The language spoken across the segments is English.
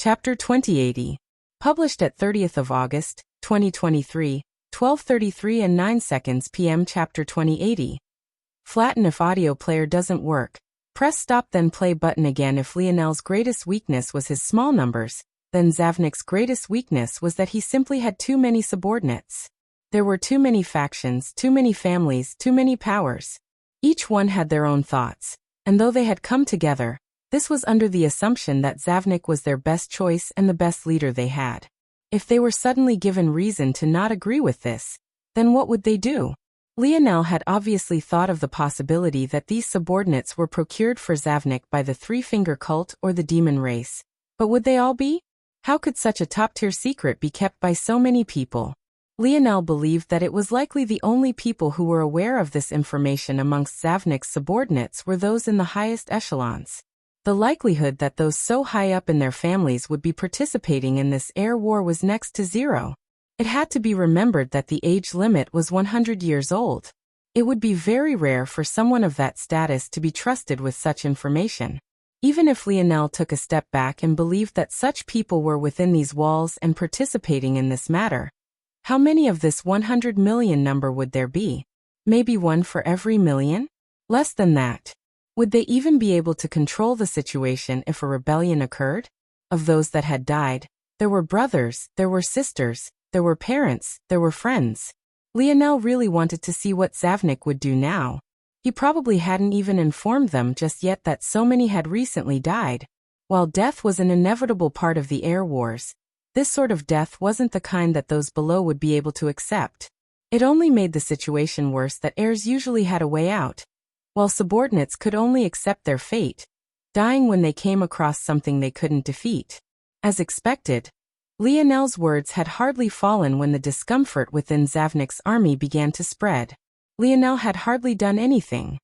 Chapter 2080. Published at 30th of August, 2023, 12:33 and 9 seconds p.m. Chapter 2080. Flatten if audio player doesn't work. Press stop then play button again. If Lionel's greatest weakness was his small numbers, then Zavnik's greatest weakness was that he simply had too many subordinates. There were too many factions, too many families, too many powers. Each one had their own thoughts, and though they had come together, this was under the assumption that Zavnik was their best choice and the best leader they had. If they were suddenly given reason to not agree with this, then what would they do? Lionel had obviously thought of the possibility that these subordinates were procured for Zavnik by the Three-Finger Cult or the Demon Race. But would they all be? How could such a top-tier secret be kept by so many people? Lionel believed that it was likely the only people who were aware of this information amongst Zavnik's subordinates were those in the highest echelons. The likelihood that those so high up in their families would be participating in this air war was next to zero. It had to be remembered that the age limit was 100 years old. It would be very rare for someone of that status to be trusted with such information. Even if Lionel took a step back and believed that such people were within these walls and participating in this matter, how many of this 100 million number would there be? Maybe one for every million? Less than that. Would they even be able to control the situation if a rebellion occurred? Of those that had died, there were brothers, there were sisters, there were parents, there were friends. Lionel really wanted to see what Zavnik would do now. He probably hadn't even informed them just yet that so many had recently died. While death was an inevitable part of the air wars, this sort of death wasn't the kind that those below would be able to accept. It only made the situation worse that heirs usually had a way out, while subordinates could only accept their fate, dying when they came across something they couldn't defeat. As expected, Lionel's words had hardly fallen when the discomfort within Zavnik's army began to spread. Lionel had hardly done anything.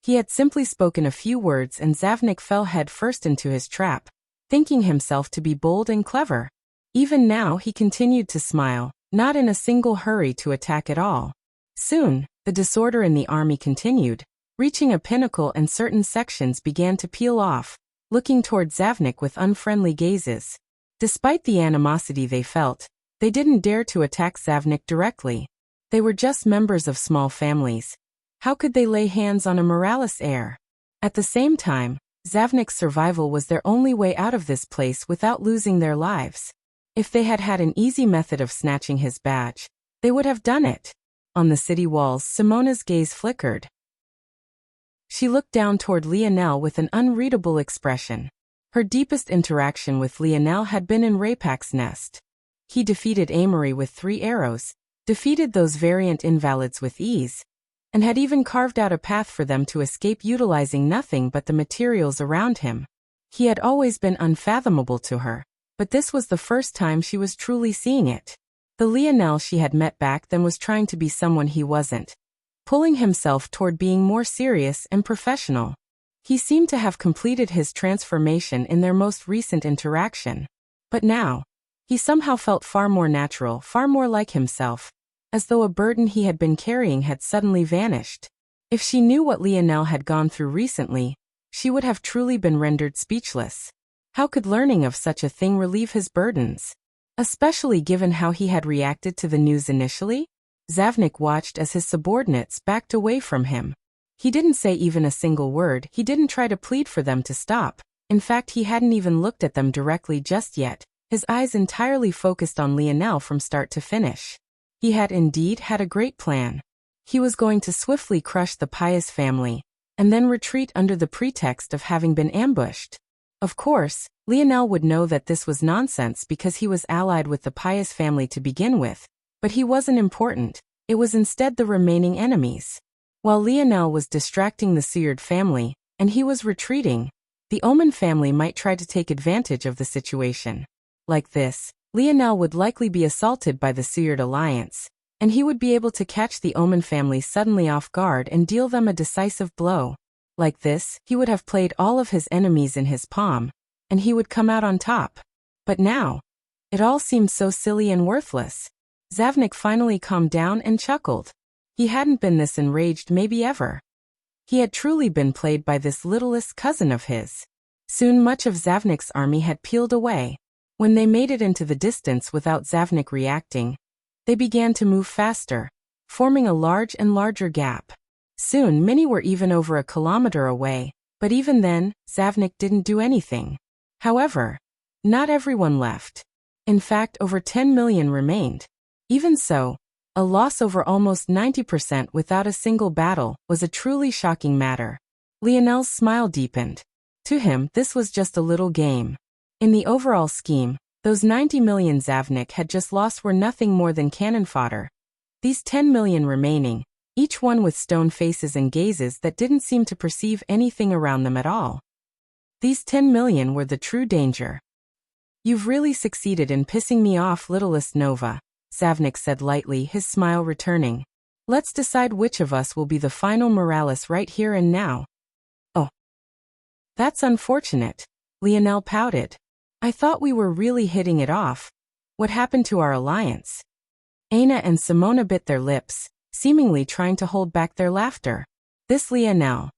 He had simply spoken a few words and Zavnik fell head first into his trap, thinking himself to be bold and clever. Even now he continued to smile, not in a single hurry to attack at all. Soon, the disorder in the army continued, reaching a pinnacle and certain sections began to peel off, looking toward Zavnik with unfriendly gazes. Despite the animosity they felt, they didn't dare to attack Zavnik directly. They were just members of small families. How could they lay hands on a moralist heir? At the same time, Zavnik's survival was their only way out of this place without losing their lives. If they had had an easy method of snatching his badge, they would have done it. On the city walls, Simona's gaze flickered. She looked down toward Lionel with an unreadable expression. Her deepest interaction with Lionel had been in Rapak's nest. He defeated Amory with 3 arrows, defeated those variant invalids with ease, and had even carved out a path for them to escape utilizing nothing but the materials around him. He had always been unfathomable to her, but this was the first time she was truly seeing it. The Lionel she had met back then was trying to be someone he wasn't, pulling himself toward being more serious and professional. He seemed to have completed his transformation in their most recent interaction. But now, he somehow felt far more natural, far more like himself, as though a burden he had been carrying had suddenly vanished. If she knew what Lionel had gone through recently, she would have truly been rendered speechless. How could learning of such a thing relieve his burdens? Especially given how he had reacted to the news initially? Zavnik watched as his subordinates backed away from him. He didn't say even a single word, he didn't try to plead for them to stop. In fact, he hadn't even looked at them directly just yet, his eyes entirely focused on Lionel from start to finish. He had indeed had a great plan. He was going to swiftly crush the Pius family, and then retreat under the pretext of having been ambushed. Of course, Lionel would know that this was nonsense because he was allied with the Pius family to begin with. But he wasn't important, it was instead the remaining enemies. While Lionel was distracting the Seward family, and he was retreating, the Omen family might try to take advantage of the situation. Like this, Lionel would likely be assaulted by the Seward alliance, and he would be able to catch the Omen family suddenly off guard and deal them a decisive blow. Like this, he would have played all of his enemies in his palm, and he would come out on top. But now, it all seemed so silly and worthless. Zavnik finally calmed down and chuckled. He hadn't been this enraged maybe ever. He had truly been played by this littlest cousin of his. Soon much of Zavnik's army had peeled away. When they made it into the distance without Zavnik reacting, they began to move faster, forming a large and larger gap. Soon many were even over a kilometer away, but even then, Zavnik didn't do anything. However, not everyone left. In fact, over 10 million remained. Even so, a loss over almost 90% without a single battle was a truly shocking matter. Lionel's smile deepened. To him, this was just a little game. In the overall scheme, those 90 million Zavnik had just lost were nothing more than cannon fodder. These 10 million remaining, each one with stone faces and gazes that didn't seem to perceive anything around them at all. These 10 million were the true danger. "You've really succeeded in pissing me off, littlest Nova," Zavnik said lightly, his smile returning. "Let's decide which of us will be the final Morales right here and now." "Oh. That's unfortunate," Lionel pouted. "I thought we were really hitting it off. What happened to our alliance?" Aina and Simona bit their lips, seemingly trying to hold back their laughter. This Lionel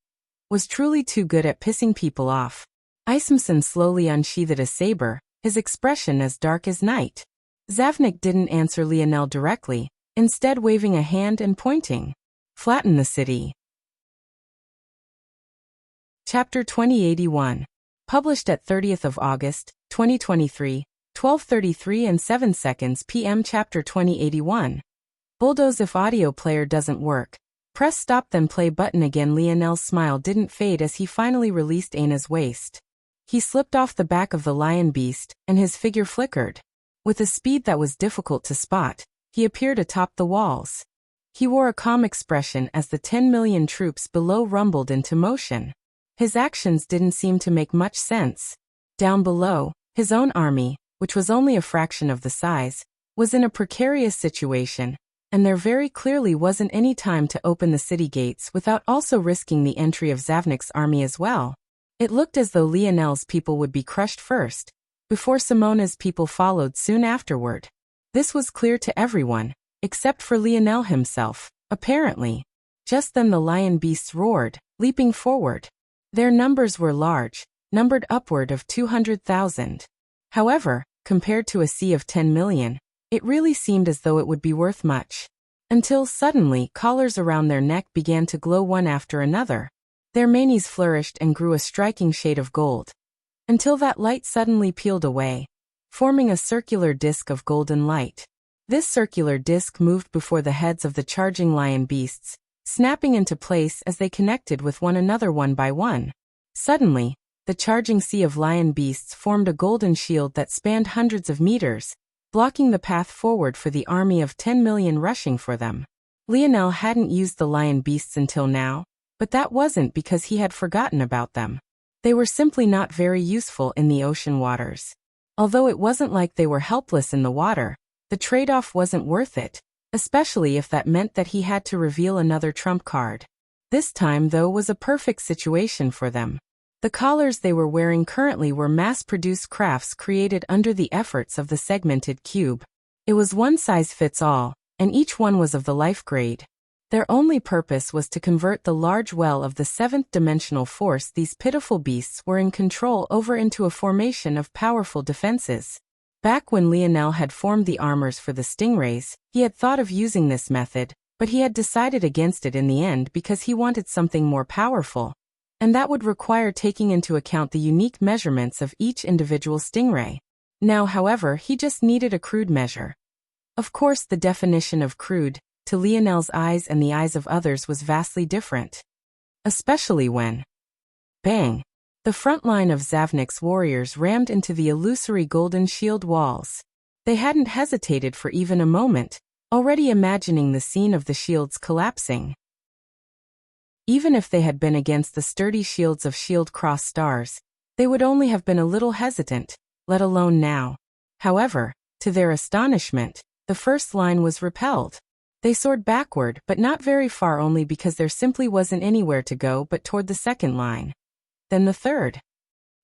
was truly too good at pissing people off. Ismson slowly unsheathed a saber, his expression as dark as night. Zavnik didn't answer Lionel directly, instead waving a hand and pointing. "Flatten the city." Chapter 2081. Published at 30th of August, 2023, 12:33 and 7 seconds p.m. Chapter 2081. Bulldoze. If audio player doesn't work, press stop then play button again. Lionel's smile didn't fade as he finally released Aina's waist. He slipped off the back of the lion beast, and his figure flickered. With a speed that was difficult to spot, he appeared atop the walls. He wore a calm expression as the 10 million troops below rumbled into motion. His actions didn't seem to make much sense. Down below, his own army, which was only a fraction of the size, was in a precarious situation, and there very clearly wasn't any time to open the city gates without also risking the entry of Zavnik's army as well. It looked as though Lionel's people would be crushed first, before Simona's people followed soon afterward. This was clear to everyone, except for Lionel himself, apparently. Just then the lion beasts roared, leaping forward. Their numbers were large, numbered upward of 200,000. However, compared to a sea of 10 million, it really seemed as though it would be worth much. Until suddenly collars around their neck began to glow one after another. Their manes flourished and grew a striking shade of gold. Until that light suddenly peeled away, forming a circular disc of golden light. This circular disc moved before the heads of the charging lion beasts, snapping into place as they connected with one another one by one. Suddenly, the charging sea of lion beasts formed a golden shield that spanned hundreds of meters, blocking the path forward for the army of 10 million rushing for them. Lionel hadn't used the lion beasts until now, but that wasn't because he had forgotten about them. They were simply not very useful in the ocean waters. Although it wasn't like they were helpless in the water, the trade-off wasn't worth it, especially if that meant that he had to reveal another trump card. This time, though, was a perfect situation for them. The collars they were wearing currently were mass-produced crafts created under the efforts of the segmented cube. It was one size fits all, and each one was of the life grade. Their only purpose was to convert the large well of the seventh dimensional force these pitiful beasts were in control over into a formation of powerful defenses. Back when Lionel had formed the armors for the stingrays, he had thought of using this method, but he had decided against it in the end because he wanted something more powerful. And that would require taking into account the unique measurements of each individual stingray. Now, however, he just needed a crude measure. Of course, the definition of crude, to Lionel's eyes and the eyes of others, was vastly different. Especially when, bang, the front line of Zavnik's warriors rammed into the illusory golden shield walls. They hadn't hesitated for even a moment, already imagining the scene of the shields collapsing. Even if they had been against the sturdy shields of shield cross stars, they would only have been a little hesitant, let alone now. However, to their astonishment, the first line was repelled. They soared backward, but not very far, only because there simply wasn't anywhere to go but toward the second line. Then the third.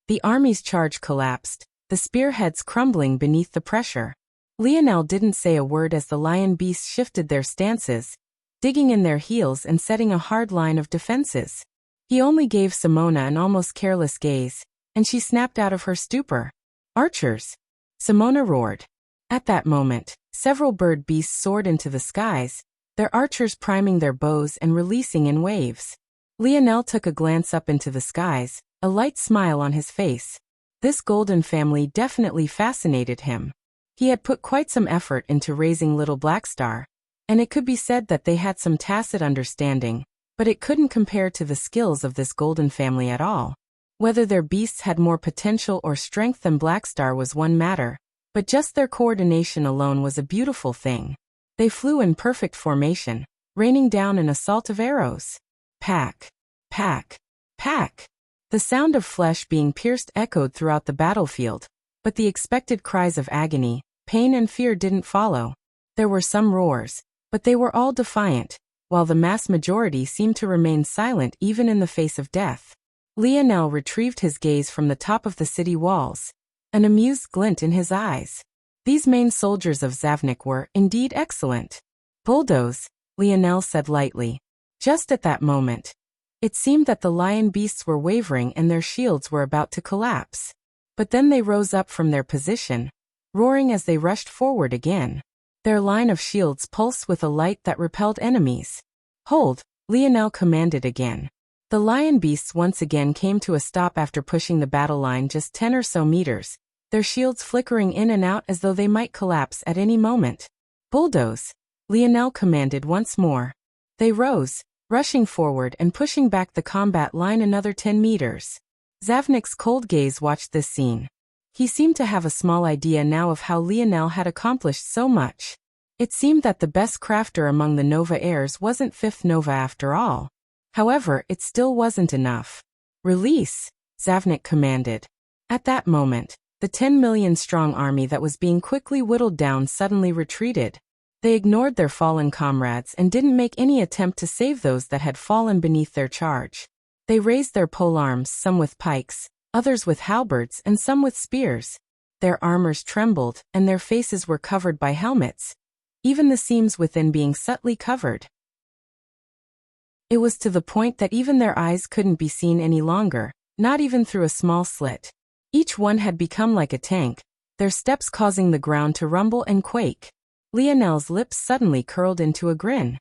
The army's charge collapsed, the spearheads crumbling beneath the pressure. Lionel didn't say a word as the lion beasts shifted their stances, digging in their heels and setting a hard line of defenses. He only gave Simona an almost careless gaze, and she snapped out of her stupor. "Archers! Simona roared. At that moment, several bird beasts soared into the skies, their archers priming their bows and releasing in waves. Lionel took a glance up into the skies, a light smile on his face. This golden family definitely fascinated him. He had put quite some effort into raising little Blackstar, and it could be said that they had some tacit understanding, but it couldn't compare to the skills of this golden family at all. Whether their beasts had more potential or strength than Blackstar was one matter, but just their coordination alone was a beautiful thing. They flew in perfect formation, raining down an assault of arrows. Pack, pack, pack. The sound of flesh being pierced echoed throughout the battlefield, but the expected cries of agony, pain and fear didn't follow. There were some roars, but they were all defiant, while the mass majority seemed to remain silent even in the face of death. Lionel retrieved his gaze from the top of the city walls, an amused glint in his eyes. These main soldiers of Zavnik were, indeed, excellent. Bulldoze, Lionel said lightly. Just at that moment, it seemed that the lion beasts were wavering and their shields were about to collapse. But then they rose up from their position, roaring as they rushed forward again. Their line of shields pulsed with a light that repelled enemies. Hold, Lionel commanded again. The lion beasts once again came to a stop after pushing the battle line just 10 or so meters, their shields flickering in and out as though they might collapse at any moment. Bulldoze, Lionel commanded once more. They rose, rushing forward and pushing back the combat line another 10 meters. Zavnik's cold gaze watched this scene. He seemed to have a small idea now of how Lionel had accomplished so much. It seemed that the best crafter among the Nova heirs wasn't Fifth Nova after all. However, it still wasn't enough. Release, Zavnik commanded. At that moment, the 10 million strong army that was being quickly whittled down suddenly retreated. They ignored their fallen comrades and didn't make any attempt to save those that had fallen beneath their charge. They raised their polearms, some with pikes, others with halberds and some with spears. Their armors trembled and their faces were covered by helmets, even the seams within being subtly covered. It was to the point that even their eyes couldn't be seen any longer, not even through a small slit. Each one had become like a tank, their steps causing the ground to rumble and quake. Lionel's lips suddenly curled into a grin.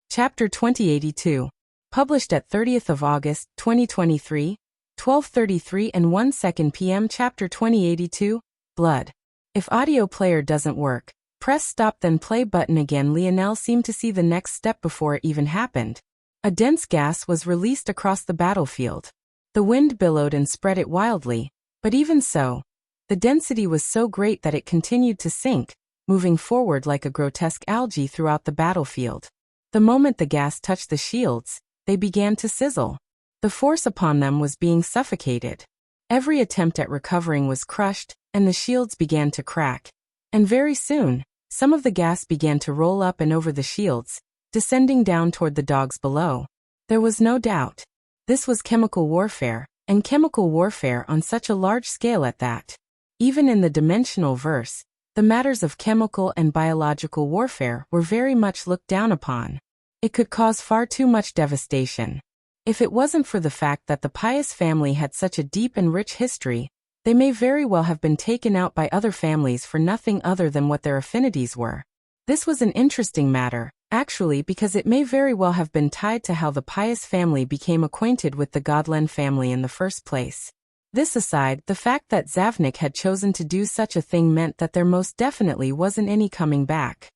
Chapter 2082. Published at 30th of August, 2023, 12:33 and 1 second p.m. Chapter 2082. Blood. If audio player doesn't work, press stop then play button again. Lionel seemed to see the next step before it even happened. A dense gas was released across the battlefield. The wind billowed and spread it wildly, but even so, the density was so great that it continued to sink, moving forward like a grotesque algae throughout the battlefield. The moment the gas touched the shields, they began to sizzle. The force upon them was being suffocated. Every attempt at recovering was crushed, and the shields began to crack. And very soon, some of the gas began to roll up and over the shields, descending down toward the dogs below. There was no doubt. This was chemical warfare, and chemical warfare on such a large scale at that. Even in the dimensional verse, the matters of chemical and biological warfare were very much looked down upon. It could cause far too much devastation. If it wasn't for the fact that the Pious family had such a deep and rich history, they may very well have been taken out by other families for nothing other than what their affinities were. This was an interesting matter, actually, because it may very well have been tied to how the Pious family became acquainted with the Godlen family in the first place. This aside, the fact that Zavnik had chosen to do such a thing meant that there most definitely wasn't any coming back.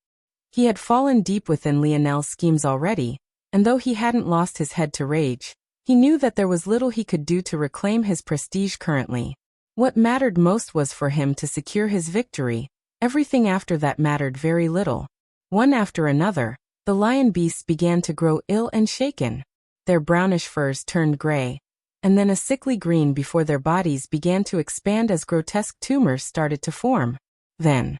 He had fallen deep within Lionel's schemes already, and though he hadn't lost his head to rage, he knew that there was little he could do to reclaim his prestige currently. What mattered most was for him to secure his victory. Everything after that mattered very little. One after another, the lion beasts began to grow ill and shaken. Their brownish furs turned gray, and then a sickly green before their bodies began to expand as grotesque tumors started to form. Then,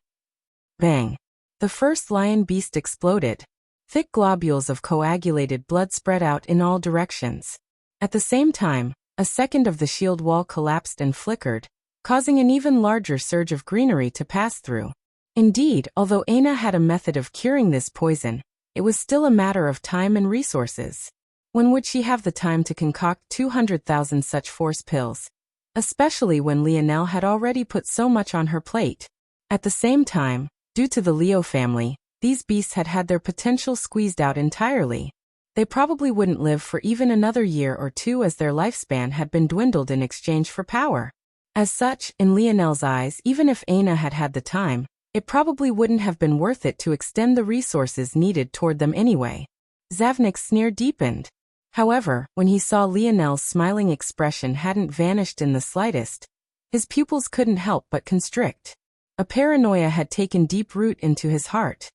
bang! The first lion beast exploded. Thick globules of coagulated blood spread out in all directions. At the same time, a second of the shield wall collapsed and flickered, causing an even larger surge of greenery to pass through. Indeed, although Aina had a method of curing this poison, it was still a matter of time and resources. When would she have the time to concoct 200,000 such force pills? especially when Lionel had already put so much on her plate. At the same time, due to the Leo family, these beasts had had their potential squeezed out entirely. They probably wouldn't live for even another year or two as their lifespan had been dwindled in exchange for power. As such, in Lionel's eyes, even if Aina had had the time, it probably wouldn't have been worth it to extend the resources needed toward them anyway. Zavnik's sneer deepened. However, when he saw Lionel's smiling expression hadn't vanished in the slightest, his pupils couldn't help but constrict. A paranoia had taken deep root into his heart.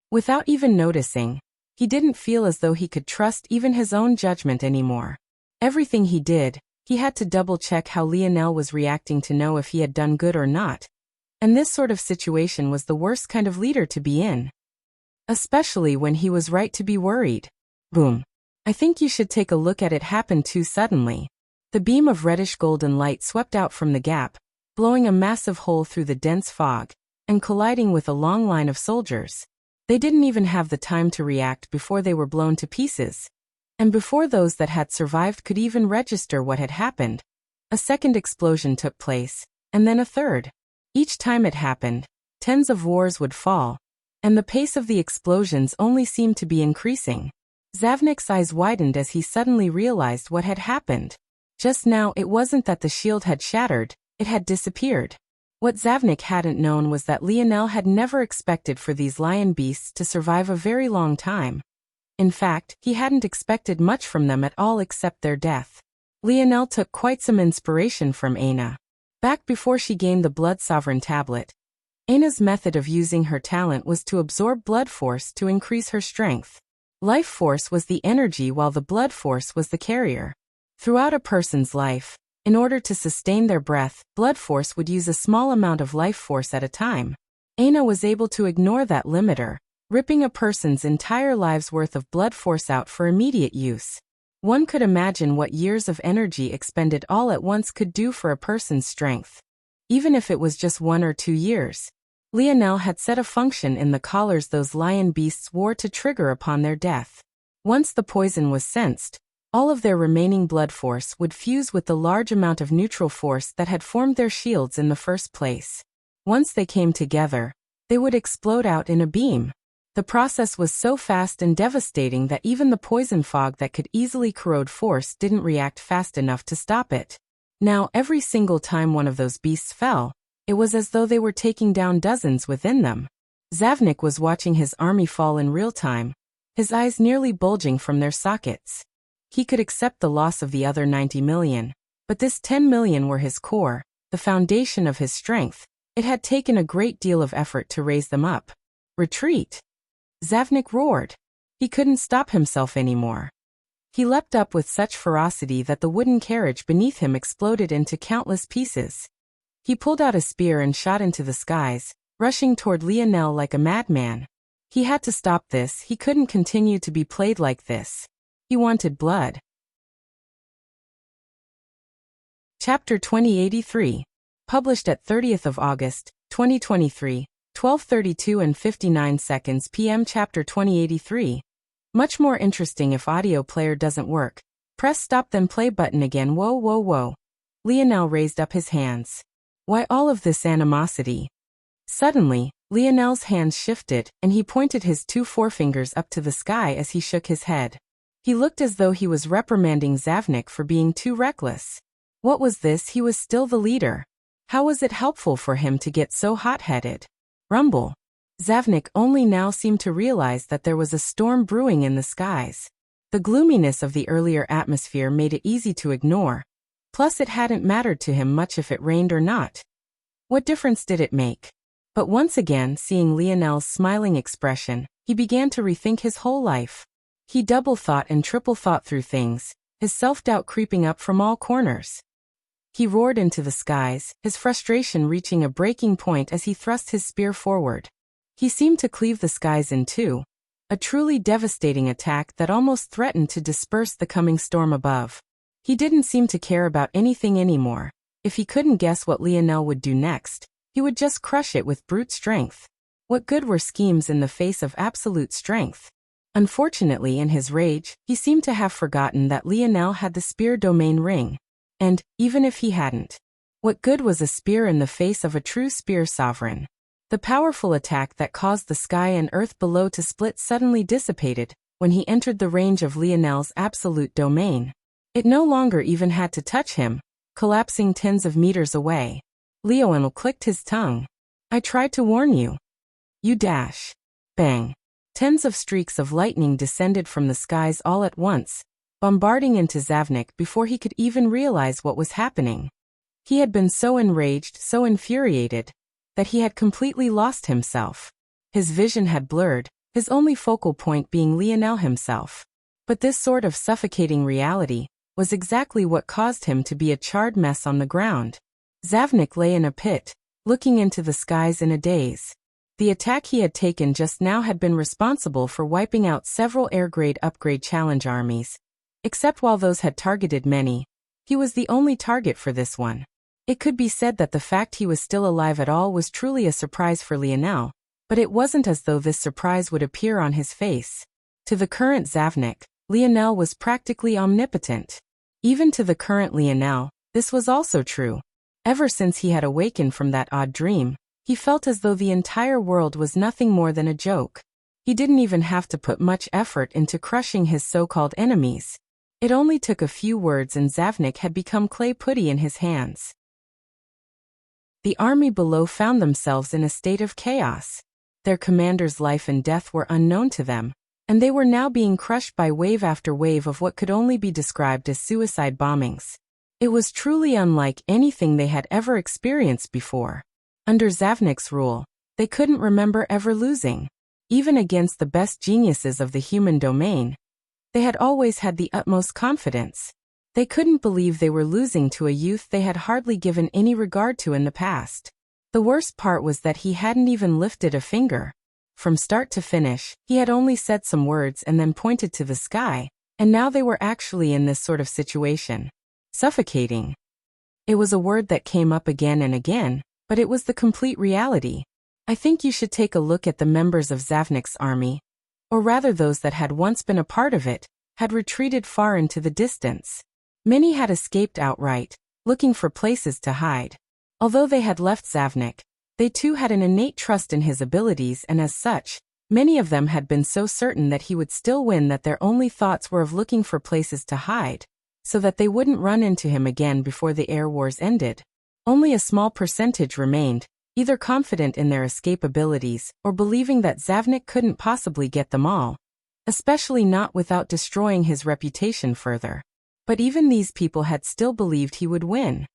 Without even noticing, he didn't feel as though he could trust even his own judgment anymore. Everything he did, he had to double-check how Lionel was reacting to know if he had done good or not. And this sort of situation was the worst kind of leader to be in. Especially when he was right to be worried. Boom. I think you should take a look at it happen too suddenly. The beam of reddish-golden light swept out from the gap, blowing a massive hole through the dense fog, and colliding with a long line of soldiers. They didn't even have the time to react before they were blown to pieces. And before those that had survived could even register what had happened, a second explosion took place, and then a third. Each time it happened, tens of wars would fall, and the pace of the explosions only seemed to be increasing. Zavnik's eyes widened as he suddenly realized what had happened. Just now it wasn't that the shield had shattered, it had disappeared. What Zavnik hadn't known was that Lionel had never expected for these lion beasts to survive a very long time. In fact, he hadn't expected much from them at all except their death. Lionel took quite some inspiration from Aina. Back before she gained the Blood Sovereign tablet, Aina's method of using her talent was to absorb blood force to increase her strength. Life force was the energy while the blood force was the carrier. Throughout a person's life, in order to sustain their breath, blood force would use a small amount of life force at a time. Aina was able to ignore that limiter, ripping a person's entire life's worth of blood force out for immediate use. One could imagine what years of energy expended all at once could do for a person's strength. Even if it was just 1 or 2 years. Lionel had set a function in the collars those lion beasts wore to trigger upon their death. Once the poison was sensed, all of their remaining blood force would fuse with the large amount of neutral force that had formed their shields in the first place. Once they came together, they would explode out in a beam. The process was so fast and devastating that even the poison fog that could easily corrode force didn't react fast enough to stop it. Now, every single time one of those beasts fell, it was as though they were taking down dozens within them. Zavnik was watching his army fall in real time, his eyes nearly bulging from their sockets. He could accept the loss of the other 90 million, but this 10 million were his core, the foundation of his strength. It had taken a great deal of effort to raise them up. Retreat! Zavnik roared. He couldn't stop himself anymore. He leapt up with such ferocity that the wooden carriage beneath him exploded into countless pieces. He pulled out a spear and shot into the skies, rushing toward Lionel like a madman. He had to stop this, he couldn't continue to be played like this. He wanted blood. Chapter 2083. Published at 30th of August, 2023, 12:32 and 59 seconds p.m. Chapter 2083. Much more interesting if audio player doesn't work. Press stop then play button again. Whoa whoa whoa. Lionel raised up his hands. Why all of this animosity? Suddenly, Lionel's hands shifted, and he pointed his 2 forefingers up to the sky as he shook his head. He looked as though he was reprimanding Zavnik for being too reckless. What was this? He was still the leader. How was it helpful for him to get so hot-headed? Rumble. Zavnik only now seemed to realize that there was a storm brewing in the skies. The gloominess of the earlier atmosphere made it easy to ignore. Plus it hadn't mattered to him much if it rained or not. What difference did it make? But once again, seeing Lionel's smiling expression, he began to rethink his whole life. He double-thought and triple-thought through things, his self-doubt creeping up from all corners. He roared into the skies, his frustration reaching a breaking point as he thrust his spear forward. He seemed to cleave the skies in two, a truly devastating attack that almost threatened to disperse the coming storm above. He didn't seem to care about anything anymore. If he couldn't guess what Lionel would do next, he would just crush it with brute strength. What good were schemes in the face of absolute strength? Unfortunately, in his rage, he seemed to have forgotten that Lionel had the spear domain ring. And, even if he hadn't, what good was a spear in the face of a true spear sovereign? The powerful attack that caused the sky and earth below to split suddenly dissipated when he entered the range of Lionel's absolute domain. It no longer even had to touch him, collapsing tens of meters away. Lionel clicked his tongue. I tried to warn you. You dash. Bang. Tens of streaks of lightning descended from the skies all at once, bombarding into Zavnik before he could even realize what was happening. He had been so enraged, so infuriated, that he had completely lost himself. His vision had blurred, his only focal point being Lionel himself. But this sort of suffocating reality was exactly what caused him to be a charred mess on the ground. Zavnik lay in a pit, looking into the skies in a daze. The attack he had taken just now had been responsible for wiping out several air-grade upgrade challenge armies. Except while those had targeted many, he was the only target for this one. It could be said that the fact he was still alive at all was truly a surprise for Lionel, but it wasn't as though this surprise would appear on his face. To the current Zavnik, Lionel was practically omnipotent. Even to the current Lionel, this was also true. Ever since he had awakened from that odd dream, he felt as though the entire world was nothing more than a joke. He didn't even have to put much effort into crushing his so-called enemies. It only took a few words and Zavnik had become clay putty in his hands. The army below found themselves in a state of chaos. Their commander's life and death were unknown to them, and they were now being crushed by wave after wave of what could only be described as suicide bombings. It was truly unlike anything they had ever experienced before. Under Zavnik's rule, they couldn't remember ever losing. Even against the best geniuses of the human domain, they had always had the utmost confidence. They couldn't believe they were losing to a youth they had hardly given any regard to in the past. The worst part was that he hadn't even lifted a finger. From start to finish, he had only said some words and then pointed to the sky, and now they were actually in this sort of situation. Suffocating. It was a word that came up again and again, but it was the complete reality. I think you should take a look at the members of Zavnik's army, or rather those that had once been a part of it, had retreated far into the distance. Many had escaped outright, looking for places to hide. Although they had left Zavnik, they too had an innate trust in his abilities, and as such, many of them had been so certain that he would still win that their only thoughts were of looking for places to hide, so that they wouldn't run into him again before the air wars ended. Only a small percentage remained, either confident in their escape abilities or believing that Zavnik couldn't possibly get them all, especially not without destroying his reputation further. But even these people had still believed he would win.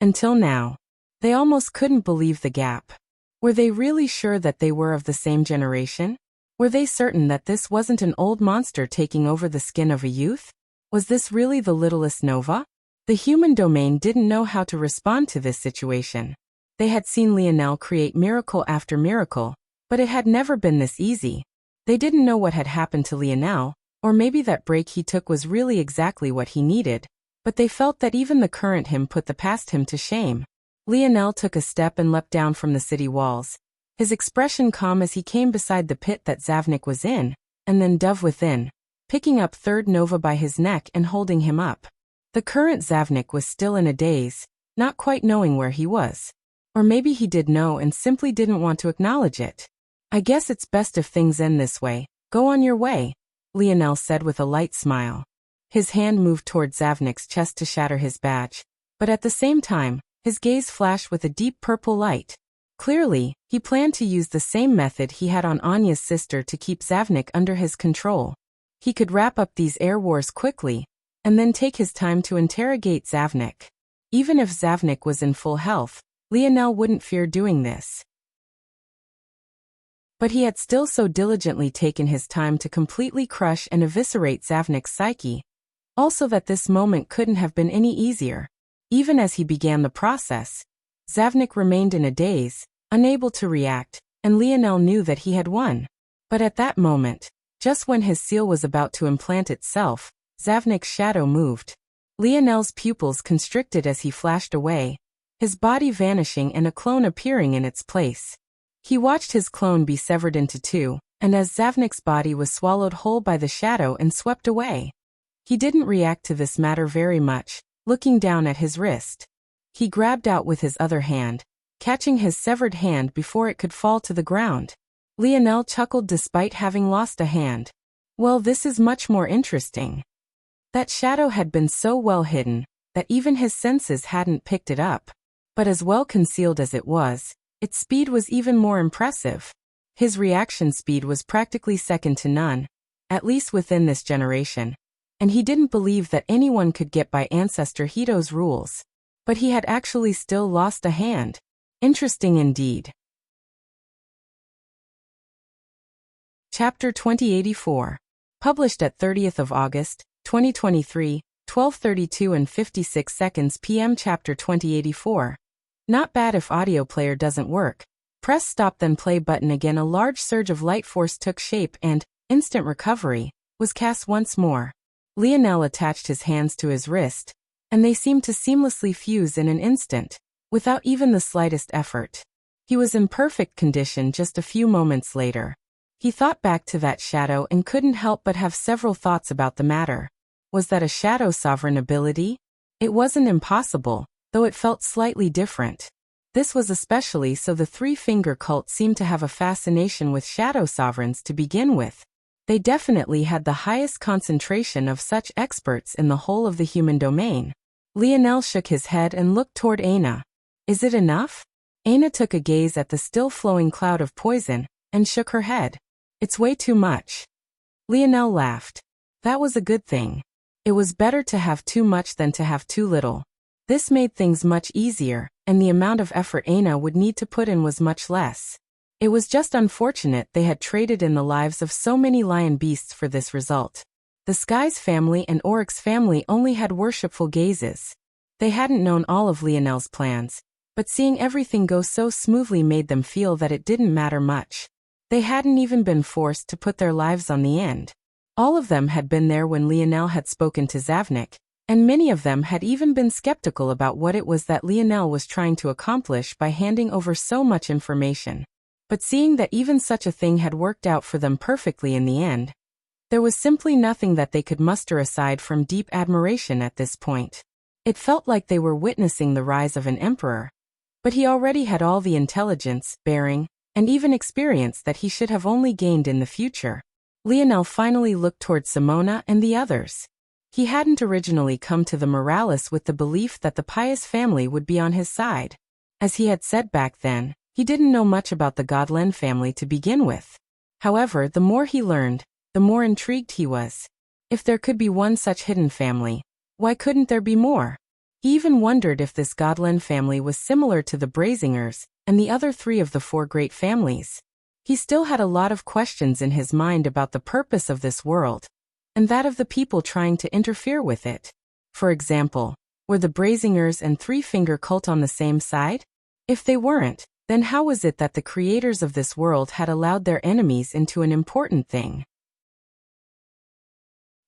Until now. They almost couldn't believe the gap. Were they really sure that they were of the same generation? Were they certain that this wasn't an old monster taking over the skin of a youth? Was this really the littlest Nova? The human domain didn't know how to respond to this situation. They had seen Lionel create miracle after miracle, but it had never been this easy. They didn't know what had happened to Lionel, or maybe that break he took was really exactly what he needed, but they felt that even the current him put the past him to shame. Lionel took a step and leapt down from the city walls, his expression calm as he came beside the pit that Zavnik was in, and then dove within, picking up Third Nova by his neck and holding him up. The current Zavnik was still in a daze, not quite knowing where he was. Or maybe he did know and simply didn't want to acknowledge it. I guess it's best if things end this way. Go on your way, Lionel said with a light smile. His hand moved toward Zavnik's chest to shatter his badge, but at the same time, his gaze flashed with a deep purple light. Clearly, he planned to use the same method he had on Anya's sister to keep Zavnik under his control. He could wrap up these air wars quickly, and then take his time to interrogate Zavnik. Even if Zavnik was in full health, Lionel wouldn't fear doing this. But he had still so diligently taken his time to completely crush and eviscerate Zavnik's psyche, also that this moment couldn't have been any easier. Even as he began the process, Zavnik remained in a daze, unable to react, and Lionel knew that he had won. But at that moment, just when his seal was about to implant itself, Zavnik's shadow moved. Lionel's pupils constricted as he flashed away, his body vanishing and a clone appearing in its place. He watched his clone be severed into two, and as Zavnik's body was swallowed whole by the shadow and swept away. He didn't react to this matter very much, looking down at his wrist. He grabbed out with his other hand, catching his severed hand before it could fall to the ground. Lionel chuckled despite having lost a hand. Well, this is much more interesting. That shadow had been so well hidden that even his senses hadn't picked it up. But as well concealed as it was, its speed was even more impressive. His reaction speed was practically second to none, at least within this generation, and he didn't believe that anyone could get by Ancestor Hito's rules. But he had actually still lost a hand. Interesting indeed. Chapter 2084. Published at 30th of August, 2023, 12:32 and 56 seconds p.m. Chapter 2084. Not bad if audio player doesn't work. Press stop then play button again. A large surge of light force took shape and, instant recovery, was cast once more. Lionel attached his hands to his wrist, and they seemed to seamlessly fuse in an instant, without even the slightest effort. He was in perfect condition just a few moments later. He thought back to that shadow and couldn't help but have several thoughts about the matter. Was that a shadow sovereign ability? It wasn't impossible, though it felt slightly different. This was especially so the three-finger cult seemed to have a fascination with shadow sovereigns to begin with. They definitely had the highest concentration of such experts in the whole of the human domain. Lionel shook his head and looked toward Aina. Is it enough? Aina took a gaze at the still flowing cloud of poison, and shook her head. It's way too much. Lionel laughed. That was a good thing. It was better to have too much than to have too little. This made things much easier, and the amount of effort Aina would need to put in was much less. It was just unfortunate they had traded in the lives of so many lion beasts for this result. The Skies family and Oryx family only had worshipful gazes. They hadn't known all of Lionel's plans, but seeing everything go so smoothly made them feel that it didn't matter much. They hadn't even been forced to put their lives on the end. All of them had been there when Lionel had spoken to Zavnik, and many of them had even been skeptical about what it was that Lionel was trying to accomplish by handing over so much information. But seeing that even such a thing had worked out for them perfectly in the end, there was simply nothing that they could muster aside from deep admiration at this point. It felt like they were witnessing the rise of an emperor. But he already had all the intelligence, bearing, and even experience that he should have only gained in the future. Lionel finally looked toward Simona and the others. He hadn't originally come to the Morales with the belief that the pious family would be on his side. As he had said back then, he didn't know much about the Godlen family to begin with. However, the more he learned, the more intrigued he was. If there could be one such hidden family, why couldn't there be more? He even wondered if this Godlen family was similar to the Brazingers and the other three of the four great families. He still had a lot of questions in his mind about the purpose of this world, and that of the people trying to interfere with it. For example, were the Brazingers and Three-Finger Cult on the same side? If they weren't, then how was it that the creators of this world had allowed their enemies into an important thing?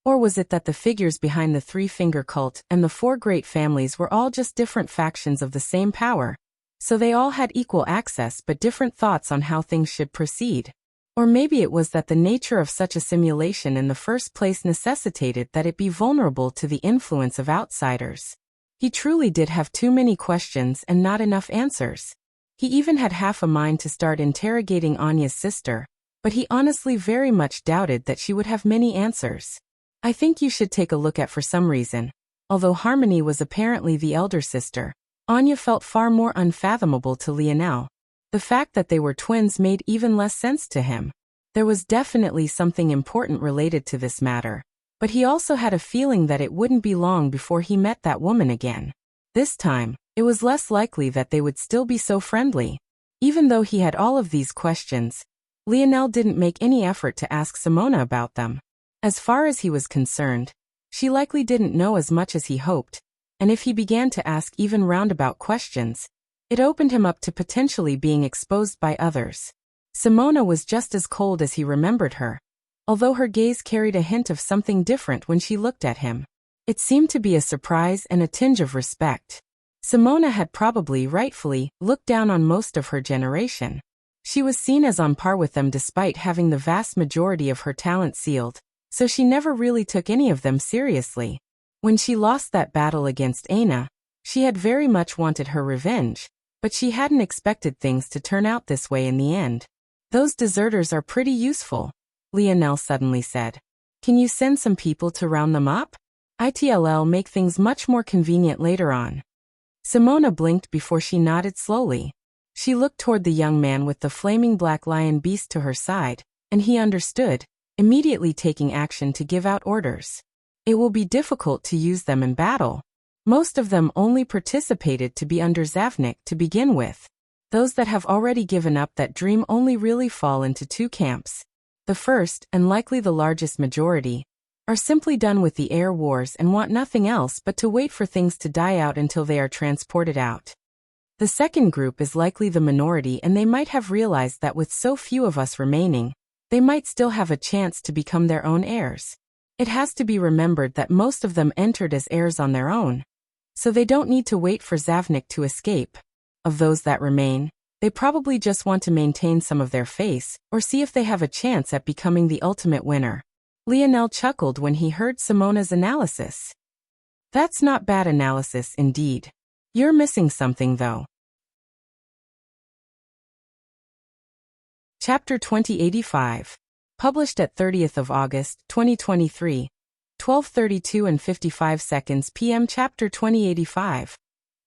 Or was it that the figures behind the Three-Finger Cult and the four great families were all just different factions of the same power, so they all had equal access but different thoughts on how things should proceed? Or maybe it was that the nature of such a simulation in the first place necessitated that it be vulnerable to the influence of outsiders. He truly did have too many questions and not enough answers. He even had half a mind to start interrogating Anya's sister, but he honestly very much doubted that she would have many answers. I think you should take a look at. For some reason, although Harmony was apparently the elder sister, Anya felt far more unfathomable to Lionel. The fact that they were twins made even less sense to him. There was definitely something important related to this matter, but he also had a feeling that it wouldn't be long before he met that woman again. This time, it was less likely that they would still be so friendly. Even though he had all of these questions, Lionel didn't make any effort to ask Simona about them. As far as he was concerned, she likely didn't know as much as he hoped, and if he began to ask even roundabout questions, it opened him up to potentially being exposed by others. Simona was just as cold as he remembered her, although her gaze carried a hint of something different when she looked at him. It seemed to be a surprise and a tinge of respect. Simona had probably rightfully looked down on most of her generation. She was seen as on par with them despite having the vast majority of her talent sealed, so she never really took any of them seriously. When she lost that battle against Aina, she had very much wanted her revenge, but she hadn't expected things to turn out this way in the end. Those deserters are pretty useful, Lionel suddenly said. Can you send some people to round them up? It'll make things much more convenient later on. Simona blinked before she nodded slowly. She looked toward the young man with the flaming black lion beast to her side, and he understood, immediately taking action to give out orders. It will be difficult to use them in battle. Most of them only participated to be under Zavnik to begin with. Those that have already given up that dream only really fall into two camps. The first, and likely the largest majority, are simply done with the air wars and want nothing else but to wait for things to die out until they are transported out. The second group is likely the minority, and they might have realized that with so few of us remaining, they might still have a chance to become their own heirs. It has to be remembered that most of them entered as heirs on their own, so they don't need to wait for Zavnik to escape. Of those that remain, they probably just want to maintain some of their face, or see if they have a chance at becoming the ultimate winner. Lionel chuckled when he heard Simona's analysis. That's not bad analysis indeed. You're missing something though. Chapter 2085. Published at 30th of August, 2023, 12:32 and 55 seconds p.m. Chapter 2085.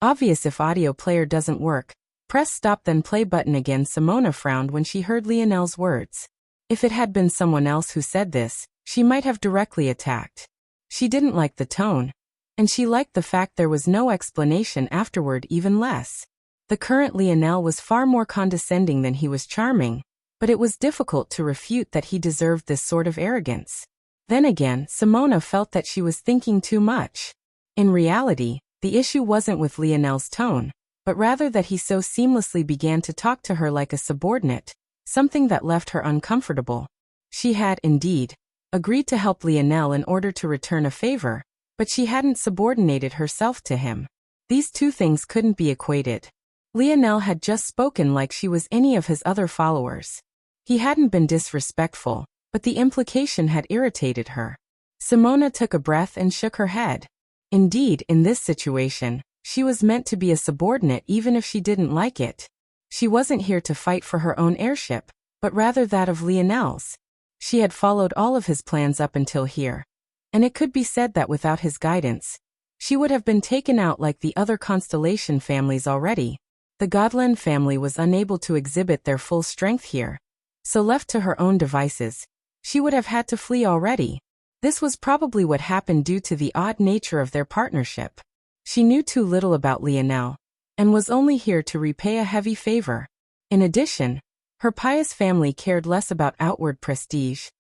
Obvious if audio player doesn't work. Press stop then play button again. Simona frowned when she heard Lionel's words. If it had been someone else who said this, she might have directly attacked. She didn't like the tone, and she liked the fact there was no explanation afterward even less. The current Lionel was far more condescending than he was charming, but it was difficult to refute that he deserved this sort of arrogance. Then again, Simona felt that she was thinking too much. In reality, the issue wasn't with Lionel's tone, but rather that he so seamlessly began to talk to her like a subordinate, something that left her uncomfortable. She had, indeed, agreed to help Lionel in order to return a favor, but she hadn't subordinated herself to him. These two things couldn't be equated. Lionel had just spoken like she was any of his other followers. He hadn't been disrespectful, but the implication had irritated her. Simona took a breath and shook her head. Indeed, in this situation, she was meant to be a subordinate even if she didn't like it. She wasn't here to fight for her own heirship, but rather that of Lionel's. She had followed all of his plans up until here, and it could be said that without his guidance, she would have been taken out like the other Constellation families already. The Godland family was unable to exhibit their full strength here, so left to her own devices, she would have had to flee already. This was probably what happened due to the odd nature of their partnership. She knew too little about Lionel, and was only here to repay a heavy favor. In addition, her pious family cared less about outward prestige,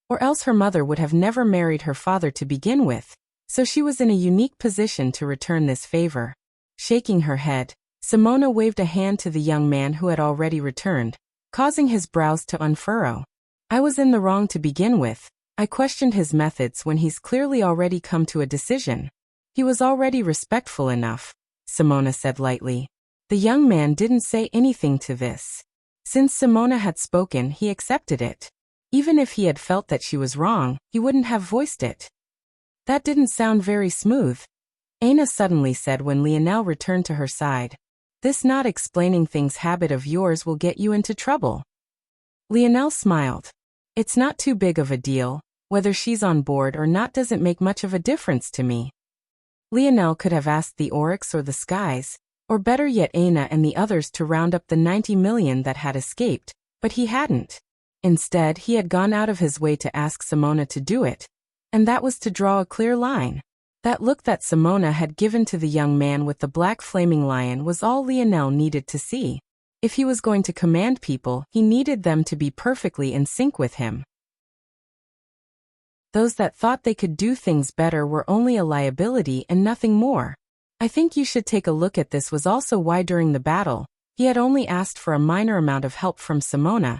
or else her mother would have never married her father to begin with, so she was in a unique position to return this favor. Shaking her head, Simona waved a hand to the young man who had already returned, causing his brows to unfurrow. I was in the wrong to begin with. I questioned his methods when he's clearly already come to a decision. He was already respectful enough, Simona said lightly. The young man didn't say anything to this. Since Simona had spoken, he accepted it. Even if he had felt that she was wrong, he wouldn't have voiced it. That didn't sound very smooth, Aina suddenly said when Lionel returned to her side. This not explaining things habit of yours will get you into trouble. Lionel smiled. It's not too big of a deal. Whether she's on board or not doesn't make much of a difference to me. Lionel could have asked the Oryx or the Skies, or better yet Aina and the others to round up the 90 million that had escaped, but he hadn't. Instead, he had gone out of his way to ask Simona to do it, and that was to draw a clear line. That look that Simona had given to the young man with the black flaming lion was all Lionel needed to see. If he was going to command people, he needed them to be perfectly in sync with him. Those that thought they could do things better were only a liability and nothing more. I think you should take a look at this was also why during the battle, he had only asked for a minor amount of help from Simona,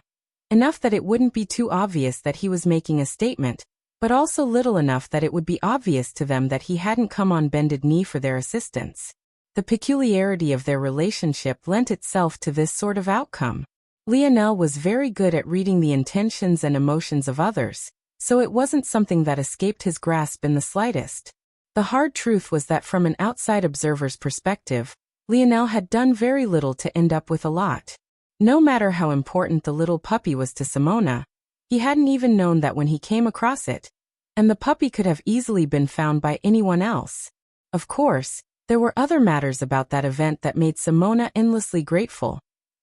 enough that it wouldn't be too obvious that he was making a statement, but also little enough that it would be obvious to them that he hadn't come on bended knee for their assistance. The peculiarity of their relationship lent itself to this sort of outcome. Lionel was very good at reading the intentions and emotions of others, so it wasn't something that escaped his grasp in the slightest. The hard truth was that from an outside observer's perspective, Lionel had done very little to end up with a lot. No matter how important the little puppy was to Simona, he hadn't even known that when he came across it, and the puppy could have easily been found by anyone else. Of course, there were other matters about that event that made Simona endlessly grateful,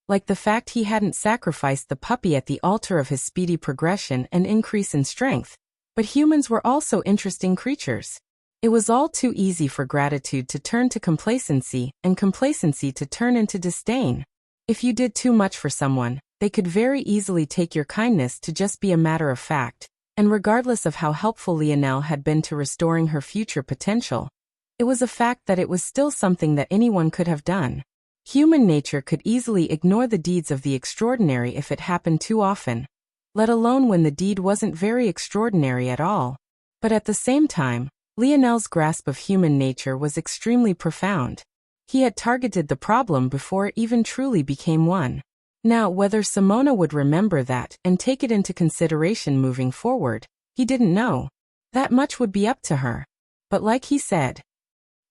like the fact he hadn't sacrificed the puppy at the altar of his speedy progression and increase in strength. But humans were also interesting creatures. It was all too easy for gratitude to turn to complacency, and complacency to turn into disdain. If you did too much for someone, they could very easily take your kindness to just be a matter of fact, and regardless of how helpful Lionel had been to restoring her future potential, it was a fact that it was still something that anyone could have done. Human nature could easily ignore the deeds of the extraordinary if it happened too often, let alone when the deed wasn't very extraordinary at all. But at the same time, Lionel's grasp of human nature was extremely profound. He had targeted the problem before it even truly became one. Now, whether Simona would remember that and take it into consideration moving forward, he didn't know. That much would be up to her. But like he said,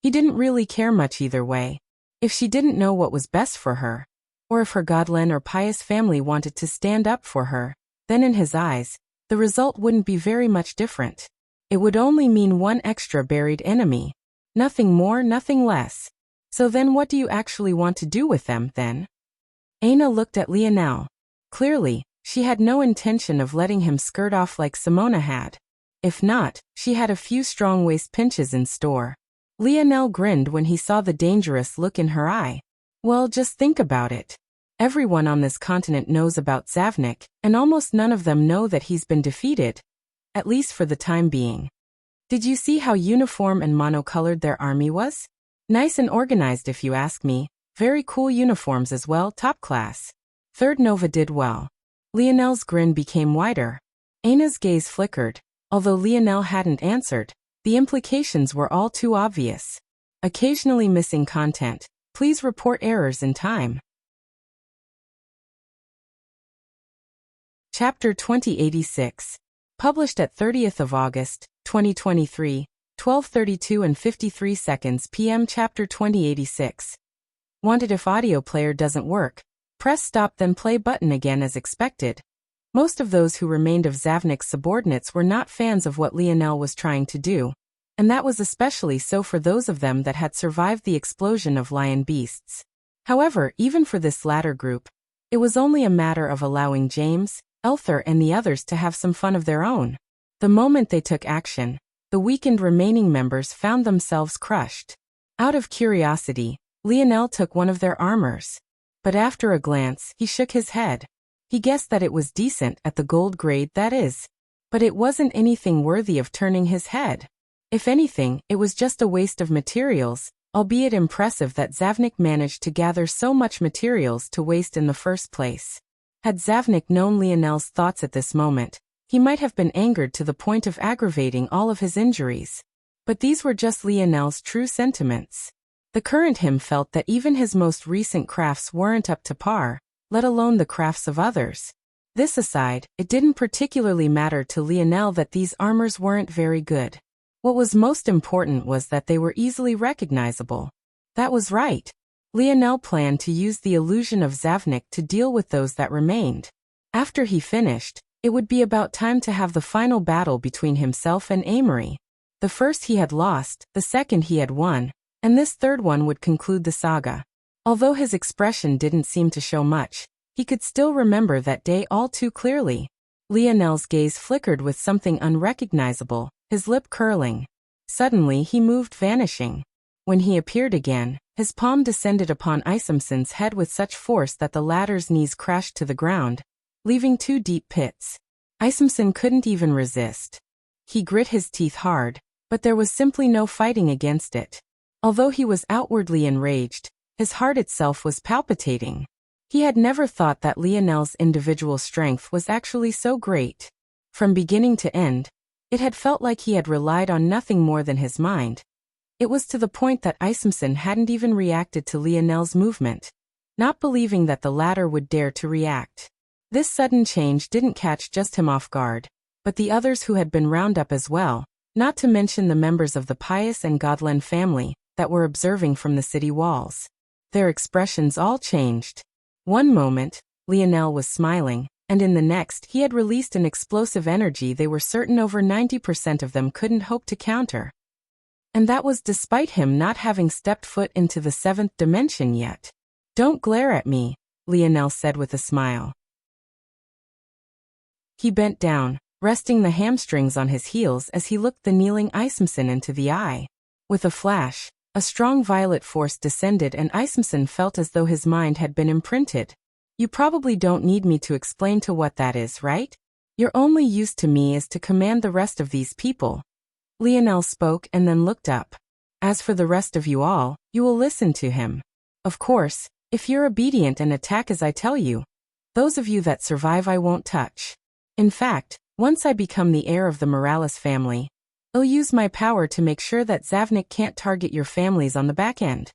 he didn't really care much either way. If she didn't know what was best for her, or if her godless or pious family wanted to stand up for her, then in his eyes, the result wouldn't be very much different. It would only mean one extra buried enemy. Nothing more, nothing less. So then what do you actually want to do with them, then? Aina looked at Lionel. Clearly, she had no intention of letting him skirt off like Simona had. If not, she had a few strong waist pinches in store. Lionel grinned when he saw the dangerous look in her eye. Well, just think about it. Everyone on this continent knows about Zavnik, and almost none of them know that he's been defeated. At least for the time being. Did you see how uniform and monocolored their army was? Nice and organized if you ask me. Very cool uniforms as well, top class. Third Nova did well. Lionel's grin became wider. Aina's gaze flickered. Although Lionel hadn't answered, the implications were all too obvious. Occasionally missing content. Please report errors in time. Chapter 2086. Published at 30th of August, 2023, 12:32 and 53 seconds p.m. Chapter 2086. Wanted if audio player doesn't work, press stop then play button again as expected. Most of those who remained of Zavnik's subordinates were not fans of what Lionel was trying to do, and that was especially so for those of them that had survived the explosion of lion beasts. However, even for this latter group, it was only a matter of allowing James, Elther and the others to have some fun of their own. The moment they took action, the weakened remaining members found themselves crushed. Out of curiosity, Lionel took one of their armors. But after a glance, he shook his head. He guessed that it was decent at the gold grade, that is. But it wasn't anything worthy of turning his head. If anything, it was just a waste of materials, albeit impressive that Zavnik managed to gather so much materials to waste in the first place. Had Zavnik known Lionel's thoughts at this moment, he might have been angered to the point of aggravating all of his injuries. But these were just Lionel's true sentiments. The current him felt that even his most recent crafts weren't up to par, let alone the crafts of others. This aside, it didn't particularly matter to Lionel that these armors weren't very good. What was most important was that they were easily recognizable. That was right. Lionel planned to use the illusion of Zavnik to deal with those that remained. After he finished, it would be about time to have the final battle between himself and Amory. The first he had lost, the second he had won, and this third one would conclude the saga. Although his expression didn't seem to show much, he could still remember that day all too clearly. Lionel's gaze flickered with something unrecognizable, his lip curling. Suddenly he moved, vanishing. When he appeared again, his palm descended upon Isomson's head with such force that the latter's knees crashed to the ground, leaving 2 deep pits. Isomson couldn't even resist. He grit his teeth hard, but there was simply no fighting against it. Although he was outwardly enraged, his heart itself was palpitating. He had never thought that Lionel's individual strength was actually so great. From beginning to end, it had felt like he had relied on nothing more than his mind. It was to the point that Isomson hadn't even reacted to Lionel's movement, not believing that the latter would dare to react. This sudden change didn't catch just him off guard, but the others who had been rounded up as well, not to mention the members of the Pious and Godlen family that were observing from the city walls. Their expressions all changed. One moment, Lionel was smiling, and in the next he had released an explosive energy they were certain over 90% of them couldn't hope to counter. And that was despite him not having stepped foot into the 7th dimension yet. "Don't glare at me," Lionel said with a smile. He bent down, resting the hamstrings on his heels as he looked the kneeling Ismson into the eye. With a flash, a strong violet force descended and Ismson felt as though his mind had been imprinted. "You probably don't need me to explain to what that is, right? Your only use to me is to command the rest of these people." Lionel spoke and then looked up. "As for the rest of you all, you will listen to him. Of course, if you're obedient and attack as I tell you. Those of you that survive I won't touch. In fact, once I become the heir of the Morales family, I'll use my power to make sure that Zavnik can't target your families on the back end."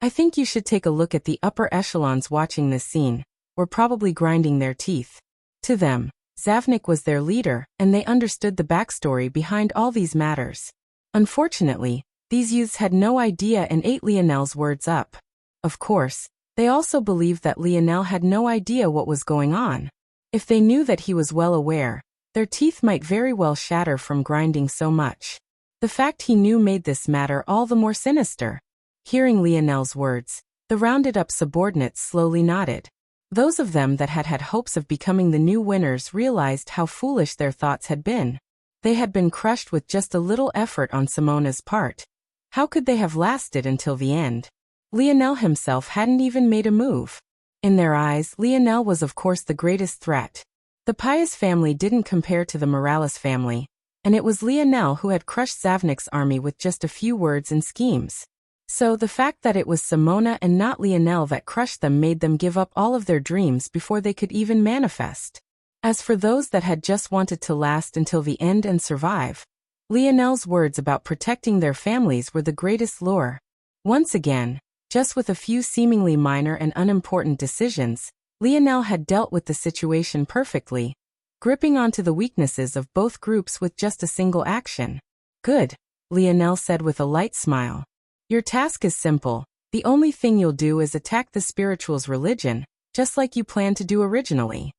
I think you should take a look at the upper echelons watching this scene. Were probably grinding their teeth. To them, Zavnik was their leader, and they understood the backstory behind all these matters. Unfortunately, these youths had no idea and ate Lionel's words up. Of course, they also believed that Lionel had no idea what was going on. If they knew that he was well aware, their teeth might very well shatter from grinding so much. The fact he knew made this matter all the more sinister. Hearing Lionel's words, the rounded-up subordinates slowly nodded. Those of them that had had hopes of becoming the new winners realized how foolish their thoughts had been. They had been crushed with just a little effort on Simona's part. How could they have lasted until the end? Lionel himself hadn't even made a move. In their eyes, Lionel was of course the greatest threat. The Pious family didn't compare to the Morales family, and it was Lionel who had crushed Zavnik's army with just a few words and schemes. So the fact that it was Simona and not Lionel that crushed them made them give up all of their dreams before they could even manifest. As for those that had just wanted to last until the end and survive, Lionel's words about protecting their families were the greatest lure. Once again, just with a few seemingly minor and unimportant decisions, Lionel had dealt with the situation perfectly, gripping onto the weaknesses of both groups with just a single action. "Good," Lionel said with a light smile. "Your task is simple. The only thing you'll do is attack the spiritual's religion, just like you planned to do originally."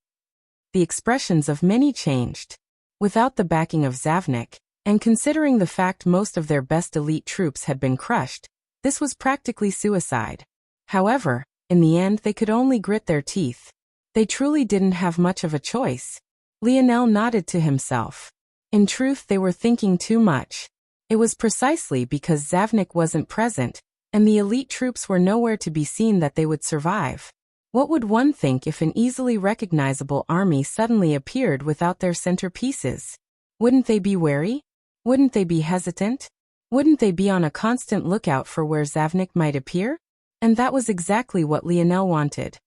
The expressions of many changed. Without the backing of Zavnik, and considering the fact most of their best elite troops had been crushed, this was practically suicide. However, in the end they could only grit their teeth. They truly didn't have much of a choice. Lionel nodded to himself. In truth, they were thinking too much. It was precisely because Zavnik wasn't present, and the elite troops were nowhere to be seen that they would survive. What would one think if an easily recognizable army suddenly appeared without their centerpieces? Wouldn't they be wary? Wouldn't they be hesitant? Wouldn't they be on a constant lookout for where Zavnik might appear? And that was exactly what Lionel wanted.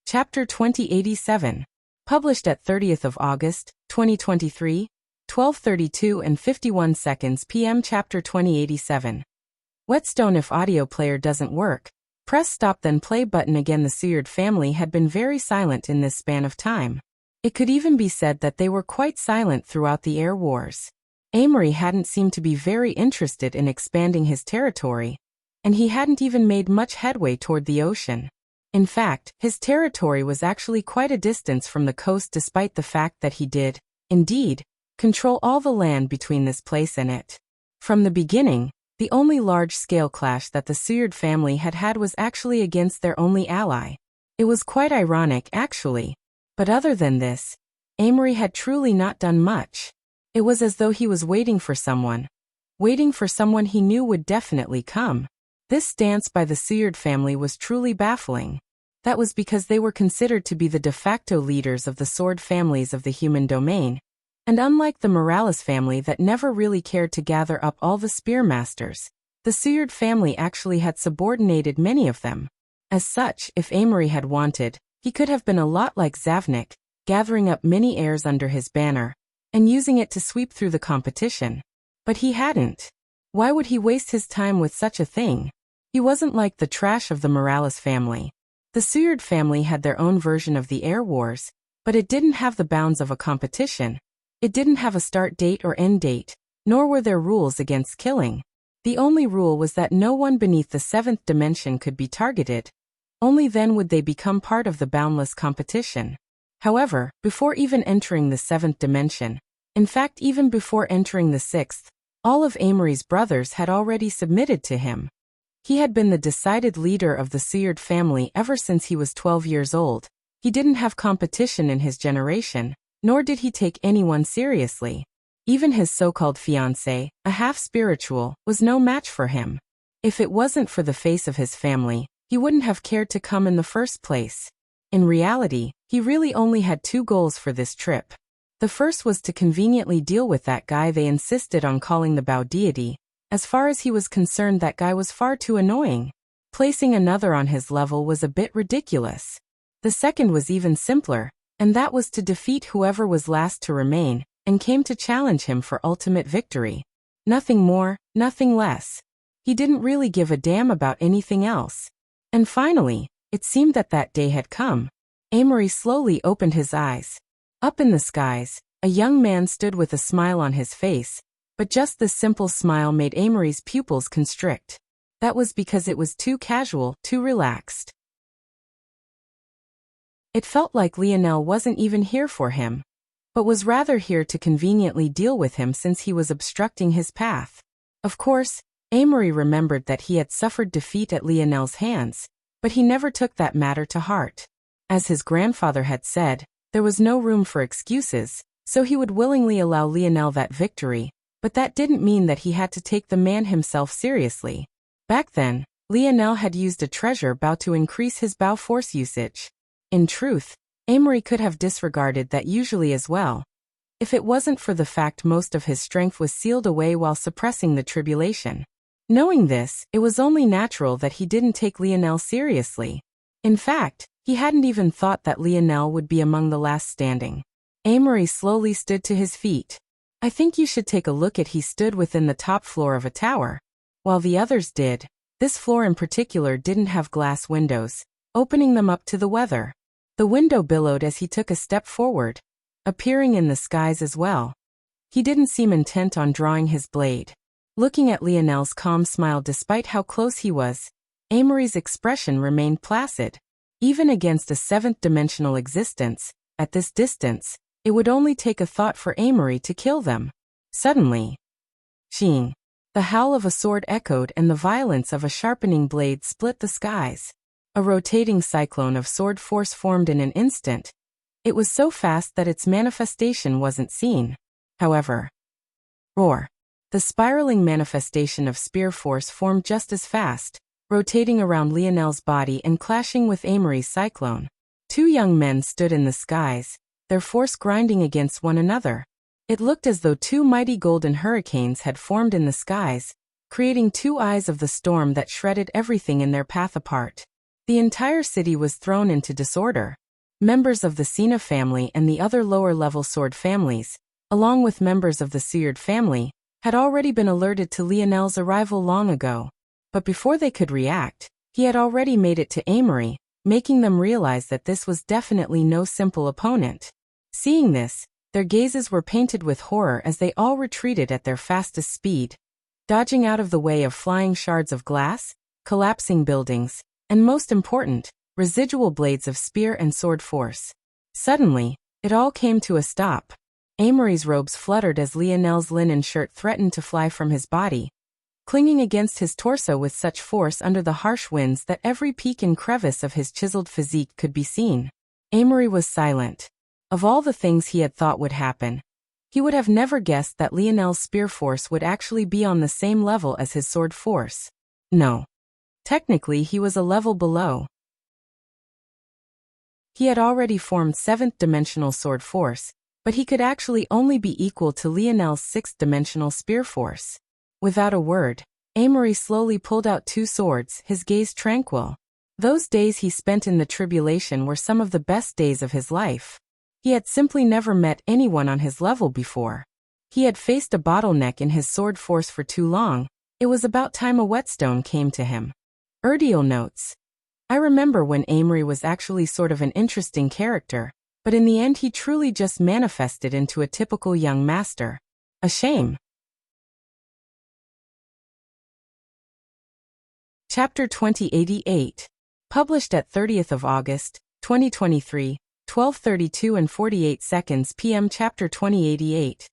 Chapter 2087. Published at 30th of August, 2023, 12:32 and 51 seconds p.m. Chapter 2087. Whetstone. If audio player doesn't work, press stop then play button again. The Seward family had been very silent in this span of time. It could even be said that they were quite silent throughout the air wars. Amory hadn't seemed to be very interested in expanding his territory, and he hadn't even made much headway toward the ocean. In fact, his territory was actually quite a distance from the coast despite the fact that he did, indeed, control all the land between this place and it. From the beginning, the only large-scale clash that the Seward family had had was actually against their only ally. It was quite ironic, actually. But other than this, Amory had truly not done much. It was as though he was waiting for someone he knew would definitely come. This stance by the Seward family was truly baffling. That was because they were considered to be the de facto leaders of the sword families of the human domain, and unlike the Morales family that never really cared to gather up all the spearmasters, the Seward family actually had subordinated many of them. As such, if Amory had wanted, he could have been a lot like Zavnik, gathering up many heirs under his banner, and using it to sweep through the competition. But he hadn't. Why would he waste his time with such a thing? He wasn't like the trash of the Morales family. The Seward family had their own version of the air wars, But it didn't have the bounds of a competition. It didn't have a start date or end date, nor were there rules against killing. The only rule was that no one beneath the seventh dimension could be targeted. Only then would they become part of the boundless competition. However, before even entering the seventh dimension, in fact even before entering the sixth, all of Amory's brothers had already submitted to him. He had been the decided leader of the Seward family ever since he was 12 years old. He didn't have competition in his generation, nor did he take anyone seriously. Even his so-called fiancée, a half-spiritual, was no match for him. If it wasn't for the face of his family, he wouldn't have cared to come in the first place. In reality, he really only had two goals for this trip. The first was to conveniently deal with that guy they insisted on calling the Bow deity. As far as he was concerned, that guy was far too annoying. Placing another on his level was a bit ridiculous. The second was even simpler, and that was to defeat whoever was last to remain, and came to challenge him for ultimate victory. Nothing more, nothing less. He didn't really give a damn about anything else. And finally, it seemed that that day had come. Amory slowly opened his eyes. Up in the skies, a young man stood with a smile on his face, but just this simple smile made Amory's pupils constrict. That was because it was too casual, too relaxed. It felt like Lionel wasn't even here for him, but was rather here to conveniently deal with him since he was obstructing his path. Of course, Amory remembered that he had suffered defeat at Lionel's hands, but he never took that matter to heart. As his grandfather had said, there was no room for excuses, so he would willingly allow Lionel that victory, but that didn't mean that he had to take the man himself seriously. Back then, Lionel had used a treasure bow to increase his bow force usage. In truth, Amory could have disregarded that usually as well, if it wasn't for the fact most of his strength was sealed away while suppressing the tribulation. Knowing this, it was only natural that he didn't take Lionel seriously. In fact, he hadn't even thought that Lionel would be among the last standing. Amory slowly stood to his feet. I think you should take a look at. He stood within the top floor of a tower. While the others did, this floor in particular didn't have glass windows, opening them up to the weather. The window billowed as he took a step forward, appearing in the skies as well. He didn't seem intent on drawing his blade. Looking at Lionel's calm smile despite how close he was, Amory's expression remained placid. Even against a seventh-dimensional existence, at this distance, it would only take a thought for Amory to kill them. Suddenly, shing! The howl of a sword echoed and the violence of a sharpening blade split the skies. A rotating cyclone of sword force formed in an instant. It was so fast that its manifestation wasn't seen. However, roar! The spiraling manifestation of spear force formed just as fast, rotating around Lionel's body and clashing with Amory's cyclone. Two young men stood in the skies, their force grinding against one another. It looked as though two mighty golden hurricanes had formed in the skies, creating two eyes of the storm that shredded everything in their path apart. The entire city was thrown into disorder. Members of the Sina family and the other lower-level sword families, along with members of the Seward family, had already been alerted to Lionel's arrival long ago. But before they could react, he had already made it to Amory, making them realize that this was definitely no simple opponent. Seeing this, their gazes were painted with horror as they all retreated at their fastest speed, dodging out of the way of flying shards of glass, collapsing buildings, and most important, residual blades of spear and sword force. Suddenly, it all came to a stop. Amory's robes fluttered as Lionel's linen shirt threatened to fly from his body, clinging against his torso with such force under the harsh winds that every peak and crevice of his chiseled physique could be seen. Amory was silent. Of all the things he had thought would happen, he would have never guessed that Lionel's spear force would actually be on the same level as his sword force. No. Technically, he was a level below. He had already formed seventh-dimensional sword force, but he could actually only be equal to Lionel's sixth-dimensional spear force. Without a word, Amory slowly pulled out two swords, his gaze tranquil. Those days he spent in the tribulation were some of the best days of his life. He had simply never met anyone on his level before. He had faced a bottleneck in his sword force for too long. It was about time a whetstone came to him. Urdial notes. I remember when Amory was actually sort of an interesting character. but in the end he truly just manifested into a typical young master. A shame. Chapter 2088. Published at 30th of August, 2023, 12:32 and 48 seconds p.m. Chapter 2088.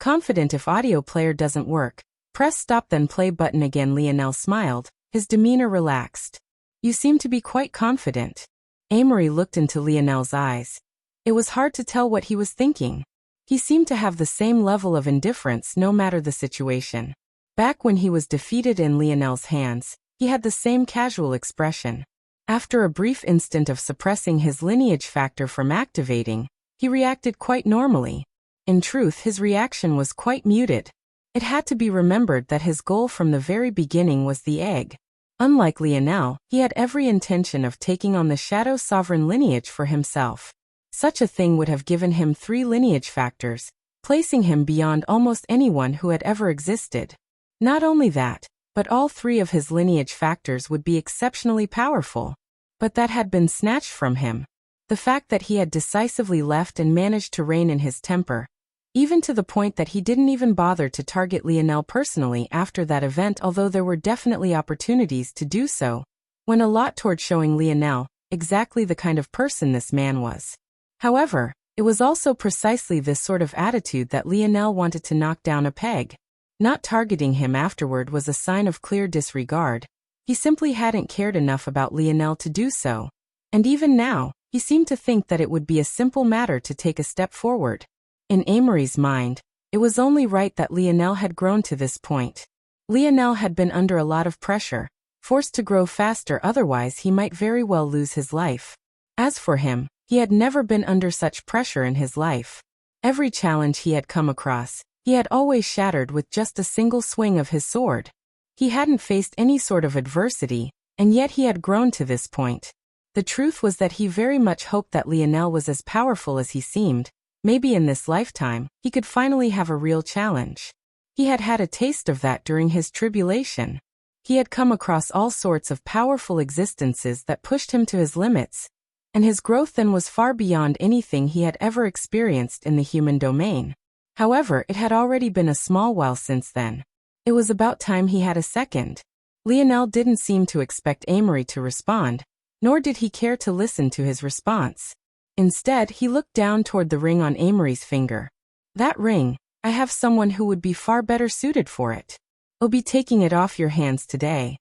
Confident if audio player doesn't work, press stop then play button again. Lionel smiled, his demeanor relaxed. You seem to be quite confident. Amory looked into Lionel's eyes. It was hard to tell what he was thinking. He seemed to have the same level of indifference no matter the situation. Back when he was defeated in Lionel's hands, he had the same casual expression. After a brief instant of suppressing his lineage factor from activating, he reacted quite normally. In truth, his reaction was quite muted. It had to be remembered that his goal from the very beginning was the egg. Unlike Lionel, he had every intention of taking on the Shadow Sovereign lineage for himself. Such a thing would have given him 3 lineage factors, placing him beyond almost anyone who had ever existed. Not only that, but all 3 of his lineage factors would be exceptionally powerful. But that had been snatched from him. The fact that he had decisively left and managed to rein in his temper, even to the point that he didn't even bother to target Lionel personally after that event, although there were definitely opportunities to do so, went a lot toward showing Lionel exactly the kind of person this man was. However, it was also precisely this sort of attitude that Lionel wanted to knock down a peg. Not targeting him afterward was a sign of clear disregard. He simply hadn't cared enough about Lionel to do so. And even now, he seemed to think that it would be a simple matter to take a step forward. In Amory's mind, it was only right that Lionel had grown to this point. Lionel had been under a lot of pressure, forced to grow faster, otherwise he might very well lose his life. As for him, he had never been under such pressure in his life. Every challenge he had come across, he had always shattered with just a single swing of his sword. He hadn't faced any sort of adversity, and yet he had grown to this point. The truth was that he very much hoped that Lionel was as powerful as he seemed. Maybe in this lifetime, he could finally have a real challenge. He had had a taste of that during his tribulation. He had come across all sorts of powerful existences that pushed him to his limits, and his growth then was far beyond anything he had ever experienced in the human domain. However, it had already been a small while since then. It was about time he had a second. Lionel didn't seem to expect Amory to respond, nor did he care to listen to his response. Instead, he looked down toward the ring on Amory's finger. That ring, I have someone who would be far better suited for it. I'll be taking it off your hands today.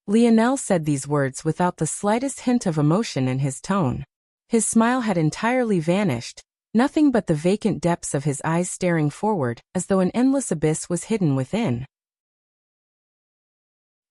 Lionel said these words without the slightest hint of emotion in his tone. His smile had entirely vanished. Nothing but the vacant depths of his eyes staring forward, as though an endless abyss was hidden within.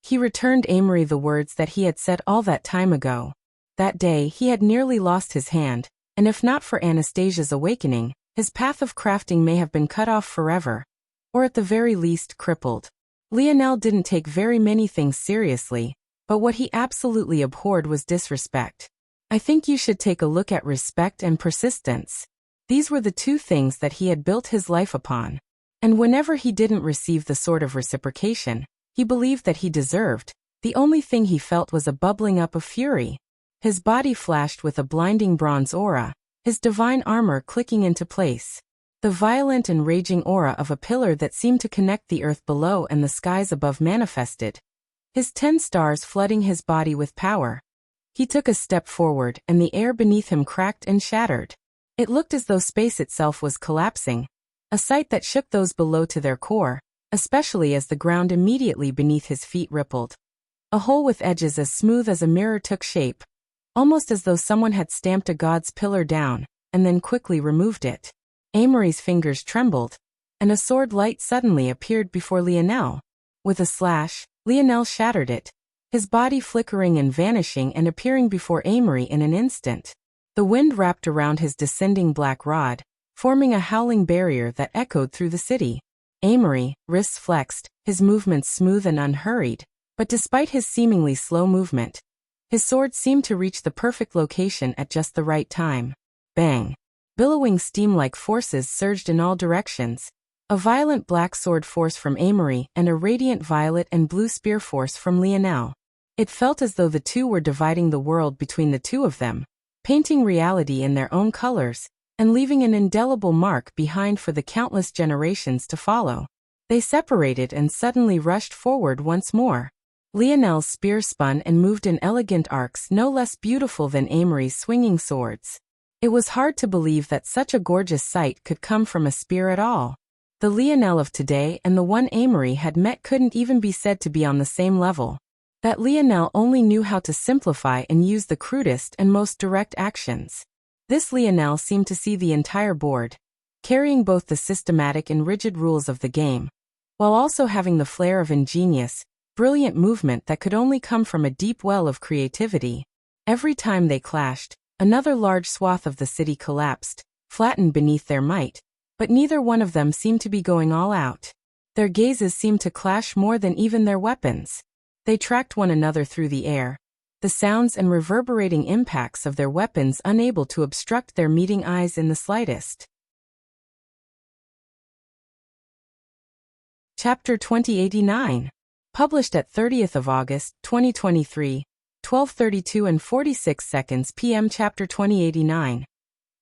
He returned Amory the words that he had said all that time ago. That day he had nearly lost his hand, and if not for Anastasia's awakening, his path of crafting may have been cut off forever, or at the very least crippled. Lionel didn't take very many things seriously, but what he absolutely abhorred was disrespect. I think you should take a look at respect and persistence. These were the 2 things that he had built his life upon. And whenever he didn't receive the sort of reciprocation he believed that he deserved, the only thing he felt was a bubbling up of fury. His body flashed with a blinding bronze aura, his divine armor clicking into place. The violent and raging aura of a pillar that seemed to connect the earth below and the skies above manifested, his 10 stars flooding his body with power. He took a step forward and the air beneath him cracked and shattered. It looked as though space itself was collapsing, a sight that shook those below to their core, especially as the ground immediately beneath his feet rippled. A hole with edges as smooth as a mirror took shape, almost as though someone had stamped a god's pillar down, and then quickly removed it. Amory's fingers trembled, and a sword light suddenly appeared before Lionel. With a slash, Lionel shattered it, his body flickering and vanishing and appearing before Amory in an instant. The wind wrapped around his descending black rod, forming a howling barrier that echoed through the city. Amory, wrists flexed, his movements smooth and unhurried, but despite his seemingly slow movement, his sword seemed to reach the perfect location at just the right time. Bang! Billowing steam-like forces surged in all directions, a violent black sword force from Amory and a radiant violet and blue spear force from Lionel. It felt as though the 2 were dividing the world between the 2 of them. painting reality in their own colors, and leaving an indelible mark behind for the countless generations to follow. They separated and suddenly rushed forward once more. Lionel's spear spun and moved in elegant arcs no less beautiful than Amory's swinging swords. It was hard to believe that such a gorgeous sight could come from a spear at all. The Lionel of today and the one Amory had met couldn't even be said to be on the same level. That Lionel only knew how to simplify and use the crudest and most direct actions. This Lionel seemed to see the entire board, carrying both the systematic and rigid rules of the game, while also having the flair of ingenious, brilliant movement that could only come from a deep well of creativity. Every time they clashed, another large swath of the city collapsed, flattened beneath their might, but neither one of them seemed to be going all out. Their gazes seemed to clash more than even their weapons. They tracked one another through the air, the sounds and reverberating impacts of their weapons unable to obstruct their meeting eyes in the slightest. Chapter 2089. Published at 30th of August, 2023, 12:32 and 46 seconds p.m. Chapter 2089.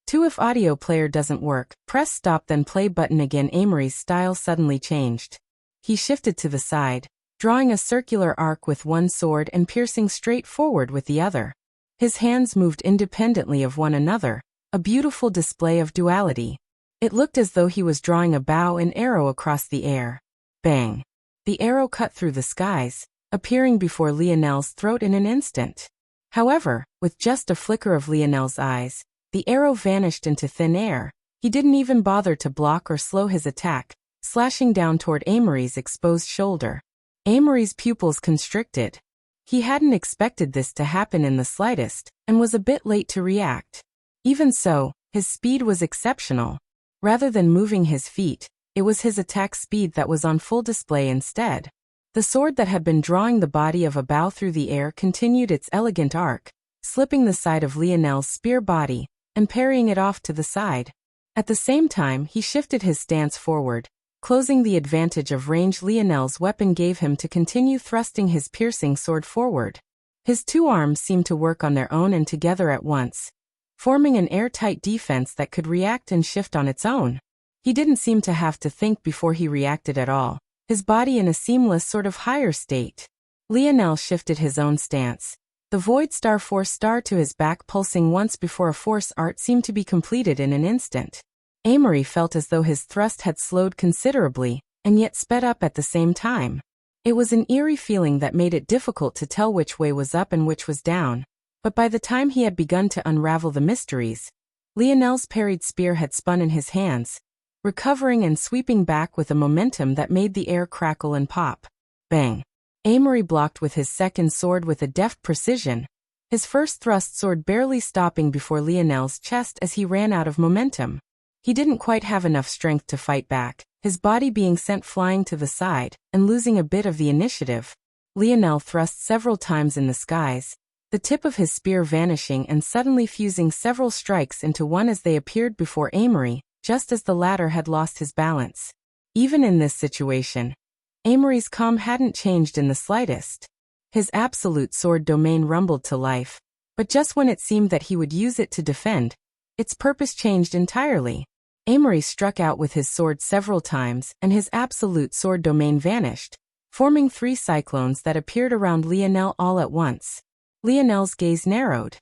2. If audio player doesn't work, press stop then play button again. Amory's style suddenly changed. He shifted to the side, drawing a circular arc with one sword and piercing straight forward with the other. His hands moved independently of one another, a beautiful display of duality. It looked as though he was drawing a bow and arrow across the air. Bang! The arrow cut through the skies, appearing before Lionel's throat in an instant. However, with just a flicker of Lionel's eyes, the arrow vanished into thin air. He didn't even bother to block or slow his attack, slashing down toward Amory's exposed shoulder. Amory's pupils constricted. He hadn't expected this to happen in the slightest, and was a bit late to react. Even so, his speed was exceptional. Rather than moving his feet, it was his attack speed that was on full display instead. The sword that had been drawing the body of a bow through the air continued its elegant arc, slipping the side of Lionel's spear body, and parrying it off to the side. At the same time, he shifted his stance forward, closing the advantage of range Lionel's weapon gave him to continue thrusting his piercing sword forward. His two arms seemed to work on their own and together at once, forming an airtight defense that could react and shift on its own. He didn't seem to have to think before he reacted at all, his body in a seamless sort of higher state. Lionel shifted his own stance, the Void Star Force Star to his back pulsing once before a force art seemed to be completed in an instant. Amory felt as though his thrust had slowed considerably, and yet sped up at the same time. It was an eerie feeling that made it difficult to tell which way was up and which was down, but by the time he had begun to unravel the mysteries, Lionel's parried spear had spun in his hands, recovering and sweeping back with a momentum that made the air crackle and pop. Bang! Amory blocked with his second sword with a deft precision, his first thrust sword barely stopping before Lionel's chest as he ran out of momentum. He didn't quite have enough strength to fight back, his body being sent flying to the side, and losing a bit of the initiative. Lionel thrust several times in the skies, the tip of his spear vanishing and suddenly fusing several strikes into one as they appeared before Amory, just as the latter had lost his balance. Even in this situation, Amory's calm hadn't changed in the slightest. His absolute sword domain rumbled to life, but just when it seemed that he would use it to defend, its purpose changed entirely. Amory struck out with his sword several times, and his absolute sword domain vanished, forming three cyclones that appeared around Lionel all at once. Lionel's gaze narrowed.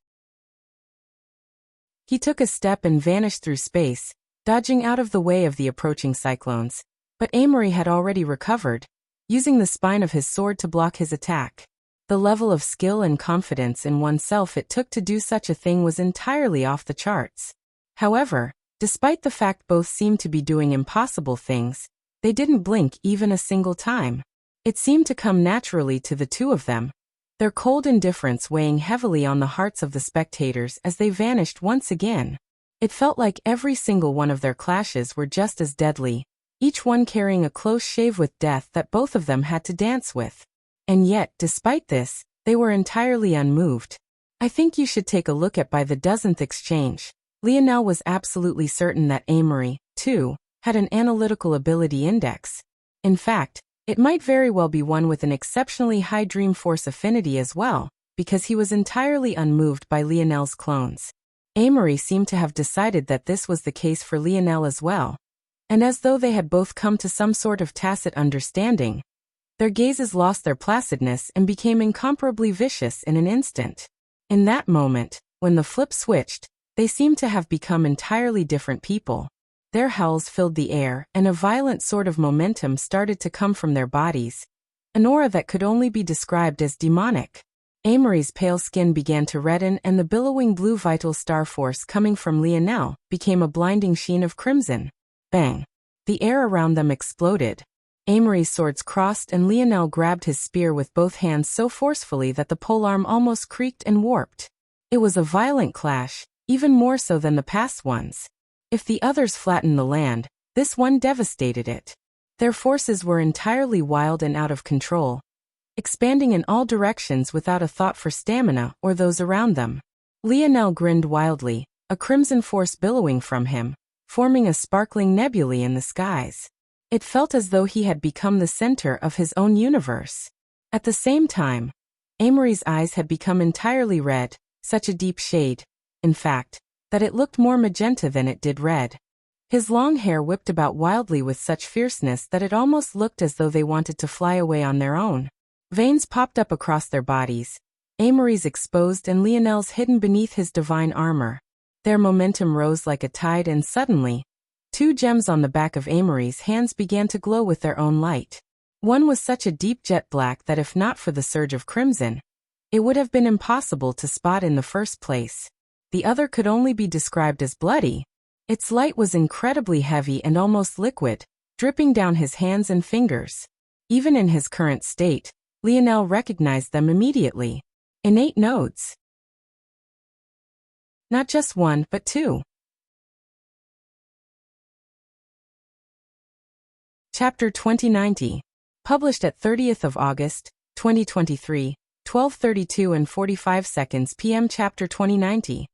He took a step and vanished through space, dodging out of the way of the approaching cyclones, but Amory had already recovered, using the spine of his sword to block his attack. The level of skill and confidence in oneself it took to do such a thing was entirely off the charts. However, despite the fact both seemed to be doing impossible things, they didn't blink even a single time. It seemed to come naturally to the two of them, their cold indifference weighing heavily on the hearts of the spectators as they vanished once again. It felt like every single one of their clashes were just as deadly, each one carrying a close shave with death that both of them had to dance with. And yet, despite this, they were entirely unmoved. I think you should take a look at by the dozenth exchange. Lionel was absolutely certain that Amory, too, had an analytical ability index. In fact, it might very well be one with an exceptionally high dream force affinity as well, because he was entirely unmoved by Lionel's clones. Amory seemed to have decided that this was the case for Lionel as well. And as though they had both come to some sort of tacit understanding, their gazes lost their placidness and became incomparably vicious in an instant. In that moment, when the flip switched, they seemed to have become entirely different people. Their howls filled the air, and a violent sort of momentum started to come from their bodies, an aura that could only be described as demonic. Amory's pale skin began to redden, and the billowing blue vital star force coming from Lionel became a blinding sheen of crimson. Bang! The air around them exploded. Amory's swords crossed, and Lionel grabbed his spear with both hands so forcefully that the polearm almost creaked and warped. It was a violent clash, even more so than the past ones. If the others flattened the land, this one devastated it. Their forces were entirely wild and out of control, expanding in all directions without a thought for stamina or those around them. Lionel grinned wildly, a crimson force billowing from him, forming a sparkling nebulae in the skies. It felt as though he had become the center of his own universe. At the same time, Amory's eyes had become entirely red, such a deep shade, in fact, that it looked more magenta than it did red. His long hair whipped about wildly with such fierceness that it almost looked as though they wanted to fly away on their own. Veins popped up across their bodies, Amory's exposed and Lionel's hidden beneath his divine armor. Their momentum rose like a tide, and suddenly, two gems on the back of Amory's hands began to glow with their own light. One was such a deep jet black that if not for the surge of crimson, it would have been impossible to spot in the first place. The other could only be described as bloody. Its light was incredibly heavy and almost liquid, dripping down his hands and fingers. Even in his current state, Lionel recognized them immediately. Innate nodes. Not just one, but two. Chapter 2090. Published at 30th of August, 2023, 12:32 and 45 seconds p.m. Chapter 2090.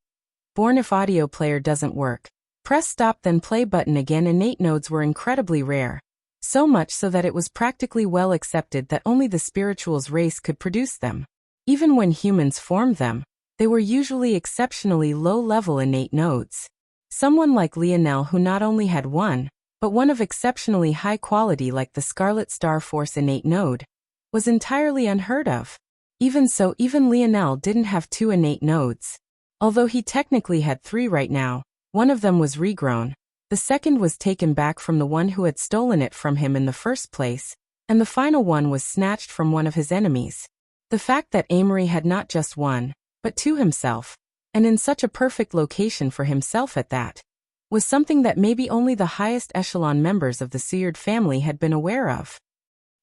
Born if audio player doesn't work. Press stop then play button again. Innate nodes were incredibly rare. So much so that it was practically well accepted that only the spirituals race could produce them. Even when humans formed them, they were usually exceptionally low-level innate nodes. Someone like Lionel, who not only had one, but one of exceptionally high quality like the Scarlet Star Force innate node, was entirely unheard of. Even so, even Lionel didn't have two innate nodes. Although he technically had three right now, one of them was regrown, the second was taken back from the one who had stolen it from him in the first place, and the final one was snatched from one of his enemies. The fact that Amory had not just one, but two himself, and in such a perfect location for himself at that, was something that maybe only the highest echelon members of the Seward family had been aware of.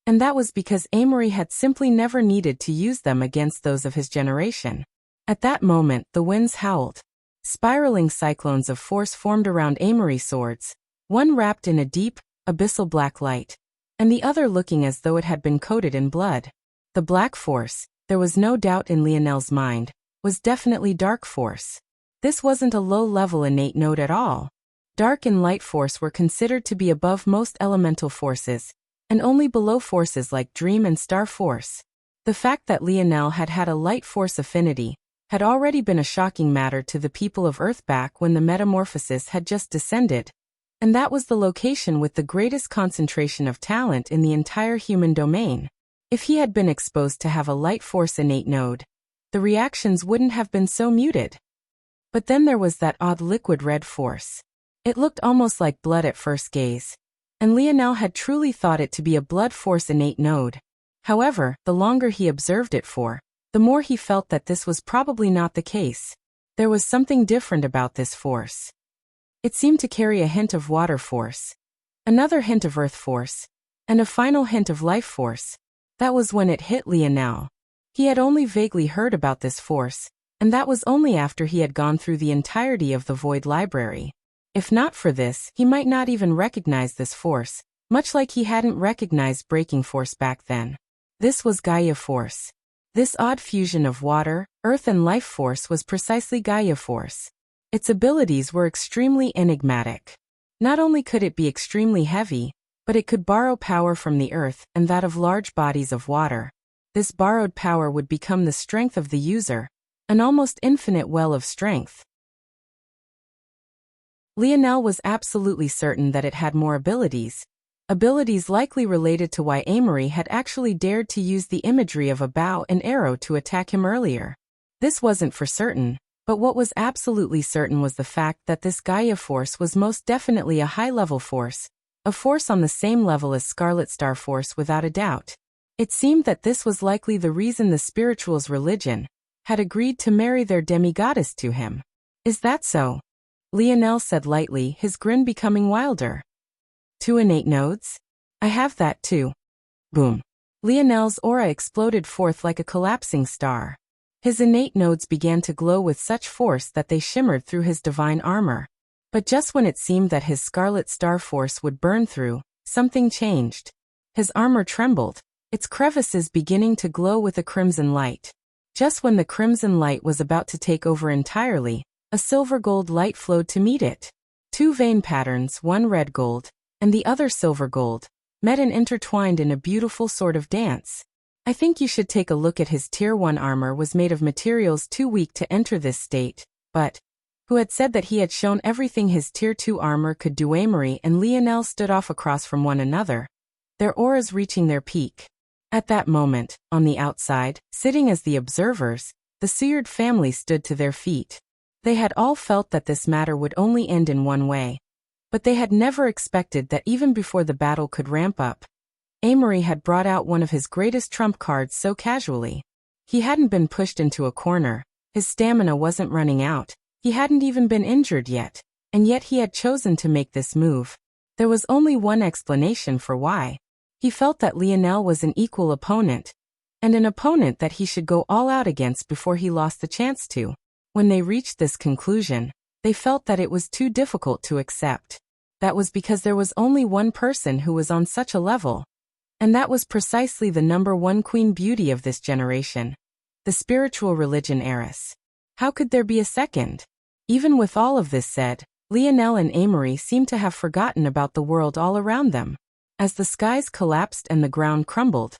And that was because Amory had simply never needed to use them against those of his generation. At that moment, the winds howled. Spiraling cyclones of force formed around Amory's swords, one wrapped in a deep, abyssal black light, and the other looking as though it had been coated in blood. The black force, there was no doubt in Lionel's mind, was definitely dark force. This wasn't a low-level innate node at all. Dark and light force were considered to be above most elemental forces, and only below forces like dream and star force. The fact that Lionel had had a light force affinity had already been a shocking matter to the people of Earth back when the metamorphosis had just descended, and that was the location with the greatest concentration of talent in the entire human domain. If he had been exposed to have a light force innate node, the reactions wouldn't have been so muted. But then there was that odd liquid red force. It looked almost like blood at first gaze, and Lionel had truly thought it to be a blood force innate node. However, the longer he observed it for, the more he felt that this was probably not the case. There was something different about this force. It seemed to carry a hint of water force, another hint of earth force, and a final hint of life force. That was when it hit Lionel. He had only vaguely heard about this force, and that was only after he had gone through the entirety of the Void Library. If not for this, he might not even recognize this force, much like he hadn't recognized breaking force back then. This was Gaia force. This odd fusion of water, earth and life force was precisely Gaia force. Its abilities were extremely enigmatic. Not only could it be extremely heavy, but it could borrow power from the earth and that of large bodies of water. This borrowed power would become the strength of the user, an almost infinite well of strength. Lionel was absolutely certain that it had more abilities. Abilities likely related to why Amory had actually dared to use the imagery of a bow and arrow to attack him earlier. This wasn't for certain, but what was absolutely certain was the fact that this Gaia force was most definitely a high-level force, a force on the same level as Scarlet Star Force without a doubt. It seemed that this was likely the reason the spirituals' religion had agreed to marry their demigoddess to him. Is that so? Lionel said lightly, his grin becoming wilder. 2 innate nodes? I have that too. Boom. Lionel's aura exploded forth like a collapsing star. His innate nodes began to glow with such force that they shimmered through his divine armor. But just when it seemed that his Scarlet Star Force would burn through, something changed. His armor trembled, its crevices beginning to glow with a crimson light. Just when the crimson light was about to take over entirely, a silver-gold light flowed to meet it. 2 vein patterns, one red-gold, and the other silver-gold, met and intertwined in a beautiful sort of dance. I think you should take a look at his Tier 1 armor was made of materials too weak to enter this state, but who had said that he had shown everything his Tier 2 armor could do? Amory and Lionel stood off across from one another, their auras reaching their peak. At that moment, on the outside, sitting as the observers, the Seward family stood to their feet. They had all felt that this matter would only end in one way. But they had never expected that even before the battle could ramp up, Amory had brought out one of his greatest trump cards so casually. He hadn't been pushed into a corner, his stamina wasn't running out, he hadn't even been injured yet, and yet he had chosen to make this move. There was only one explanation for why. He felt that Lionel was an equal opponent, and an opponent that he should go all out against before he lost the chance to. When they reached this conclusion, they felt that it was too difficult to accept. That was because there was only one person who was on such a level. And that was precisely the #1 queen beauty of this generation. The spiritual religion heiress. How could there be a second? Even with all of this said, Lionel and Amory seemed to have forgotten about the world all around them. As the skies collapsed and the ground crumbled,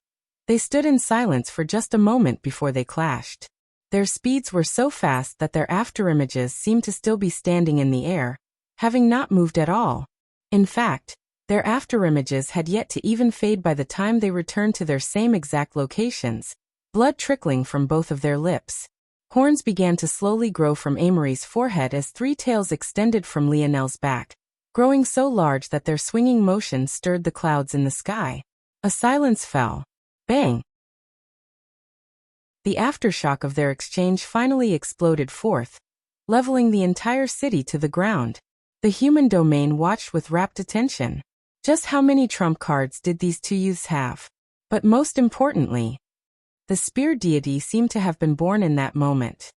they stood in silence for just a moment before they clashed. Their speeds were so fast that their afterimages seemed to still be standing in the air, having not moved at all. In fact, their afterimages had yet to even fade by the time they returned to their same exact locations, blood trickling from both of their lips. Horns began to slowly grow from Amory's forehead as 3 tails extended from Lionel's back, growing so large that their swinging motion stirred the clouds in the sky. A silence fell. Bang! The aftershock of their exchange finally exploded forth, leveling the entire city to the ground. The human domain watched with rapt attention. Just how many trump cards did these 2 youths have? But most importantly, the spear deity seemed to have been born in that moment.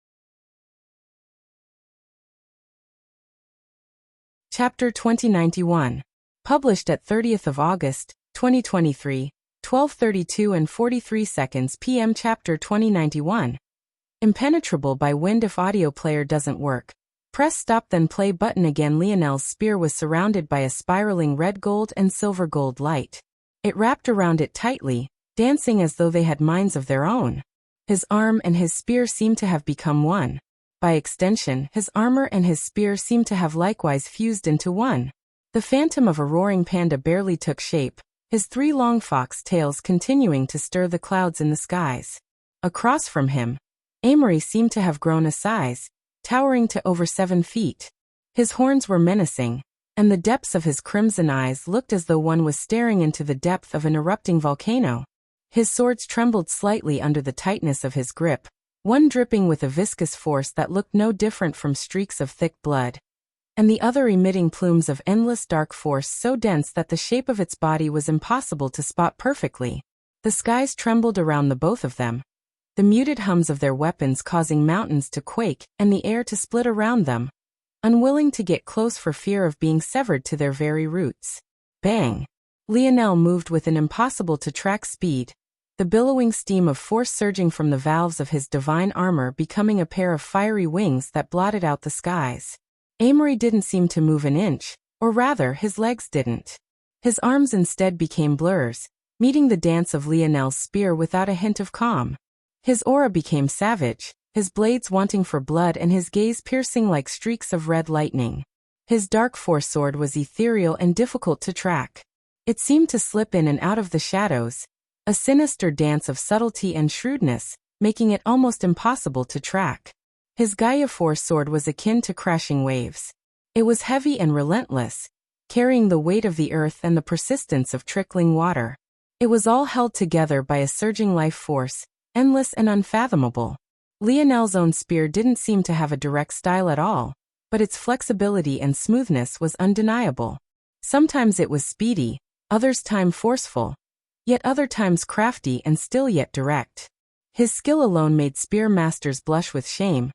Chapter 2091. Published at 30th of August, 2023. 12:32 and 43 seconds p.m. Chapter 2091. Impenetrable by wind. If audio player doesn't work, press stop then play button again. Lionel's spear was surrounded by a spiraling red gold and silver gold light. It wrapped around it tightly, dancing as though they had minds of their own. His arm and his spear seemed to have become one. By extension, his armor and his spear seemed to have likewise fused into one. The phantom of a roaring panda barely took shape, his 3 long fox tails continuing to stir the clouds in the skies. Across from him, Amory seemed to have grown a size, towering to over 7 feet. His horns were menacing, and the depths of his crimson eyes looked as though one was staring into the depth of an erupting volcano. His swords trembled slightly under the tightness of his grip, one dripping with a viscous force that looked no different from streaks of thick blood, and the other emitting plumes of endless dark force so dense that the shape of its body was impossible to spot perfectly. The skies trembled around the both of them, the muted hums of their weapons causing mountains to quake and the air to split around them, unwilling to get close for fear of being severed to their very roots. Bang! Lionel moved with an impossible-to-track speed, the billowing steam of force surging from the valves of his divine armor becoming a pair of fiery wings that blotted out the skies. Amory didn't seem to move an inch, or rather his legs didn't. His arms instead became blurs, meeting the dance of Lionel's spear without a hint of calm. His aura became savage, his blades wanting for blood and his gaze piercing like streaks of red lightning. His dark force sword was ethereal and difficult to track. It seemed to slip in and out of the shadows, a sinister dance of subtlety and shrewdness, making it almost impossible to track. His Gaia Force sword was akin to crashing waves. It was heavy and relentless, carrying the weight of the earth and the persistence of trickling water. It was all held together by a surging life force, endless and unfathomable. Lionel's own spear didn't seem to have a direct style at all, but its flexibility and smoothness was undeniable. Sometimes it was speedy, others time forceful, yet other times crafty and still yet direct. His skill alone made spear masters blush with shame.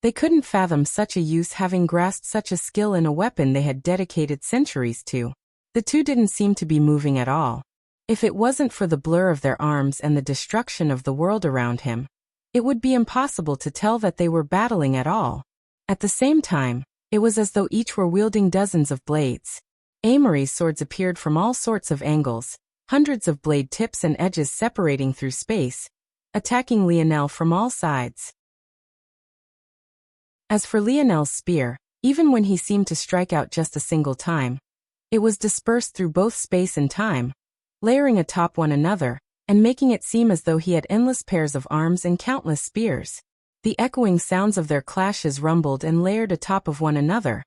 They couldn't fathom such a use, having grasped such a skill in a weapon they had dedicated centuries to. The two didn't seem to be moving at all. If it wasn't for the blur of their arms and the destruction of the world around him, it would be impossible to tell that they were battling at all. At the same time, it was as though each were wielding dozens of blades. Amory's swords appeared from all sorts of angles, hundreds of blade tips and edges separating through space, attacking Lionel from all sides. As for Lionel's spear, even when he seemed to strike out just a single time, it was dispersed through both space and time, layering atop one another, and making it seem as though he had endless pairs of arms and countless spears. The echoing sounds of their clashes rumbled and layered atop of one another,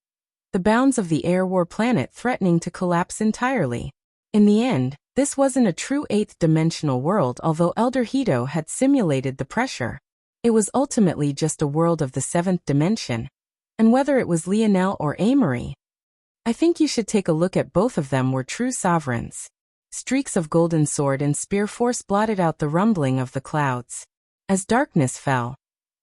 the bounds of the air war planet threatening to collapse entirely. In the end, this wasn't a true eighth-dimensional world, although Elder Hito had simulated the pressure. It was ultimately just a world of the seventh dimension. And whether it was Lionel or Amory, I think you should take a look at both of them were true sovereigns. Streaks of golden sword and spear force blotted out the rumbling of the clouds. As darkness fell,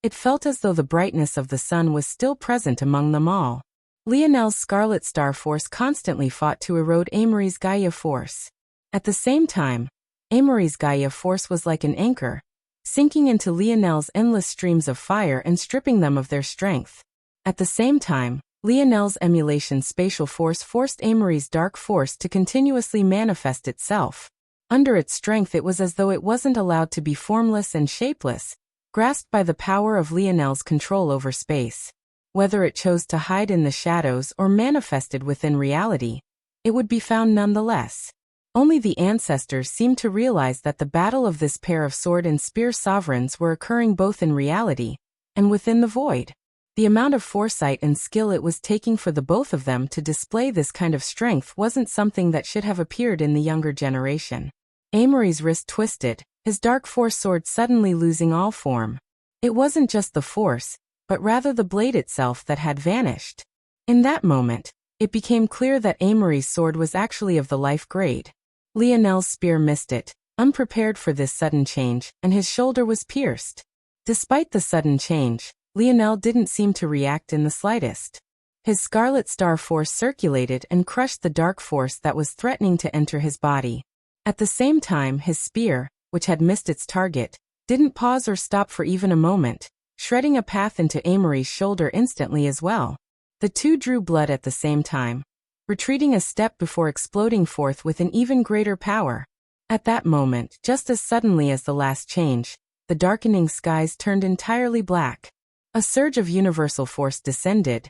it felt as though the brightness of the sun was still present among them all. Lionel's Scarlet Star Force constantly fought to erode Amory's Gaia Force. At the same time, Amory's Gaia Force was like an anchor, sinking into Lionel's endless streams of fire and stripping them of their strength. At the same time, Lionel's Emulation Spatial Force forced Amory's Dark Force to continuously manifest itself. Under its strength, it was as though it wasn't allowed to be formless and shapeless, grasped by the power of Lionel's control over space. Whether it chose to hide in the shadows or manifested within reality, it would be found nonetheless. Only the ancestors seemed to realize that the battle of this pair of sword and spear sovereigns were occurring both in reality and within the void. The amount of foresight and skill it was taking for the both of them to display this kind of strength wasn't something that should have appeared in the younger generation. Amory's wrist twisted, his dark force sword suddenly losing all form. It wasn't just the force, but rather the blade itself that had vanished. In that moment, it became clear that Amory's sword was actually of the life grade. Lionel's spear missed it, unprepared for this sudden change, and his shoulder was pierced. Despite the sudden change, Lionel didn't seem to react in the slightest. His Scarlet Star Force circulated and crushed the dark force that was threatening to enter his body. At the same time, his spear, which had missed its target, didn't pause or stop for even a moment, shredding a path into Amory's shoulder instantly as well. The two drew blood at the same time, retreating a step before exploding forth with an even greater power. At that moment, just as suddenly as the last change, the darkening skies turned entirely black. A surge of universal force descended,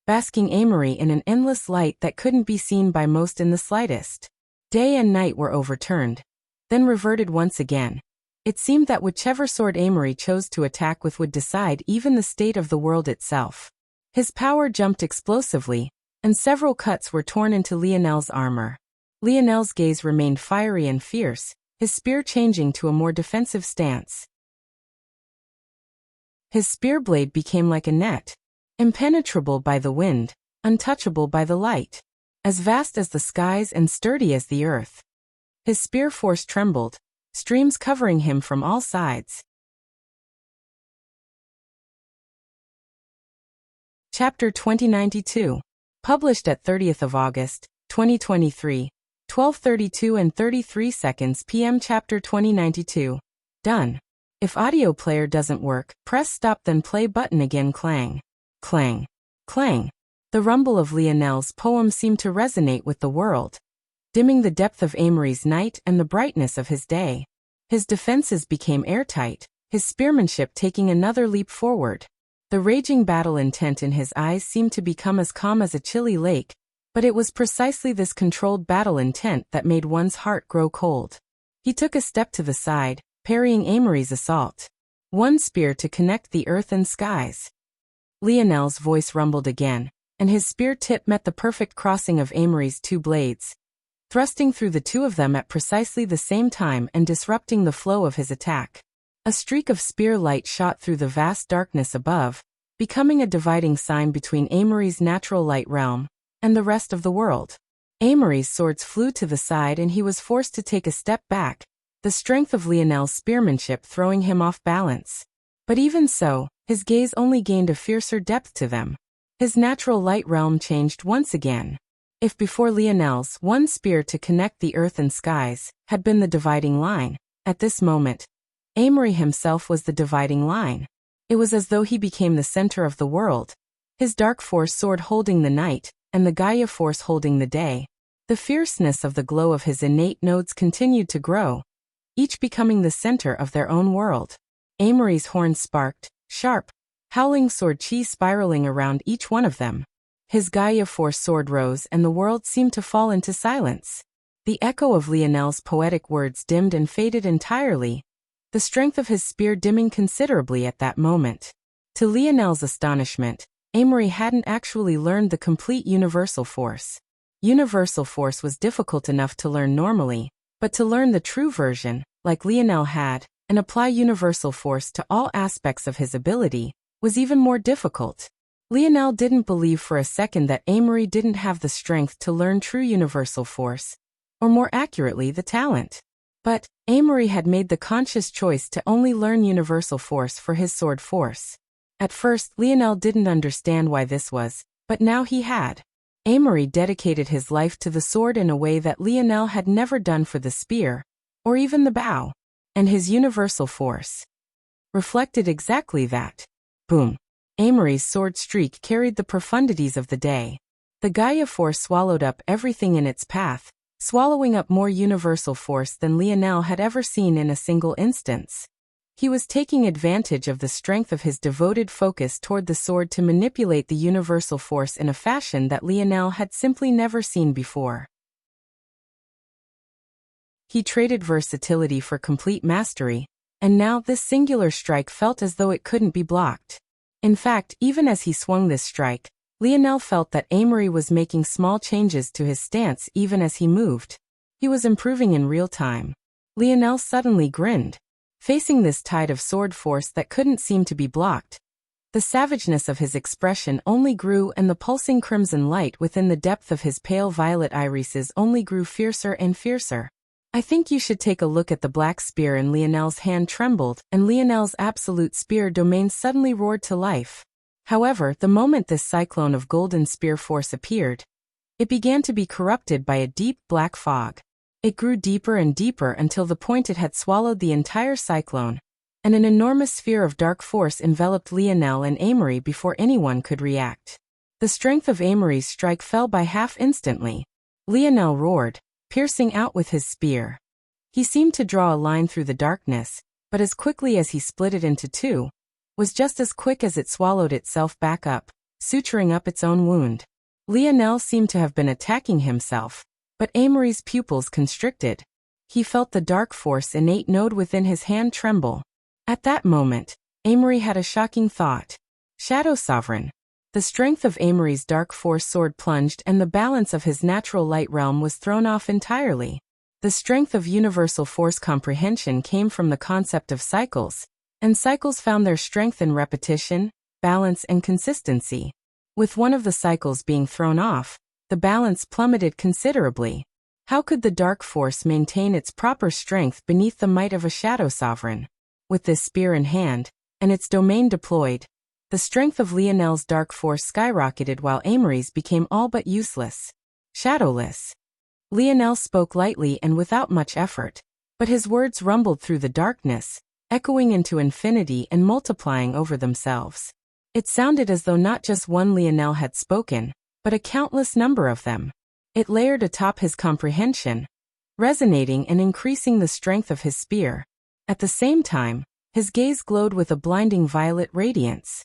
basking Amory in an endless light that couldn't be seen by most in the slightest. Day and night were overturned, then reverted once again. It seemed that whichever sword Amory chose to attack with would decide even the state of the world itself. His power jumped explosively, and several cuts were torn into Lionel's armor. Lionel's gaze remained fiery and fierce, his spear changing to a more defensive stance. His spear blade became like a net, impenetrable by the wind, untouchable by the light, as vast as the skies and sturdy as the earth. His spear force trembled, streams covering him from all sides. Chapter 2092. Published at 30th of August, 2023, 12:32 and 33 seconds p.m. Chapter 2092. Done. If audio player doesn't work, press stop then play button again. Clang. Clang. Clang. The rumble of Lionel's poem seemed to resonate with the world, dimming the depth of Amory's night and the brightness of his day. His defenses became airtight, his spearmanship taking another leap forward. The raging battle intent in his eyes seemed to become as calm as a chilly lake, but it was precisely this controlled battle intent that made one's heart grow cold. He took a step to the side, parrying Amory's assault. One spear to connect the earth and skies. Lionel's voice rumbled again, and his spear tip met the perfect crossing of Amory's two blades, thrusting through the two of them at precisely the same time and disrupting the flow of his attack. A streak of spear light shot through the vast darkness above, becoming a dividing sign between Amory's natural light realm and the rest of the world. Amory's swords flew to the side and he was forced to take a step back, the strength of Lionel's spearmanship throwing him off balance. But even so, his gaze only gained a fiercer depth to them. His natural light realm changed once again. If before Lionel's one spear to connect the earth and skies had been the dividing line, at this moment, Amory himself was the dividing line. It was as though he became the center of the world, his dark force sword holding the night, and the Gaia force holding the day. The fierceness of the glow of his innate nodes continued to grow, each becoming the center of their own world. Amory's horns sparked, sharp, howling sword chi spiraling around each one of them. His Gaia force sword rose and the world seemed to fall into silence. The echo of Lionel's poetic words dimmed and faded entirely, the strength of his spear dimming considerably at that moment. To Lionel's astonishment, Amory hadn't actually learned the complete universal force. Universal force was difficult enough to learn normally, but to learn the true version, like Lionel had, and apply universal force to all aspects of his ability, was even more difficult. Lionel didn't believe for a second that Amory didn't have the strength to learn true universal force, or more accurately, the talent. But Amory had made the conscious choice to only learn universal force for his sword force. At first, Lionel didn't understand why this was, but now he had. Amory dedicated his life to the sword in a way that Lionel had never done for the spear, or even the bow, and his universal force reflected exactly that. Boom. Amory's sword streak carried the profundities of the day. The Gaia force swallowed up everything in its path, swallowing up more universal force than Lionel had ever seen in a single instance. He was taking advantage of the strength of his devoted focus toward the sword to manipulate the universal force in a fashion that Lionel had simply never seen before. He traded versatility for complete mastery, and now this singular strike felt as though it couldn't be blocked. In fact, even as he swung this strike, Lionel felt that Amory was making small changes to his stance even as he moved. He was improving in real time. Lionel suddenly grinned. Facing this tide of sword force that couldn't seem to be blocked, the savageness of his expression only grew and the pulsing crimson light within the depth of his pale violet irises only grew fiercer and fiercer. I think you should take a look at the black spear. In Lionel's hand trembled, and Lionel's absolute spear domain suddenly roared to life. However, the moment this cyclone of golden spear force appeared, it began to be corrupted by a deep black fog. It grew deeper and deeper until the point it had swallowed the entire cyclone, and an enormous sphere of dark force enveloped Lionel and Amory before anyone could react. The strength of Amory's strike fell by half instantly. Lionel roared, piercing out with his spear. He seemed to draw a line through the darkness, but as quickly as he split it into two, was just as quick as it swallowed itself back up, suturing up its own wound. Lionel seemed to have been attacking himself, but Amory's pupils constricted. He felt the dark force innate node within his hand tremble. At that moment, Amory had a shocking thought. Shadow Sovereign. The strength of Amory's dark force sword plunged and the balance of his natural light realm was thrown off entirely. The strength of universal force comprehension came from the concept of cycles, and cycles found their strength in repetition, balance, and consistency. With one of the cycles being thrown off, the balance plummeted considerably. How could the dark force maintain its proper strength beneath the might of a shadow sovereign? With this spear in hand, and its domain deployed, the strength of Lionel's dark force skyrocketed while Amory's became all but useless. Shadowless. Lionel spoke lightly and without much effort, but his words rumbled through the darkness, echoing into infinity and multiplying over themselves. It sounded as though not just one Lionel had spoken, but a countless number of them. It layered atop his comprehension, resonating and increasing the strength of his spear. At the same time, his gaze glowed with a blinding violet radiance.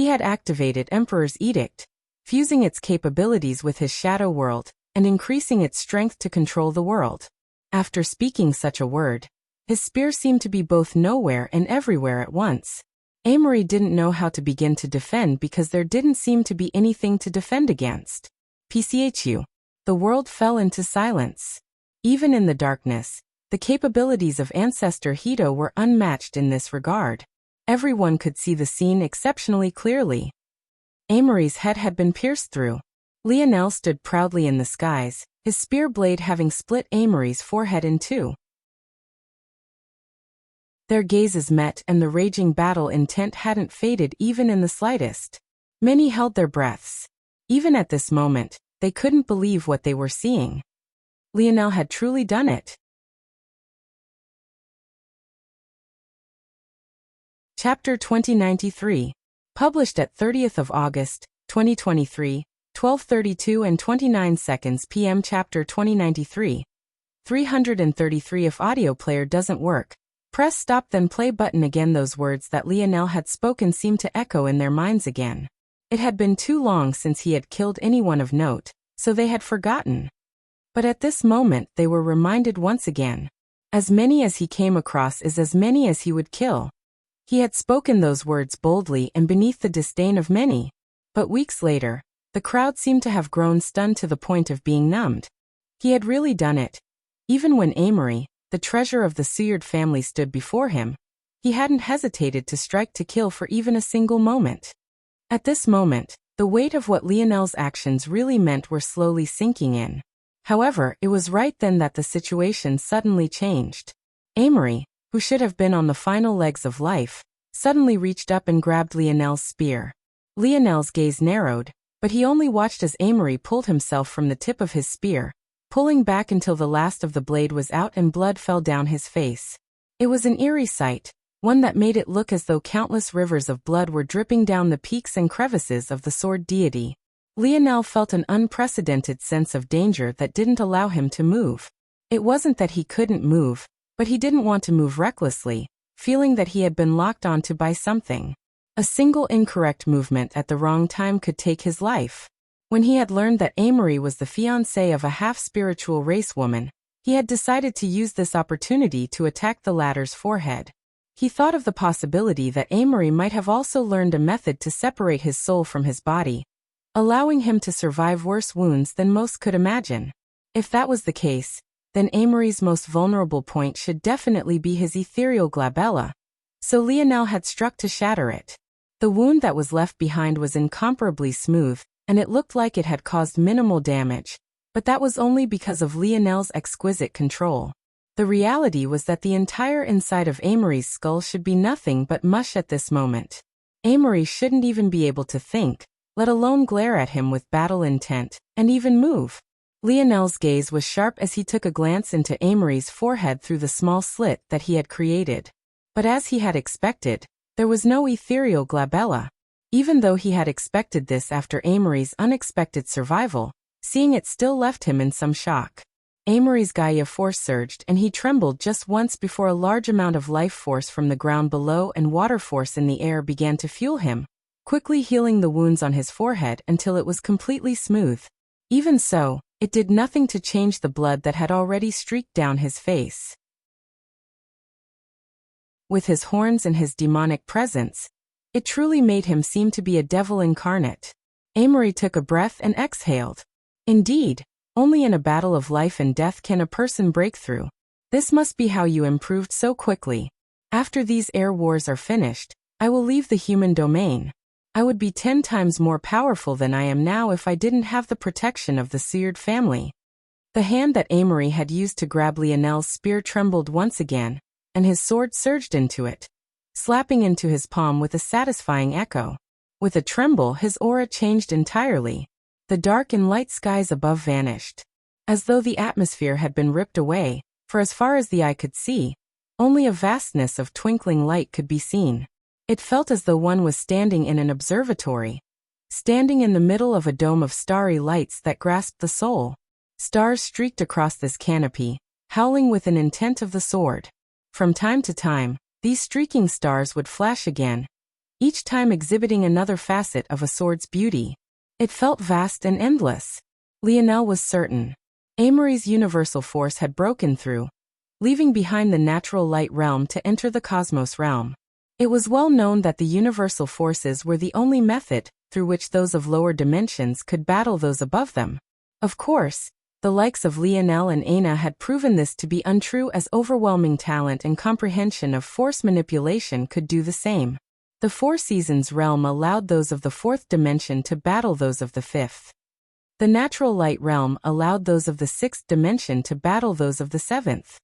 He had activated Emperor's Edict, fusing its capabilities with his shadow world, and increasing its strength to control the world. After speaking such a word, his spear seemed to be both nowhere and everywhere at once. Amory didn't know how to begin to defend because there didn't seem to be anything to defend against. PCHU. The world fell into silence. Even in the darkness, the capabilities of Ancestor Hito were unmatched in this regard. Everyone could see the scene exceptionally clearly. Amory's head had been pierced through. Lionel stood proudly in the skies, his spear blade having split Amory's forehead in two. Their gazes met and the raging battle intent hadn't faded even in the slightest. Many held their breaths. Even at this moment, they couldn't believe what they were seeing. Lionel had truly done it. Chapter 2093. Published at 30th of August, 2023, 12:32 and 29 seconds p.m. Chapter 2093. 333 If audio player doesn't work, press stop then play button again. Those words that Lionel had spoken seemed to echo in their minds again. It had been too long since he had killed anyone of note, so they had forgotten. But at this moment they were reminded once again. As many as he came across is as many as he would kill. He had spoken those words boldly and beneath the disdain of many. But weeks later, the crowd seemed to have grown stunned to the point of being numbed. He had really done it. Even when Amory, the treasure of the Seward family, stood before him, he hadn't hesitated to strike to kill for even a single moment. At this moment, the weight of what Lionel's actions really meant were slowly sinking in. However, it was right then that the situation suddenly changed. Amory, who should have been on the final legs of life, suddenly reached up and grabbed Lionel's spear. Lionel's gaze narrowed, but he only watched as Amory pulled himself from the tip of his spear, pulling back until the last of the blade was out and blood fell down his face. It was an eerie sight, one that made it look as though countless rivers of blood were dripping down the peaks and crevices of the sword deity. Lionel felt an unprecedented sense of danger that didn't allow him to move. It wasn't that he couldn't move, but he didn't want to move recklessly, feeling that he had been locked onto by something. A single incorrect movement at the wrong time could take his life. When he had learned that Amory was the fiancé of a half-spiritual race woman, he had decided to use this opportunity to attack the latter's forehead. He thought of the possibility that Amory might have also learned a method to separate his soul from his body, allowing him to survive worse wounds than most could imagine. If that was the case, then Amory's most vulnerable point should definitely be his ethereal glabella. So Lionel had struck to shatter it. The wound that was left behind was incomparably smooth, and it looked like it had caused minimal damage, but that was only because of Lionel's exquisite control. The reality was that the entire inside of Amory's skull should be nothing but mush at this moment. Amory shouldn't even be able to think, let alone glare at him with battle intent, and even move. Lionel's gaze was sharp as he took a glance into Amory's forehead through the small slit that he had created. But as he had expected, there was no ethereal glabella. Even though he had expected this after Amory's unexpected survival, seeing it still left him in some shock. Amory's Gaia force surged and he trembled just once before a large amount of life force from the ground below and water force in the air began to fuel him, quickly healing the wounds on his forehead until it was completely smooth. Even so, it did nothing to change the blood that had already streaked down his face. With his horns and his demonic presence, it truly made him seem to be a devil incarnate. Amory took a breath and exhaled. Indeed, only in a battle of life and death can a person break through. This must be how you improved so quickly. After these air wars are finished, I will leave the human domain. I would be 10 times more powerful than I am now if I didn't have the protection of the Seward family. The hand that Amory had used to grab Lionel's spear trembled once again, and his sword surged into it, slapping into his palm with a satisfying echo. With a tremble, his aura changed entirely. The dark and light skies above vanished, as though the atmosphere had been ripped away, for as far as the eye could see, only a vastness of twinkling light could be seen. It felt as though one was standing in an observatory, standing in the middle of a dome of starry lights that grasped the soul. Stars streaked across this canopy, howling with an intent of the sword. From time to time, these streaking stars would flash again, each time exhibiting another facet of a sword's beauty. It felt vast and endless. Lionel was certain. Amory's universal force had broken through, leaving behind the natural light realm to enter the cosmos realm. It was well known that the universal forces were the only method through which those of lower dimensions could battle those above them. Of course, the likes of Lionel and Aina had proven this to be untrue, as overwhelming talent and comprehension of force manipulation could do the same. The Four Seasons realm allowed those of the fourth dimension to battle those of the fifth. The natural light realm allowed those of the sixth dimension to battle those of the seventh.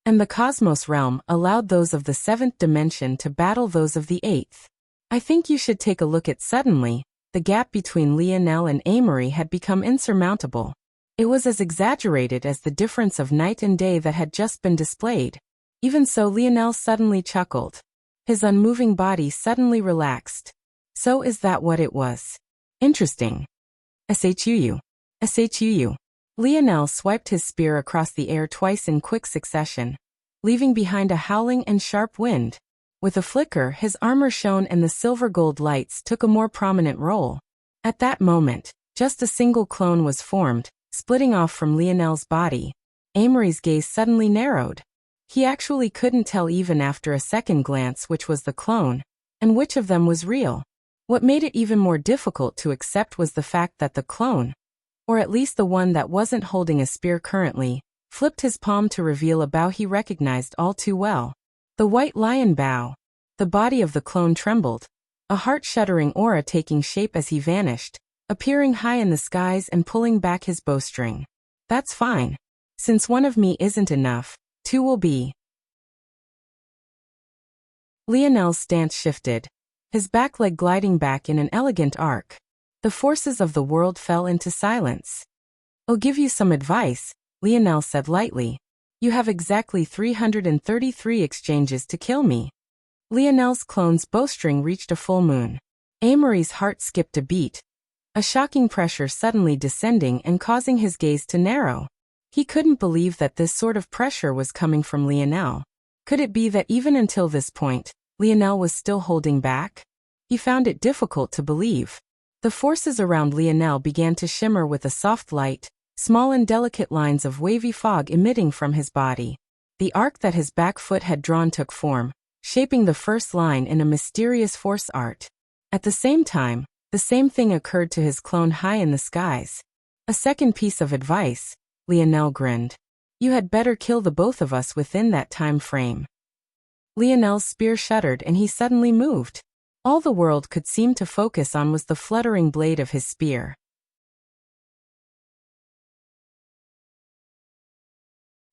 And the cosmos realm allowed those of the seventh dimension to battle those of the eighth. I think you should take a look at suddenly, the gap between Lionel and Amory had become insurmountable. It was as exaggerated as the difference of night and day that had just been displayed. Even so, Lionel suddenly chuckled. His unmoving body suddenly relaxed. So is that what it was? Interesting. SHUU. SHUU. Lionel swiped his spear across the air twice in quick succession, leaving behind a howling and sharp wind. With a flicker, his armor shone and the silver-gold lights took a more prominent role. At that moment, just a single clone was formed, splitting off from Lionel's body. Amory's gaze suddenly narrowed. He actually couldn't tell even after a second glance which was the clone, and which of them was real. What made it even more difficult to accept was the fact that the clone, or at least the one that wasn't holding a spear currently, flipped his palm to reveal a bow he recognized all too well. The white lion bow. The body of the clone trembled, a heart-shuddering aura taking shape as he vanished, appearing high in the skies and pulling back his bowstring. That's fine. Since one of me isn't enough, two will be. Lionel's stance shifted, his back leg gliding back in an elegant arc. The forces of the world fell into silence. I'll give you some advice, Lionel said lightly. You have exactly 333 exchanges to kill me. Lionel's clone's bowstring reached a full moon. Amory's heart skipped a beat, a shocking pressure suddenly descending and causing his gaze to narrow. He couldn't believe that this sort of pressure was coming from Lionel. Could it be that even until this point, Lionel was still holding back? He found it difficult to believe. The forces around Lionel began to shimmer with a soft light, small and delicate lines of wavy fog emitting from his body. The arc that his back foot had drawn took form, shaping the first line in a mysterious force art. At the same time, the same thing occurred to his clone high in the skies. A second piece of advice, Lionel grinned. You had better kill the both of us within that time frame. Lionel's spear shuddered and he suddenly moved. All the world could seem to focus on was the fluttering blade of his spear.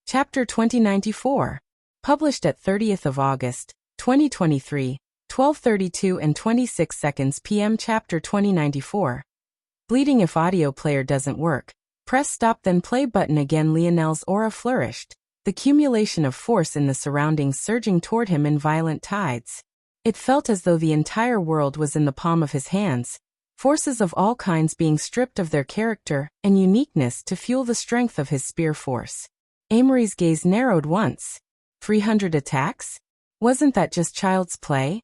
Chapter 2094. Published at 30th of August, 2023, 12:32 and 26 seconds p.m. Chapter 2094. Bleeding. If audio player doesn't work, press stop then play button again. Lionel's aura flourished, the accumulation of force in the surroundings surging toward him in violent tides. It felt as though the entire world was in the palm of his hands, forces of all kinds being stripped of their character and uniqueness to fuel the strength of his spear force. Amory's gaze narrowed once. 300 attacks? Wasn't that just child's play?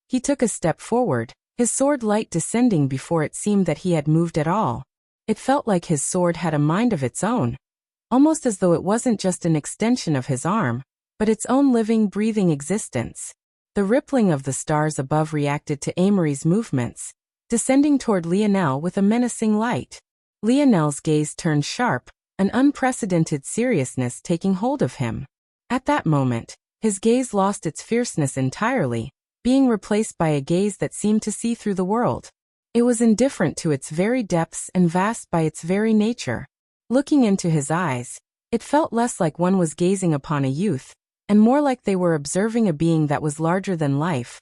He took a step forward, his sword light descending before it seemed that he had moved at all. It felt like his sword had a mind of its own, almost as though it wasn't just an extension of his arm, but its own living, breathing existence. The rippling of the stars above reacted to Amory's movements, descending toward Lionel with a menacing light. Lionel's gaze turned sharp, an unprecedented seriousness taking hold of him. At that moment, his gaze lost its fierceness entirely, being replaced by a gaze that seemed to see through the world. It was indifferent to its very depths and vast by its very nature. Looking into his eyes, it felt less like one was gazing upon a youth, and more like they were observing a being that was larger than life,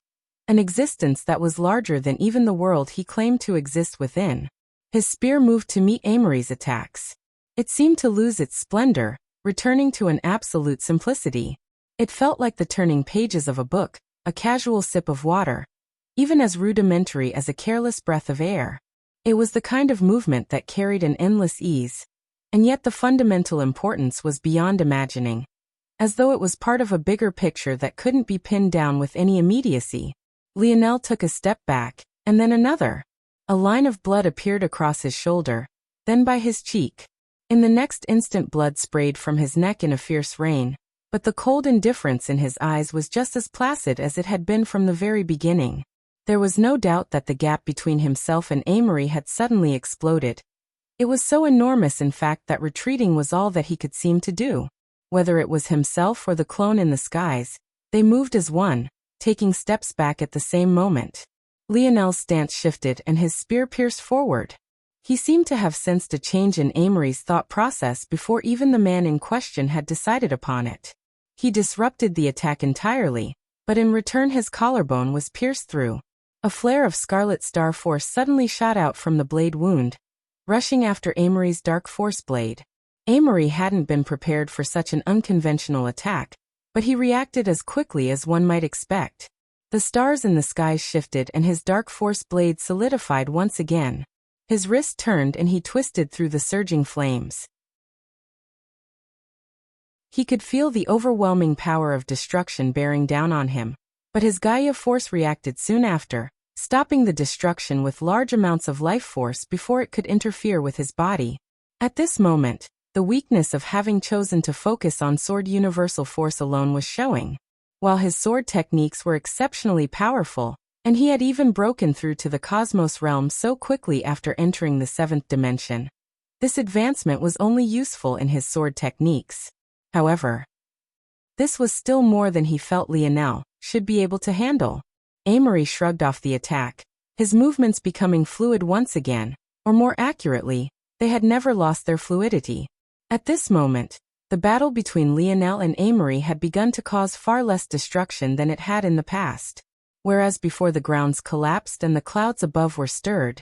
an existence that was larger than even the world he claimed to exist within. His spear moved to meet Amory's attacks. It seemed to lose its splendor, returning to an absolute simplicity. It felt like the turning pages of a book, a casual sip of water, even as rudimentary as a careless breath of air. It was the kind of movement that carried an endless ease, and yet the fundamental importance was beyond imagining, as though it was part of a bigger picture that couldn't be pinned down with any immediacy. Lionel took a step back, and then another. A line of blood appeared across his shoulder, then by his cheek. In the next instant blood sprayed from his neck in a fierce rain, but the cold indifference in his eyes was just as placid as it had been from the very beginning. There was no doubt that the gap between himself and Amory had suddenly exploded. It was so enormous in fact that retreating was all that he could seem to do. Whether it was himself or the clone in the skies, they moved as one, taking steps back at the same moment. Lionel's stance shifted and his spear pierced forward. He seemed to have sensed a change in Amory's thought process before even the man in question had decided upon it. He disrupted the attack entirely, but in return his collarbone was pierced through. A flare of scarlet star force suddenly shot out from the blade wound, rushing after Amory's dark force blade. Amory hadn't been prepared for such an unconventional attack, but he reacted as quickly as one might expect. The stars in the skies shifted and his dark force blade solidified once again. His wrist turned and he twisted through the surging flames. He could feel the overwhelming power of destruction bearing down on him, but his Gaia force reacted soon after, stopping the destruction with large amounts of life force before it could interfere with his body. At this moment, the weakness of having chosen to focus on sword universal force alone was showing. While his sword techniques were exceptionally powerful, and he had even broken through to the cosmos realm so quickly after entering the seventh dimension, this advancement was only useful in his sword techniques. However, this was still more than he felt Lionel should be able to handle. Amory shrugged off the attack, his movements becoming fluid once again, or more accurately, they had never lost their fluidity. At this moment, the battle between Lionel and Amory had begun to cause far less destruction than it had in the past. Whereas before the grounds collapsed and the clouds above were stirred,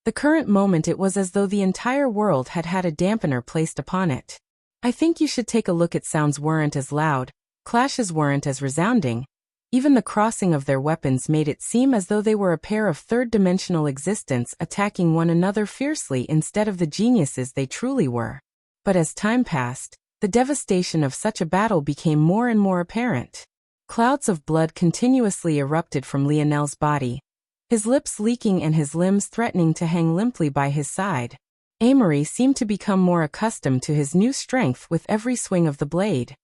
the current moment it was as though the entire world had had a dampener placed upon it. I think you should take a look at sounds weren't as loud, clashes weren't as resounding. Even the crossing of their weapons made it seem as though they were a pair of third-dimensional existents attacking one another fiercely instead of the geniuses they truly were. But as time passed, the devastation of such a battle became more and more apparent. Clouds of blood continuously erupted from Lionel's body, his lips leaking and his limbs threatening to hang limply by his side. Amory seemed to become more accustomed to his new strength with every swing of the blade.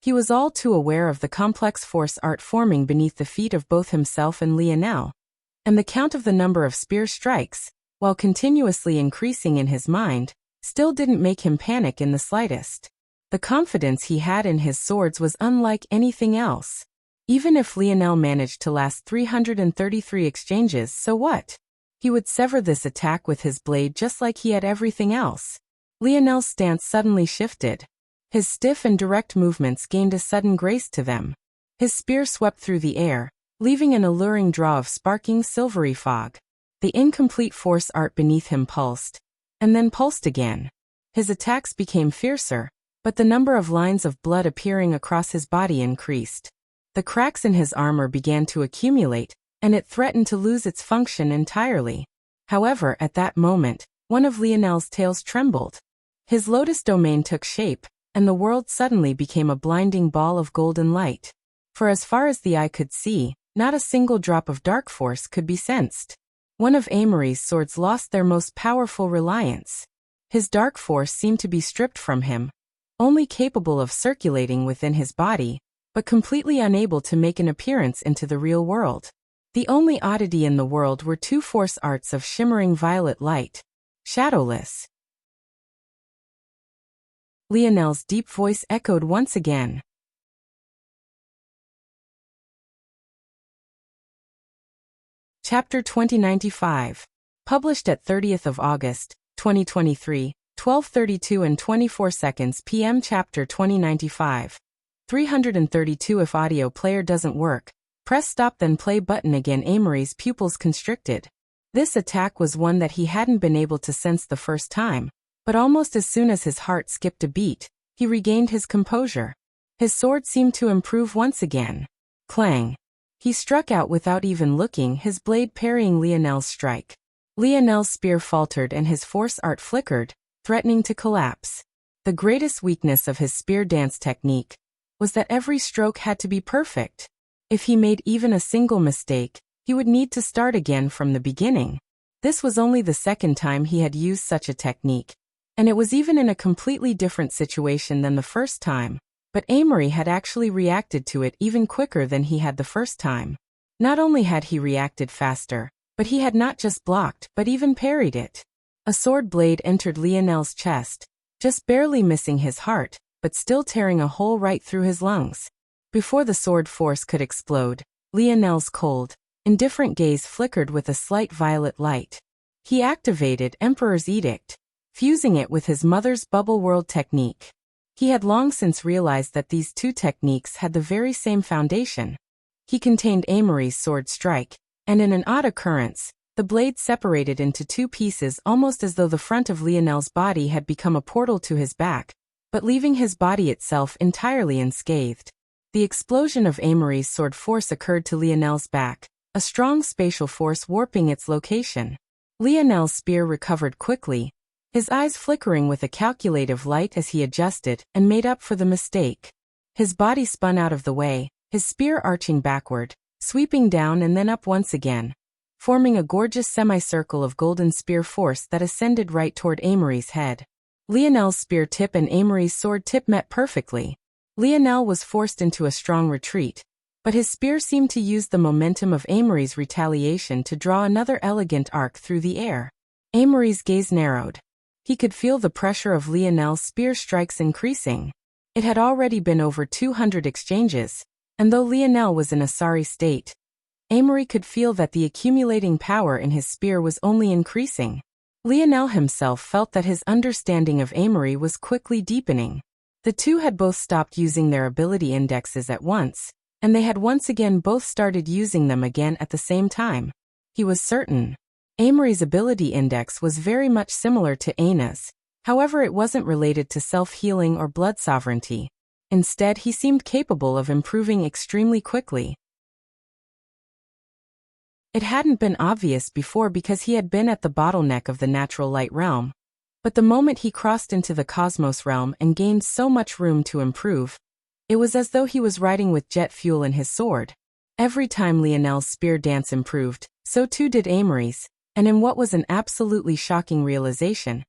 He was all too aware of the complex force art forming beneath the feet of both himself and Lionel, and the count of the number of spear strikes, while continuously increasing in his mind, still didn't make him panic in the slightest. The confidence he had in his swords was unlike anything else. Even if Lionel managed to last 333 exchanges, so what? He would sever this attack with his blade just like he had everything else. Lionel's stance suddenly shifted. His stiff and direct movements gained a sudden grace to them. His spear swept through the air, leaving an alluring draw of sparking silvery fog. The incomplete force art beneath him pulsed, and then pulsed again. His attacks became fiercer, but the number of lines of blood appearing across his body increased. The cracks in his armor began to accumulate, and it threatened to lose its function entirely. However, at that moment, one of Lionel's tails trembled. His lotus domain took shape, and the world suddenly became a blinding ball of golden light. For as far as the eye could see, not a single drop of dark force could be sensed. One of Amory's swords lost their most powerful reliance. His dark force seemed to be stripped from him, only capable of circulating within his body, but completely unable to make an appearance into the real world. The only oddity in the world were two force arts of shimmering violet light, shadowless. Lionel's deep voice echoed once again. Chapter 2095. Published at 30th of August, 2023, 12:32 and 24 seconds p.m. Chapter 2095. 332 If audio player doesn't work, press stop then play button again. Amory's pupils constricted. This attack was one that he hadn't been able to sense the first time, but almost as soon as his heart skipped a beat, he regained his composure. His sword seemed to improve once again. Clang. He struck out without even looking, his blade parrying Lionel's strike. Lionel's spear faltered and his force art flickered, threatening to collapse. The greatest weakness of his spear dance technique was that every stroke had to be perfect. If he made even a single mistake, he He would need to start again from the beginning. This was only the second time he had used such a technique, and it was even in a completely different situation than the first time. But Amory had actually reacted to it even quicker than he had the first time. Not only had he reacted faster, but he had not just blocked but even parried it. A sword blade entered Lionel's chest, just barely missing his heart, but still tearing a hole right through his lungs. Before the sword force could explode, Lionel's cold, indifferent gaze flickered with a slight violet light. He activated Emperor's Edict, fusing it with his mother's bubble world technique. He had long since realized that these two techniques had the very same foundation. He contained Amory's sword strike, and in an odd occurrence, the blade separated into two pieces almost as though the front of Lionel's body had become a portal to his back, but leaving his body itself entirely unscathed. The explosion of Amory's sword force occurred to Lionel's back, a strong spatial force warping its location. Lionel's spear recovered quickly, his eyes flickering with a calculative light as he adjusted and made up for the mistake. His body spun out of the way, his spear arching backward, sweeping down and then up once again, forming a gorgeous semicircle of golden spear force that ascended right toward Amory's head. Lionel's spear tip and Amory's sword tip met perfectly. Lionel was forced into a strong retreat, but his spear seemed to use the momentum of Amory's retaliation to draw another elegant arc through the air. Amory's gaze narrowed. He could feel the pressure of Lionel's spear strikes increasing. It had already been over 200 exchanges, and though Lionel was in a sorry state, Amory could feel that the accumulating power in his spear was only increasing. Lionel himself felt that his understanding of Amory was quickly deepening. The two had both stopped using their ability indexes at once, and they had once again both started using them again at the same time. He was certain. Amory's ability index was very much similar to Aina's, however it wasn't related to self-healing or blood sovereignty. Instead, he seemed capable of improving extremely quickly. It hadn't been obvious before because he had been at the bottleneck of the natural light realm. But the moment he crossed into the cosmos realm and gained so much room to improve, it was as though he was riding with jet fuel in his sword. Every time Lionel's spear dance improved, so too did Amory's, and in what was an absolutely shocking realization,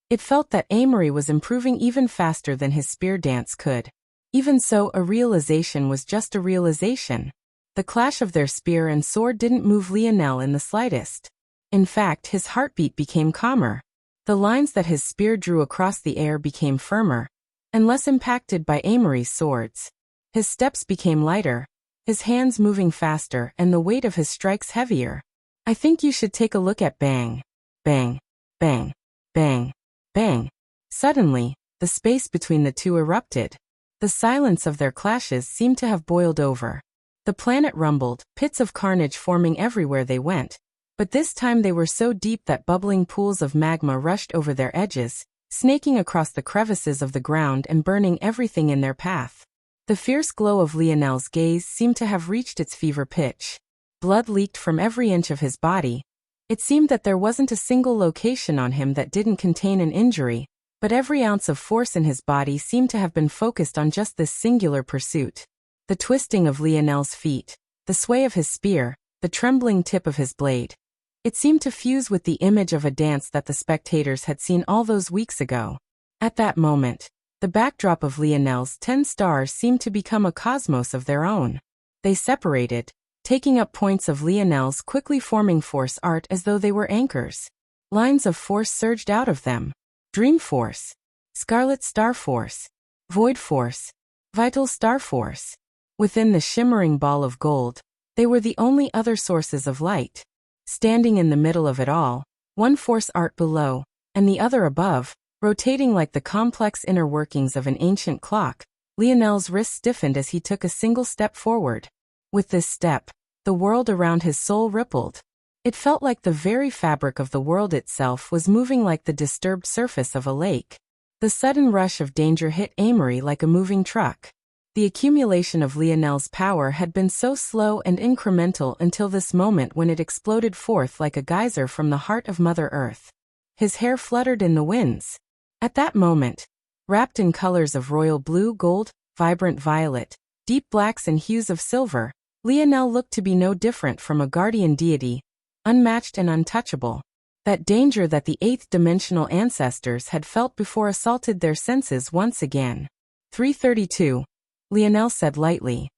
it felt that Amory was improving even faster than his spear dance could. Even so, a realization was just a realization. The clash of their spear and sword didn't move Lionel in the slightest. In fact, his heartbeat became calmer. The lines that his spear drew across the air became firmer, and less impacted by Amory's swords. His steps became lighter, his hands moving faster and the weight of his strikes heavier. I think you should take a look at bang, bang, bang, bang, bang. Suddenly, the space between the two erupted. The silence of their clashes seemed to have boiled over. The planet rumbled, pits of carnage forming everywhere they went. But this time they were so deep that bubbling pools of magma rushed over their edges, snaking across the crevices of the ground and burning everything in their path. The fierce glow of Lionel's gaze seemed to have reached its fever pitch. Blood leaked from every inch of his body. It seemed that there wasn't a single location on him that didn't contain an injury, but every ounce of force in his body seemed to have been focused on just this singular pursuit. The twisting of Lionel's feet, the sway of his spear, the trembling tip of his blade. It seemed to fuse with the image of a dance that the spectators had seen all those weeks ago. At that moment, the backdrop of Lionel's 10 stars seemed to become a cosmos of their own. They separated, taking up points of Lionel's quickly forming force art as though they were anchors. Lines of force surged out of them. Dream Force, Scarlet Star Force, Void Force, Vital Star Force. Within the shimmering ball of gold, they were the only other sources of light. Standing in the middle of it all, one force art below, and the other above, rotating like the complex inner workings of an ancient clock, Lionel's wrist stiffened as he took a single step forward. With this step, the world around his soul rippled. It felt like the very fabric of the world itself was moving like the disturbed surface of a lake. The sudden rush of danger hit Amory like a moving truck. The accumulation of Lionel's power had been so slow and incremental until this moment when it exploded forth like a geyser from the heart of Mother Earth. His hair fluttered in the winds. At that moment, wrapped in colors of royal blue, gold, vibrant violet, deep blacks and hues of silver, Lionel looked to be no different from a guardian deity, unmatched and untouchable. That danger that the eighth-dimensional ancestors had felt before assaulted their senses once again. 332, Lionel said lightly.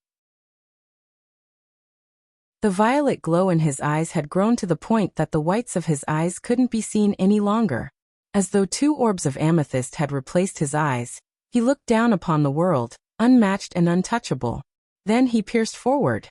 The violet glow in his eyes had grown to the point that the whites of his eyes couldn't be seen any longer. As though two orbs of amethyst had replaced his eyes, he looked down upon the world, unmatched and untouchable. Then he pierced forward.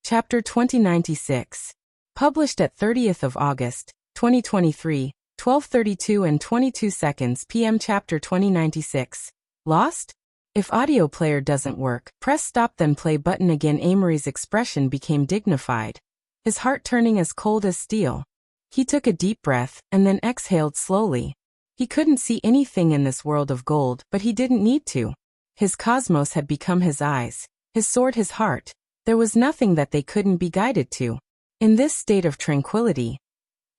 Chapter 2096. Published at 30th of August, 2023, 12:32 and 22 seconds p.m. Chapter 2096. Lost? If audio player doesn't work, press stop then play button again. Amory's expression became dignified, his heart turning as cold as steel. He took a deep breath, and then exhaled slowly. He couldn't see anything in this world of gold, but he didn't need to. His cosmos had become his eyes, his sword his heart. There was nothing that they couldn't be guided to. In this state of tranquility,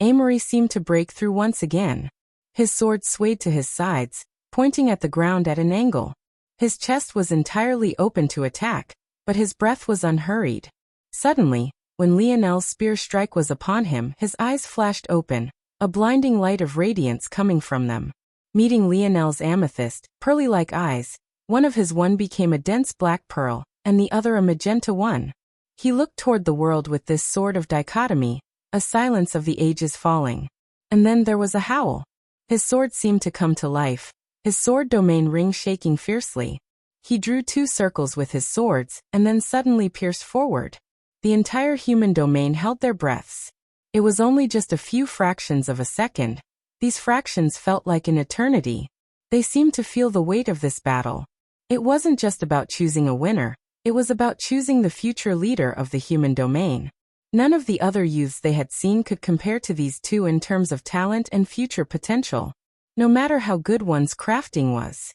Amory seemed to break through once again. His sword swayed to his sides, pointing at the ground at an angle. His chest was entirely open to attack, but his breath was unhurried. Suddenly, when Lionel's spear strike was upon him, his eyes flashed open, a blinding light of radiance coming from them. Meeting Lionel's amethyst, pearly-like eyes, one of his became a dense black pearl, and the other a magenta one. He looked toward the world with this sword of dichotomy, a silence of the ages falling. And then there was a howl. His sword seemed to come to life, his sword domain ring shaking fiercely. He drew 2 circles with his swords, and then suddenly pierced forward. The entire human domain held their breaths. It was only just a few fractions of a second. These fractions felt like an eternity. They seemed to feel the weight of this battle. It wasn't just about choosing a winner. It was about choosing the future leader of the human domain. None of the other youths they had seen could compare to these two in terms of talent and future potential, no matter how good one's crafting was.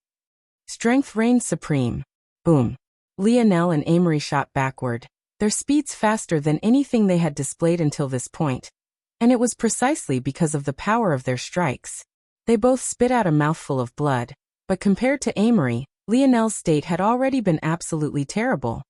Strength reigned supreme. Boom. Lionel and Amory shot backward, their speeds faster than anything they had displayed until this point. And it was precisely because of the power of their strikes. They both spit out a mouthful of blood, but compared to Amory, Lionel's state had already been absolutely terrible.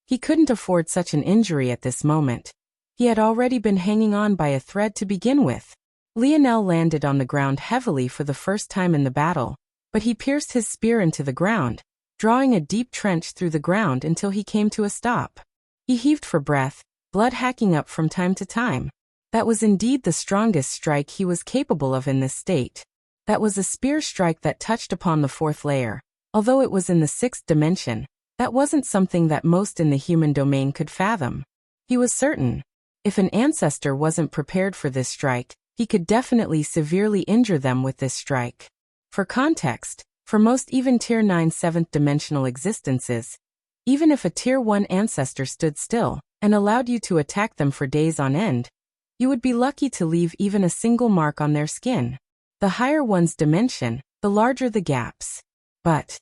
He couldn't afford such an injury at this moment. He had already been hanging on by a thread to begin with. Lionel landed on the ground heavily for the first time in the battle, but he pierced his spear into the ground, drawing a deep trench through the ground until he came to a stop. He heaved for breath, blood hacking up from time to time. That was indeed the strongest strike he was capable of in this state. That was a spear strike that touched upon the 4th layer. Although it was in the 6th dimension, that wasn't something that most in the human domain could fathom. He was certain, if an ancestor wasn't prepared for this strike, he could definitely severely injure them with this strike. For context, for most even Tier 9 7th dimensional existences, even if a Tier 1 ancestor stood still and allowed you to attack them for days on end, you would be lucky to leave even a single mark on their skin. The higher one's dimension, the larger the gaps. But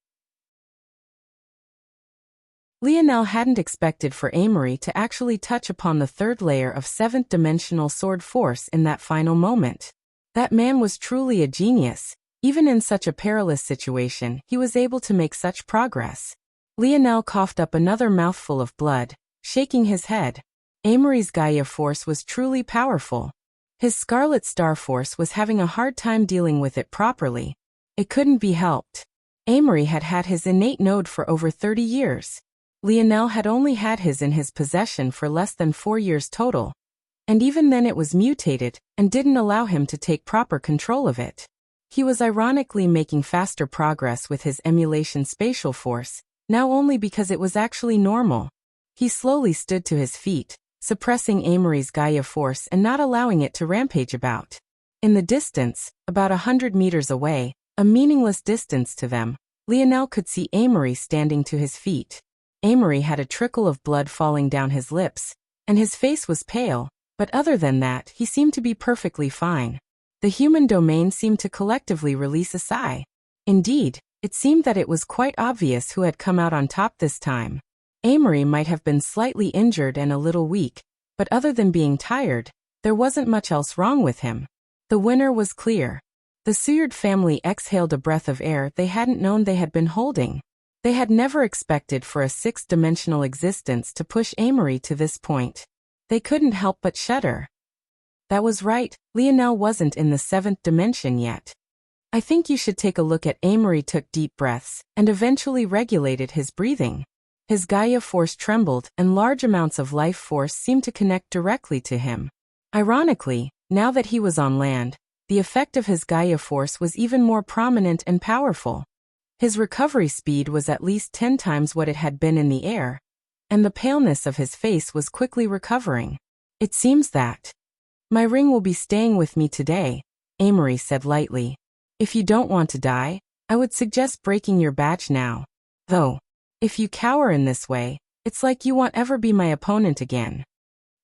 Lionel hadn't expected for Amory to actually touch upon the 3rd layer of 7th dimensional sword force in that final moment. That man was truly a genius. Even in such a perilous situation, he was able to make such progress. Lionel coughed up another mouthful of blood, shaking his head. Amory's Gaia force was truly powerful. His Scarlet Star force was having a hard time dealing with it properly. It couldn't be helped. Amory had had his innate node for over 30 years. Lionel had only had his in his possession for less than 4 years total. And even then it was mutated, and didn't allow him to take proper control of it. He was ironically making faster progress with his emulation spatial force, now only because it was actually normal. He slowly stood to his feet, suppressing Amory's Gaia force and not allowing it to rampage about. In the distance, about 100 meters away, a meaningless distance to them, Lionel could see Amory standing to his feet. Amory had a trickle of blood falling down his lips, and his face was pale, but other than that, he seemed to be perfectly fine. The human domain seemed to collectively release a sigh. Indeed, it seemed that it was quite obvious who had come out on top this time. Amory might have been slightly injured and a little weak, but other than being tired, there wasn't much else wrong with him. The winner was clear. The Seward family exhaled a breath of air they hadn't known they had been holding. They had never expected for a sixth-dimensional existence to push Amory to this point. They couldn't help but shudder. That was right, Lionel wasn't in the seventh dimension yet. I think you should take a look at. Amory took deep breaths, and eventually regulated his breathing. His Gaia force trembled, and large amounts of life force seemed to connect directly to him. Ironically, now that he was on land, the effect of his Gaia force was even more prominent and powerful. His recovery speed was at least 10 times what it had been in the air, and the paleness of his face was quickly recovering. It seems that my ring will be staying with me today, Amory said lightly. If you don't want to die, I would suggest breaking your badge now. Though, if you cower in this way, it's like you won't ever be my opponent again.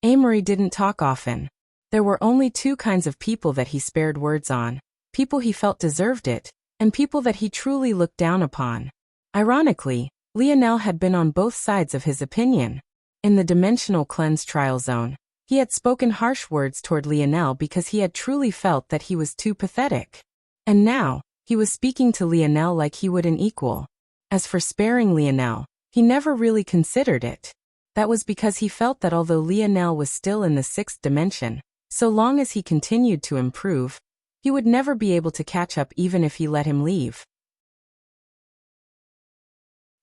Amory didn't talk often. There were only two kinds of people that he spared words on: people he felt deserved it, and people that he truly looked down upon. Ironically, Lionel had been on both sides of his opinion. In the dimensional cleanse trial zone, he had spoken harsh words toward Lionel because he had truly felt that he was too pathetic. And now, he was speaking to Lionel like he would an equal. As for sparing Lionel, he never really considered it. That was because he felt that although Lionel was still in the sixth dimension, so long as he continued to improve, he would never be able to catch up even if he let him leave.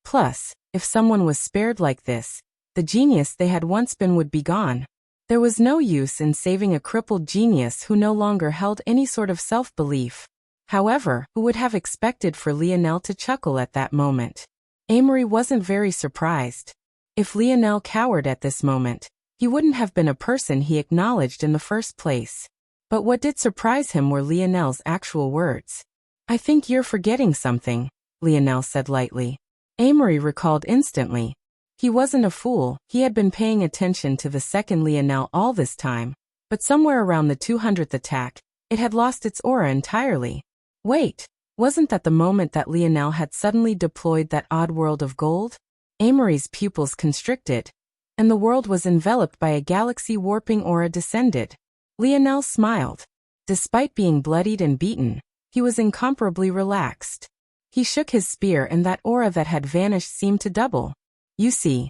Plus, if someone was spared like this, the genius they had once been would be gone. There was no use in saving a crippled genius who no longer held any sort of self-belief. However, who would have expected for Lionel to chuckle at that moment? Amory wasn't very surprised. If Lionel cowered at this moment, he wouldn't have been a person he acknowledged in the first place. But what did surprise him were Lionel's actual words. I think you're forgetting something, Lionel said lightly. Amory recalled instantly. He wasn't a fool, he had been paying attention to the second Lionel all this time, but somewhere around the 200th attack, it had lost its aura entirely. Wait, wasn't that the moment that Lionel had suddenly deployed that odd world of gold? Amory's pupils constricted, and the world was enveloped by a galaxy-warping aura descended. Lionel smiled. Despite being bloodied and beaten, he was incomparably relaxed. He shook his spear and that aura that had vanished seemed to double. You see,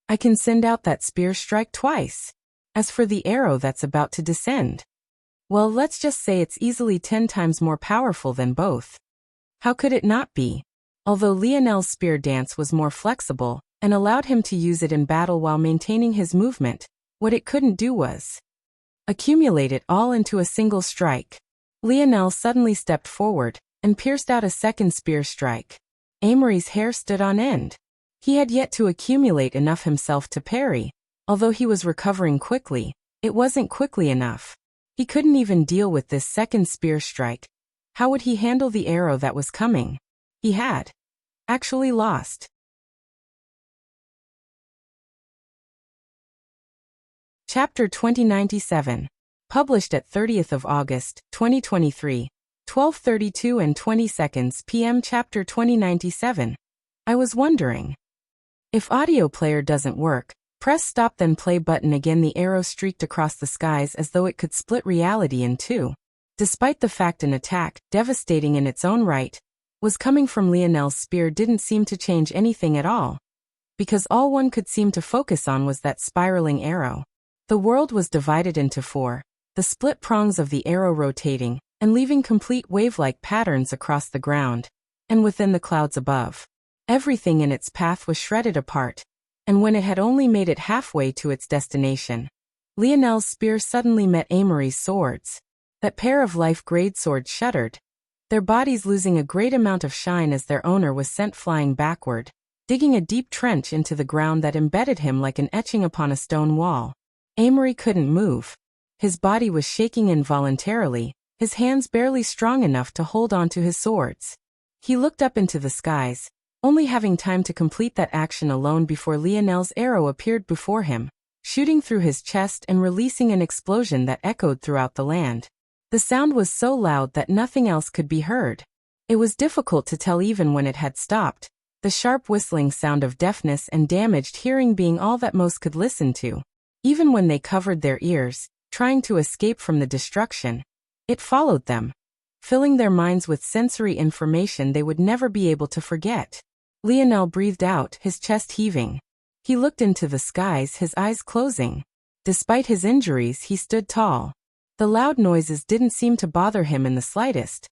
I can send out that spear strike twice. As for the arrow that's about to descend, well, let's just say it's easily 10 times more powerful than both. How could it not be? Although Lionel's spear dance was more flexible and allowed him to use it in battle while maintaining his movement, what it couldn't do was accumulate it all into a single strike. Lionel suddenly stepped forward and pierced out a second spear strike. Amory's hair stood on end. He had yet to accumulate enough himself to parry. Although he was recovering quickly, it wasn't quickly enough. He couldn't even deal with this second spear strike. How would he handle the arrow that was coming? He had actually lost. Chapter 2097. Published at 30th of August, 2023, 12:32 and 20 seconds p.m. Chapter 2097. I was wondering. If audio player doesn't work, press stop then play button again. The arrow streaked across the skies as though it could split reality in two. Despite the fact an attack, devastating in its own right, was coming from Lionel's spear didn't seem to change anything at all. Because all one could seem to focus on was that spiraling arrow. The world was divided into four, the split prongs of the arrow rotating and leaving complete wave-like patterns across the ground and within the clouds above. Everything in its path was shredded apart, and when it had only made it halfway to its destination, Lionel's spear suddenly met Amory's swords. That pair of life-grade swords shuddered, their bodies losing a great amount of shine as their owner was sent flying backward, digging a deep trench into the ground that embedded him like an etching upon a stone wall. Amory couldn't move. His body was shaking involuntarily, his hands barely strong enough to hold onto his swords. He looked up into the skies, only having time to complete that action alone before Lionel's arrow appeared before him, shooting through his chest and releasing an explosion that echoed throughout the land. The sound was so loud that nothing else could be heard. It was difficult to tell even when it had stopped, the sharp whistling sound of deafness and damaged hearing being all that most could listen to. Even when they covered their ears, trying to escape from the destruction, it followed them, filling their minds with sensory information they would never be able to forget. Lionel breathed out, his chest heaving. He looked into the skies, his eyes closing. Despite his injuries, he stood tall. The loud noises didn't seem to bother him in the slightest,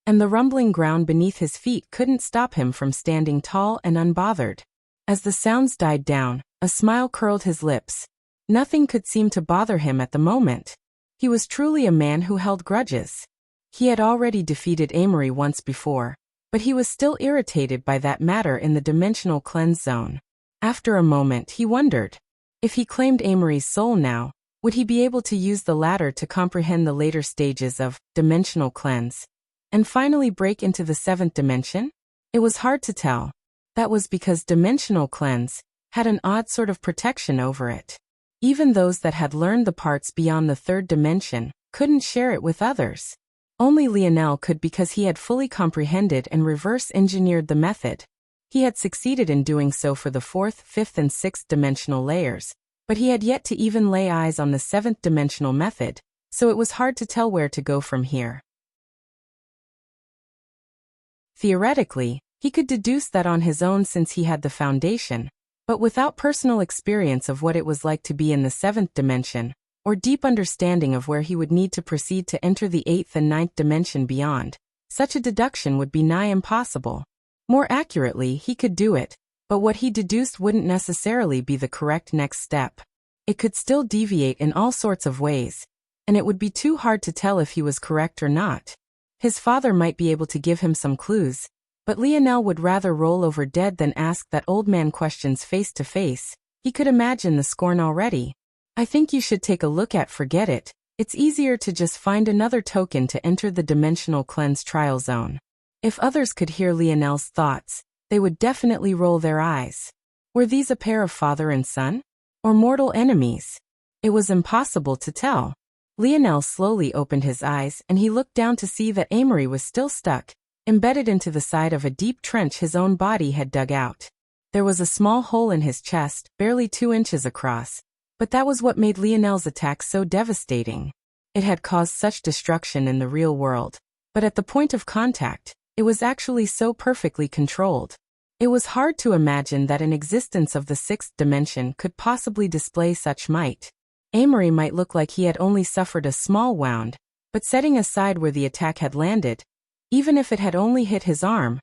and the rumbling ground beneath his feet couldn't stop him from standing tall and unbothered. As the sounds died down, a smile curled his lips. Nothing could seem to bother him at the moment. He was truly a man who held grudges. He had already defeated Amory once before, but he was still irritated by that matter in the dimensional cleanse zone. After a moment, he wondered, if he claimed Amory's soul now, would he be able to use the latter to comprehend the later stages of dimensional cleanse and finally break into the 7th dimension? It was hard to tell. That was because dimensional cleanse had an odd sort of protection over it. Even those that had learned the parts beyond the 3rd dimension couldn't share it with others. Only Lionel could, because he had fully comprehended and reverse-engineered the method. He had succeeded in doing so for the 4th, 5th and 6th dimensional layers, but he had yet to even lay eyes on the 7th dimensional method, so it was hard to tell where to go from here. Theoretically, he could deduce that on his own since he had the foundation, but without personal experience of what it was like to be in the 7th dimension, or deep understanding of where he would need to proceed to enter the 8th and 9th dimension beyond, such a deduction would be nigh impossible. More accurately, he could do it, but what he deduced wouldn't necessarily be the correct next step. It could still deviate in all sorts of ways, and it would be too hard to tell if he was correct or not. His father might be able to give him some clues, but Lionel would rather roll over dead than ask that old man questions face to face. He could imagine the scorn already. I think you should take a look at forget it. It's easier to just find another token to enter the dimensional cleanse trial zone. If others could hear Lionel's thoughts, they would definitely roll their eyes. Were these a pair of father and son? Or mortal enemies? It was impossible to tell. Lionel slowly opened his eyes and he looked down to see that Amory was still stuck, embedded into the side of a deep trench his own body had dug out. There was a small hole in his chest, barely 2 inches across, but that was what made Lionel's attack so devastating. It had caused such destruction in the real world, but at the point of contact, it was actually so perfectly controlled. It was hard to imagine that an existence of the 6th dimension could possibly display such might. Amory might look like he had only suffered a small wound, but setting aside where the attack had landed, even if it had only hit his arm,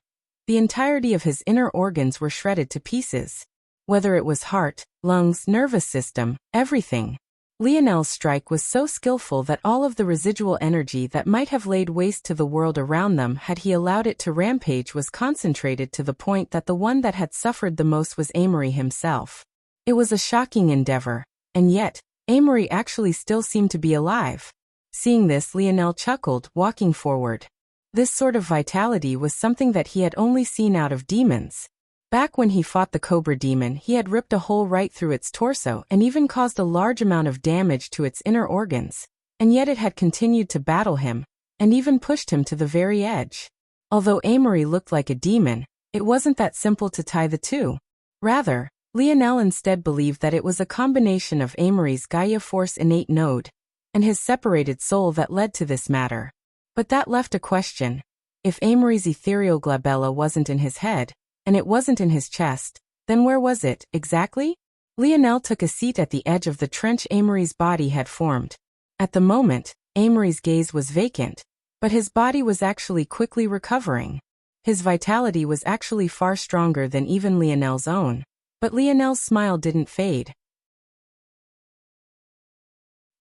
the entirety of his inner organs were shredded to pieces. Whether it was heart, lungs, nervous system, everything. Lionel's strike was so skillful that all of the residual energy that might have laid waste to the world around them had he allowed it to rampage was concentrated to the point that the one that had suffered the most was Amory himself. It was a shocking endeavor, and yet, Amory actually still seemed to be alive. Seeing this, Lionel chuckled, walking forward. This sort of vitality was something that he had only seen out of demons. Back when he fought the Cobra demon, he had ripped a hole right through its torso and even caused a large amount of damage to its inner organs, and yet it had continued to battle him, and even pushed him to the very edge. Although Amory looked like a demon, it wasn't that simple to tie the two. Rather, Lionel instead believed that it was a combination of Amory's Gaia Force innate node and his separated soul that led to this matter. But that left a question. If Amory's ethereal glabella wasn't in his head, and it wasn't in his chest, then where was it, exactly? Lionel took a seat at the edge of the trench Amory's body had formed. At the moment, Amory's gaze was vacant, but his body was actually quickly recovering. His vitality was actually far stronger than even Lionel's own. But Lionel's smile didn't fade.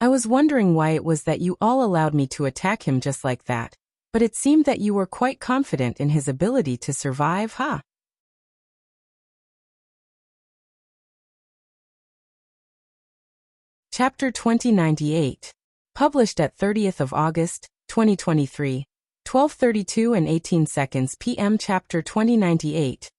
I was wondering why it was that you all allowed me to attack him just like that, but it seemed that you were quite confident in his ability to survive, huh? Chapter 2098. Published at 30th of August, 2023, 12:32 and 18 seconds p.m. Chapter 2098.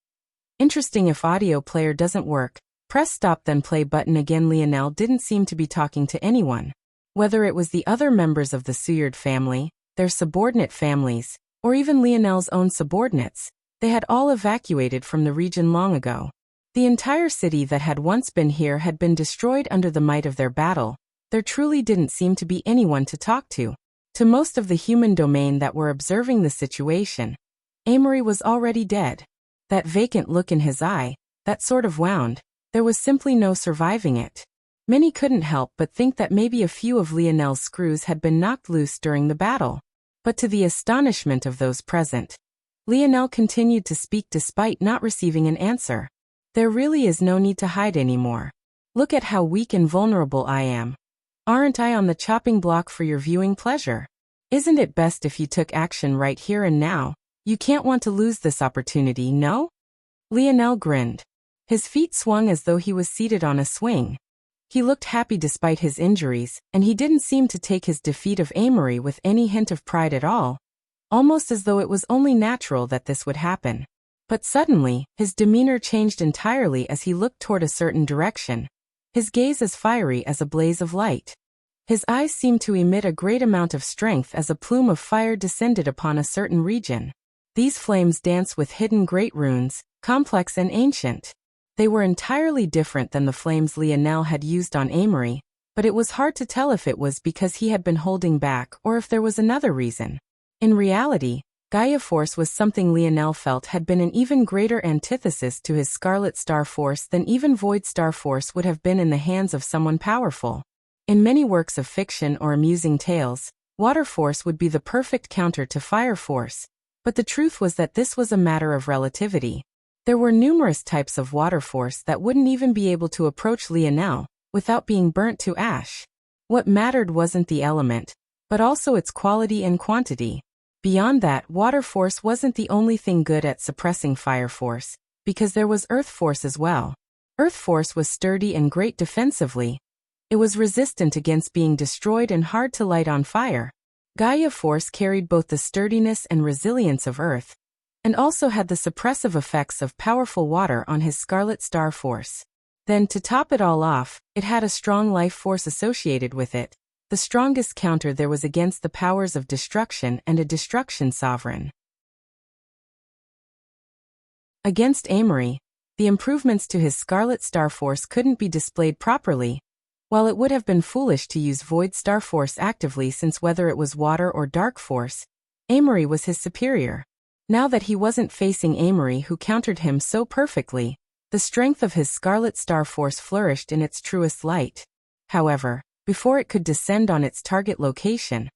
Interesting. If audio player doesn't work, press stop then play button again. Lionel didn't seem to be talking to anyone. Whether it was the other members of the Suyard family, their subordinate families, or even Lionel's own subordinates, they had all evacuated from the region long ago. The entire city that had once been here had been destroyed under the might of their battle. There truly didn't seem to be anyone to talk to. To most of the human domain that were observing the situation, Amory was already dead. That vacant look in his eye, that sort of wound, there was simply no surviving it. Many couldn't help but think that maybe a few of Lionel's screws had been knocked loose during the battle. But to the astonishment of those present, Lionel continued to speak despite not receiving an answer. There really is no need to hide anymore. Look at how weak and vulnerable I am. Aren't I on the chopping block for your viewing pleasure? Isn't it best if you took action right here and now? You can't want to lose this opportunity, no? Lionel grinned. His feet swung as though he was seated on a swing. He looked happy despite his injuries, and he didn't seem to take his defeat of Amory with any hint of pride at all, almost as though it was only natural that this would happen. But suddenly, his demeanor changed entirely as he looked toward a certain direction, his gaze as fiery as a blaze of light. His eyes seemed to emit a great amount of strength as a plume of fire descended upon a certain region. These flames danced with hidden great runes, complex and ancient. They were entirely different than the flames Lionel had used on Amory, but it was hard to tell if it was because he had been holding back or if there was another reason. In reality, Gaia Force was something Lionel felt had been an even greater antithesis to his Scarlet Star Force than even Void Star Force would have been in the hands of someone powerful. In many works of fiction or amusing tales, Water Force would be the perfect counter to Fire Force, but the truth was that this was a matter of relativity. There were numerous types of water force that wouldn't even be able to approach Lionel without being burnt to ash. What mattered wasn't the element, but also its quality and quantity. Beyond that, water force wasn't the only thing good at suppressing fire force, because there was earth force as well. Earth force was sturdy and great defensively. It was resistant against being destroyed and hard to light on fire. Gaia Force carried both the sturdiness and resilience of earth, and also had the suppressive effects of powerful water on his Scarlet Star Force. Then, to top it all off, it had a strong life force associated with it, the strongest counter there was against the powers of destruction and a destruction sovereign. Against Amory, the improvements to his Scarlet Star Force couldn't be displayed properly. While it would have been foolish to use Void Star Force actively since whether it was water or dark force, Amory was his superior. Now that he wasn't facing Amory who countered him so perfectly, the strength of his Scarlet Star Force flourished in its truest light. However, before it could descend on its target location,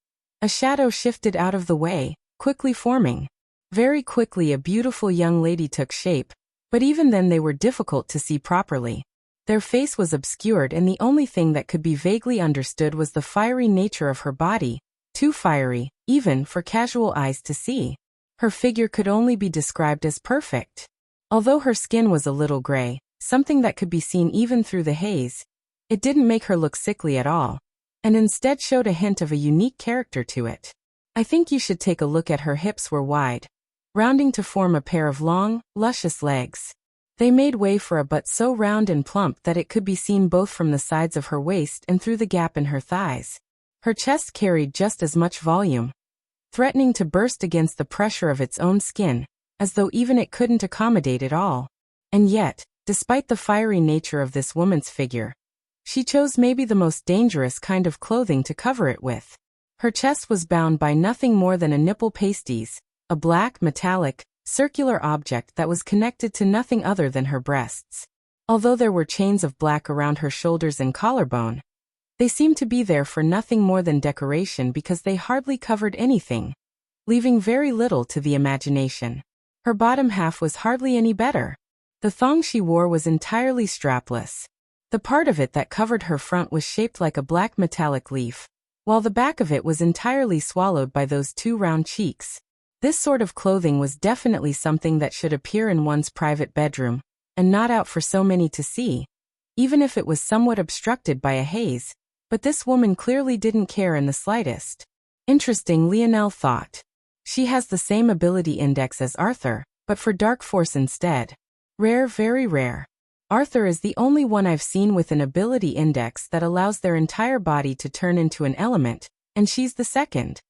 a shadow shifted out of the way, quickly forming. Very quickly a beautiful young lady took shape, but even then they were difficult to see properly. Their face was obscured and the only thing that could be vaguely understood was the fiery nature of her body, too fiery, even for casual eyes to see. Her figure could only be described as perfect. Although her skin was a little gray, something that could be seen even through the haze, it didn't make her look sickly at all, and instead showed a hint of a unique character to it. I think you should take a look at her hips were wide, rounding to form a pair of long, luscious legs. They made way for a butt so round and plump that it could be seen both from the sides of her waist and through the gap in her thighs. Her chest carried just as much volume, threatening to burst against the pressure of its own skin, as though even it couldn't accommodate it all. And yet, despite the fiery nature of this woman's figure, she chose maybe the most dangerous kind of clothing to cover it with. Her chest was bound by nothing more than a nipple pasties, a black, metallic, circular object that was connected to nothing other than her breasts. Although there were chains of black around her shoulders and collarbone, they seemed to be there for nothing more than decoration because they hardly covered anything, leaving very little to the imagination. Her bottom half was hardly any better. The thong she wore was entirely strapless. The part of it that covered her front was shaped like a black metallic leaf, while the back of it was entirely swallowed by those two round cheeks. This sort of clothing was definitely something that should appear in one's private bedroom, and not out for so many to see, even if it was somewhat obstructed by a haze, but this woman clearly didn't care in the slightest. Interesting, Lionel thought. She has the same ability index as Arthur, but for dark force instead. Rare, very rare. Arthur is the only one I've seen with an ability index that allows their entire body to turn into an element, and she's the second.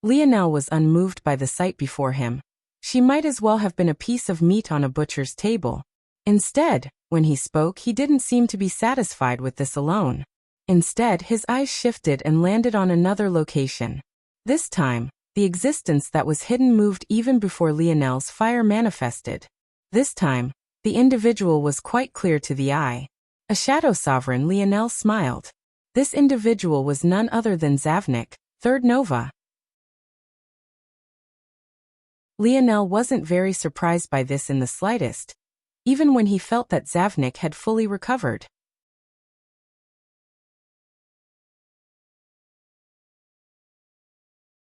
Lionel was unmoved by the sight before him. She might as well have been a piece of meat on a butcher's table. Instead, when he spoke, he didn't seem to be satisfied with this alone. Instead, his eyes shifted and landed on another location. This time, the existence that was hidden moved even before Lionel's fire manifested. This time, the individual was quite clear to the eye. A shadow sovereign. Lionel smiled. This individual was none other than Zavnik, third Nova. Lionel wasn't very surprised by this in the slightest, even when he felt that Zavnik had fully recovered.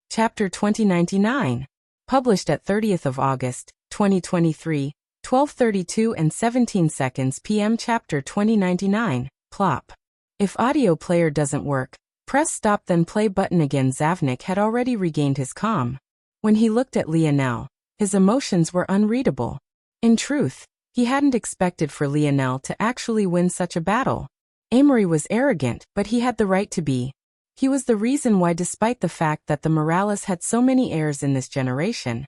Chapter 2099. Published at 30th of August, 2023, 12:32 and 17 seconds p.m. Chapter 2099. Plop. If audio player doesn't work, press stop then play button again. Zavnik had already regained his calm. When he looked at Lionel, his emotions were unreadable. In truth, he hadn't expected for Lionel to actually win such a battle. Amory was arrogant, but he had the right to be. He was the reason why, despite the fact that the Morales had so many heirs in this generation,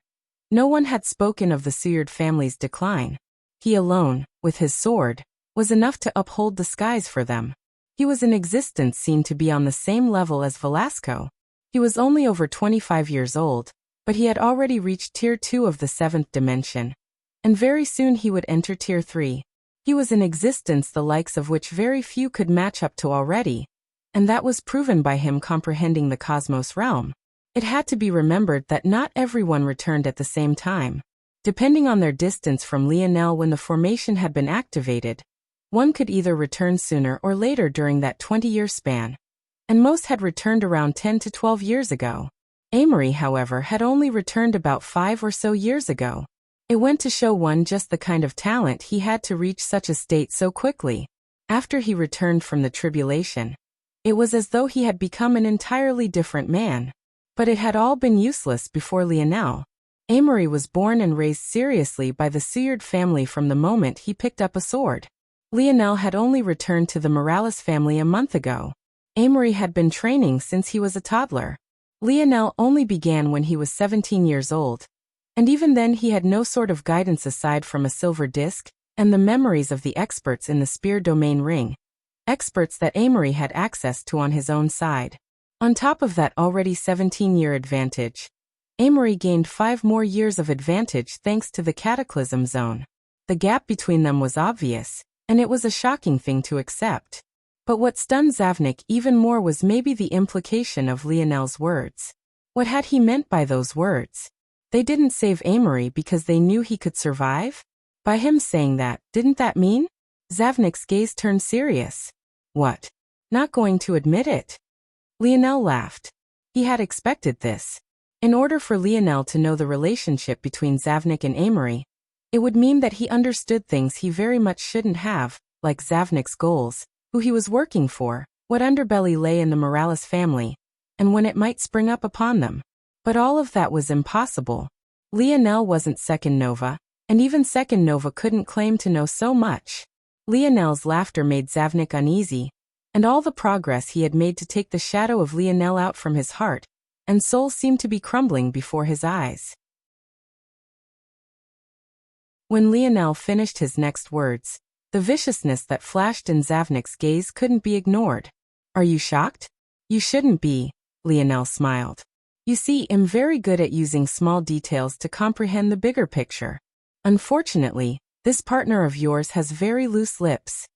no one had spoken of the Seward family's decline. He alone, with his sword, was enough to uphold the skies for them. He was in existence seen to be on the same level as Velasco. He was only over 25 years old, but he had already reached Tier 2 of the 7th dimension, and very soon he would enter Tier 3. He was in existence the likes of which very few could match up to already, and that was proven by him comprehending the cosmos realm. It had to be remembered that not everyone returned at the same time. Depending on their distance from Lionel when the formation had been activated, one could either return sooner or later during that 20-year span, and most had returned around 10 to 12 years ago. Amory, however, had only returned about 5 or so years ago. It went to show one just the kind of talent he had to reach such a state so quickly. After he returned from the tribulation, it was as though he had become an entirely different man. But it had all been useless before Lionel. Amory was born and raised seriously by the Seward family from the moment he picked up a sword. Lionel had only returned to the Morales family a month ago. Amory had been training since he was a toddler. Lionel only began when he was 17 years old, and even then he had no sort of guidance aside from a silver disc and the memories of the experts in the spear domain ring. Experts that Amory had access to on his own side. On top of that already 17-year advantage, Amory gained 5 more years of advantage thanks to the Cataclysm Zone. The gap between them was obvious, and it was a shocking thing to accept. But what stunned Zavnik even more was maybe the implication of Lionel's words. What had he meant by those words? They didn't save Amory because they knew he could survive? By him saying that, didn't that mean? Zavnik's gaze turned serious. What? Not going to admit it? Lionel laughed. He had expected this. In order for Lionel to know the relationship between Zavnik and Amory, it would mean that he understood things he very much shouldn't have, like Zavnik's goals, who he was working for, what underbelly lay in the Morales family, and when it might spring up upon them. But all of that was impossible. Lionel wasn't Second Nova, and even Second Nova couldn't claim to know so much. Lionel's laughter made Zavnik uneasy, and all the progress he had made to take the shadow of Lionel out from his heart and soul seemed to be crumbling before his eyes. When Lionel finished his next words, the viciousness that flashed in Zavnik's gaze couldn't be ignored. Are you shocked? You shouldn't be, Lionel smiled. You see, I'm very good at using small details to comprehend the bigger picture. Unfortunately, this partner of yours has very loose lips.